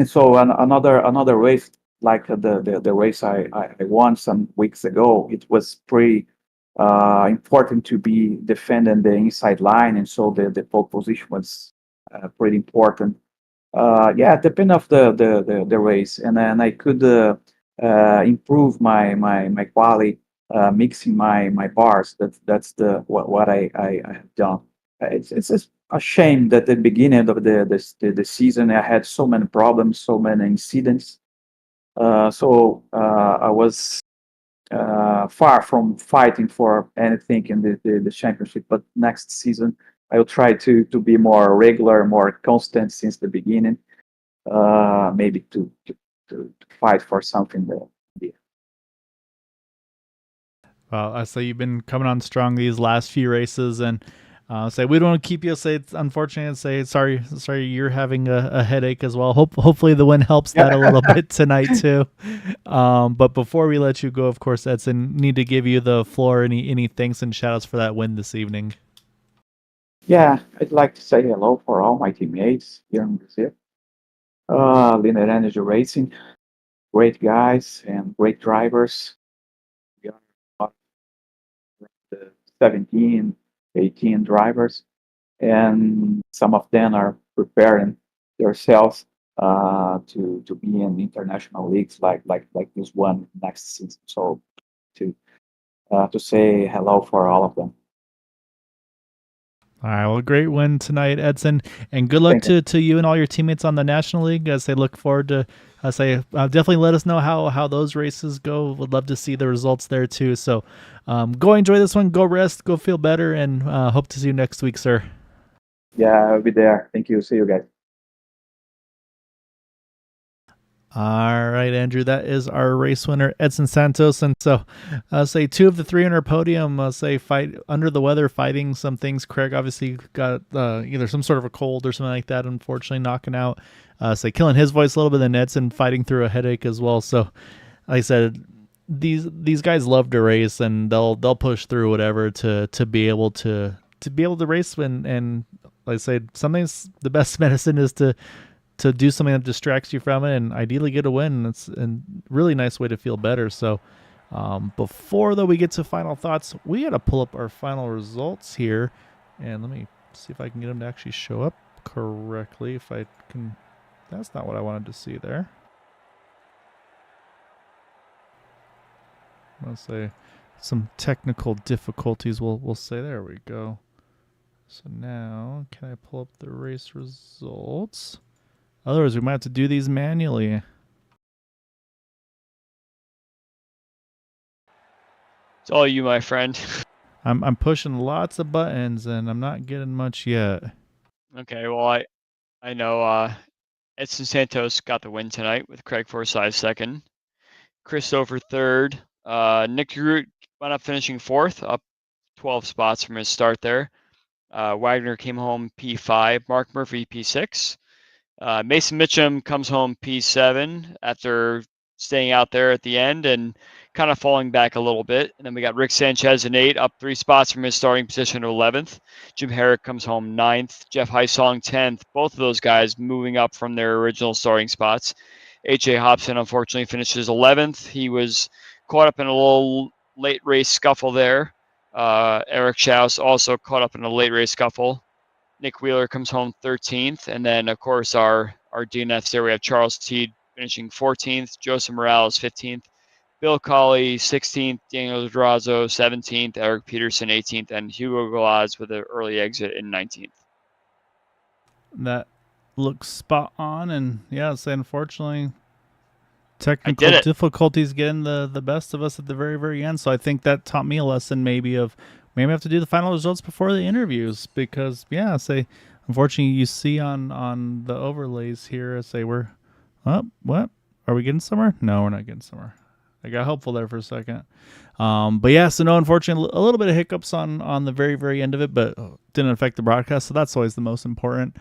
so another race like the race I won some weeks ago, it was pretty important to be defending the inside line, and so the pole position was pretty important. Yeah, depending of the race, and then I could improve my quality, mixing my bars. That's what I have done. It's just a shame that at the beginning of the season I had so many problems, so many incidents. So I was far from fighting for anything in the championship. But next season, I will try to be more regular, more constant since the beginning. Maybe to fight for something there. Well, I say you've been coming on strong these last few races, and say we don't want to keep you. Say it's unfortunate, and say sorry you're having a headache as well. Hopefully the win helps that a little bit tonight too. But before we let you go, of course, Edson, need to give you the floor. Any thanks and shout outs for that win this evening? Yeah, I'd like to say hello for all my teammates here in Brazil. Linear Energy Racing, great guys and great drivers. We are the 17, 18 drivers, and some of them are preparing themselves to be in international leagues like this one next season. So to say hello for all of them. All right, well, great win tonight, Edson, and good luck to you and all your teammates on the National League. As they look forward to, definitely let us know how those races go. Would love to see the results there too. So, go enjoy this one, go rest, go feel better, and hope to see you next week, sir. Yeah, I'll be there. Thank you. See you guys. All right, Andrew, that is our race winner, Edson Santos. And so, say 2 of the 300 podium, fight under the weather, fighting some things. Craig obviously got either some sort of a cold or something like that, unfortunately knocking out, killing his voice a little bit. Then Edson fighting through a headache as well. So, like I said, these guys love to race, and they'll push through whatever to be able to race. And like I said, sometimes the best medicine is to do something that distracts you from it and ideally get a win. It's a really nice way to feel better. So before though we get to final thoughts, we got to pull up our final results here, and let me see if I can get them to actually show up correctly. If I can, that's not what I wanted to see there. I'll say some technical difficulties. We'll say there we go. So now, can I pull up the race results? Otherwise, we might have to do these manually. It's all you, my friend. I'm pushing lots of buttons and I'm not getting much yet. Okay, well I know Edson Santos got the win tonight with Craig Forsyth second, Christopher third, Nick DeGroot wound up finishing fourth, up 12 spots from his start there. Wagner came home P5, Mark Murphy P6. Mason Mitchum comes home P7 after staying out there at the end and kind of falling back a little bit. And then we got Rick Sanchez in 8, up 3 spots from his starting position to 11th. Jim Herrick comes home 9th. Jeff Heisong 10th. Both of those guys moving up from their original starting spots. H.A. Hobson unfortunately finishes 11th. He was caught up in a little late race scuffle there. Eric Schaus also caught up in a late race scuffle. Nick Wheeler comes home 13th. And then, of course, our DNFs there, we have Charles Teed finishing 14th, Joseph Morales 15th, Bill Colley 16th, Daniel Durazo 17th, Eric Peterson 18th, and Hugo Galaz with an early exit in 19th. That looks spot on. And yeah, so unfortunately, technical difficulties getting the best of us at the very, very end. So I think that taught me a lesson maybe of maybe I have to do the final results before the interviews because, yeah, say, unfortunately, you see on the overlays here, say we're, what? Are we getting somewhere? No, we're not getting somewhere. I got helpful there for a second. But yeah, so no, unfortunately, a little bit of hiccups on the very, very end of it, but didn't affect the broadcast. So that's always the most important.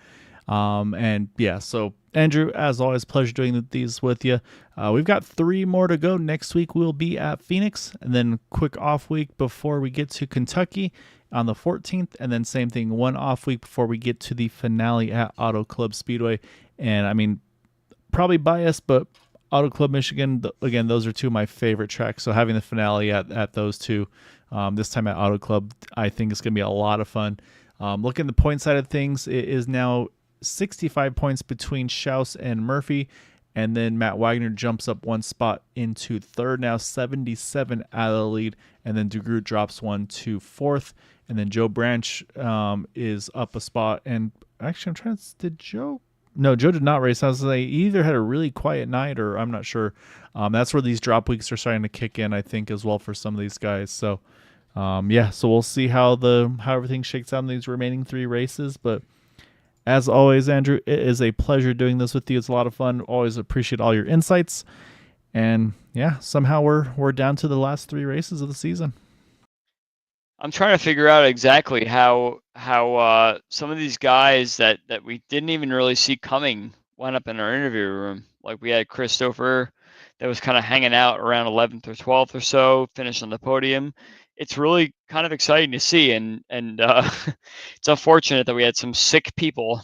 And yeah, so Andrew, as always, pleasure doing these with you. We've got 3 more to go. Next week we'll be at Phoenix, and then quick off week before we get to Kentucky on the 14th, and then same thing, 1 off week before we get to the finale at Auto Club Speedway. And I mean, probably biased, but Auto Club Michigan, again, those are 2 of my favorite tracks. So having the finale at those 2, this time at Auto Club, I think it's going to be a lot of fun. Looking at the point side of things, it is now 65 points between Schaus and Murphy, and then Matt Wagner jumps up 1 spot into 3rd, now 77 out of the lead, and then DeGroot drops 1 to 4th, and then Joe Branch is up a spot. And actually, I'm trying to, did Joe? No, Joe did not race. I was like, he either had a really quiet night or I'm not sure. That's where these drop weeks are starting to kick in, I think, as well for some of these guys. So, yeah, so we'll see how everything shakes out in these remaining 3 races, but as always, Andrew, it is a pleasure doing this with you. It's a lot of fun. Always appreciate all your insights. And yeah, somehow we're down to the last 3 races of the season. I'm trying to figure out exactly how some of these guys that we didn't even really see coming wound up in our interview room. Like we had Christopher that was kind of hanging out around 11th or 12th or so, finished on the podium. It's really kind of exciting to see, and it's unfortunate that we had some sick people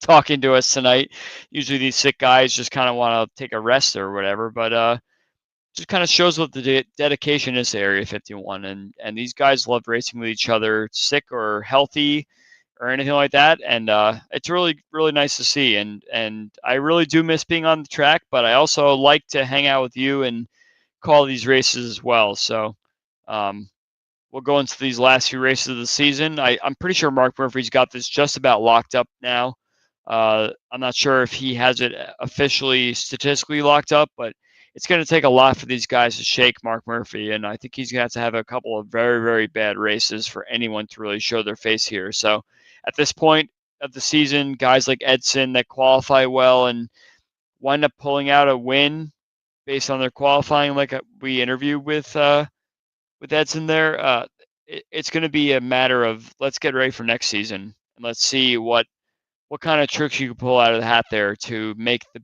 talking to us tonight. Usually these sick guys just kind of want to take a rest or whatever, but just kind of shows what the dedication is to Area 51, and these guys love racing with each other, sick or healthy or anything like that, and it's really, really nice to see, and I really do miss being on the track, but I also like to hang out with you and call these races as well. So we'll go into these last few races of the season. I'm pretty sure Mark Murphy's got this just about locked up now. I'm not sure if he has it officially statistically locked up, but it's going to take a lot for these guys to shake Mark Murphy, and I think he's going to have a couple of very, very bad races for anyone to really show their face here. So at this point of the season, guys like Edson that qualify well and wind up pulling out a win based on their qualifying, like we interviewed with Edson there, it's going to be a matter of let's get ready for next season and let's see what kind of tricks you can pull out of the hat there to make the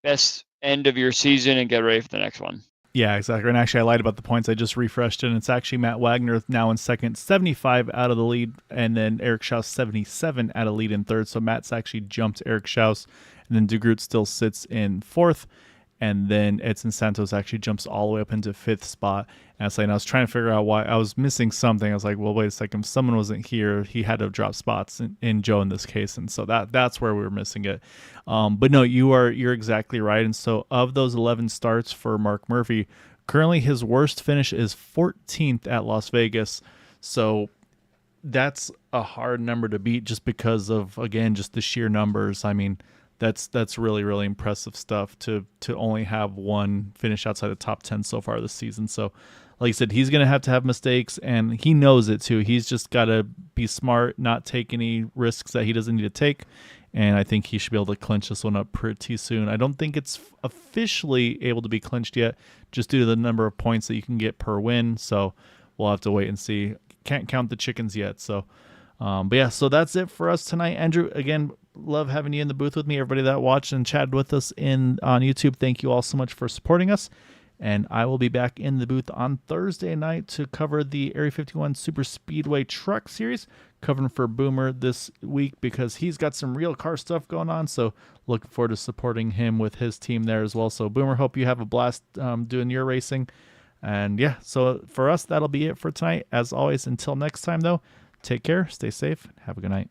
best end of your season and get ready for the next one. Yeah, exactly. And actually, I lied about the points. I just refreshed it, and it's actually Matt Wagner now in second, 75 out of the lead, and then Eric Schaus 77 out of lead in 3rd. So Matt's actually jumped Eric Schaus, and then DeGroot still sits in 4th. And then Edson Santos actually jumps all the way up into 5th spot. And I was trying to figure out why I was missing something. I was like, well, wait a second. If someone wasn't here, he had to drop spots in Joe in this case. And so that's where we were missing it. But no, you're exactly right. And so of those 11 starts for Mark Murphy, Currently, his worst finish is 14th at Las Vegas. So that's a hard number to beat just because of, again, just the sheer numbers. I mean, that's really, really impressive stuff to only have one finish outside the top 10 so far this season. So like I said, he's going to have mistakes, and he knows it too. He's just got to be smart, not take any risks that he doesn't need to take. And I think he should be able to clinch this one up pretty soon. I don't think it's officially able to be clinched yet, just due to the number of points that you can get per win. So we'll have to wait and see. Can't count the chickens yet. So, but yeah, so that's it for us tonight. Andrew, again, love having you in the booth with me. Everybody that watched and chatted with us on YouTube, thank you all so much for supporting us. And I will be back in the booth on Thursday night to cover the Area 51 Super Speedway Truck Series, covering for Boomer this week because he's got some real car stuff going on. So looking forward to supporting him with his team there as well. So Boomer, hope you have a blast doing your racing. And yeah, so for us, that'll be it for tonight. As always, until next time, though, take care, stay safe, have a good night.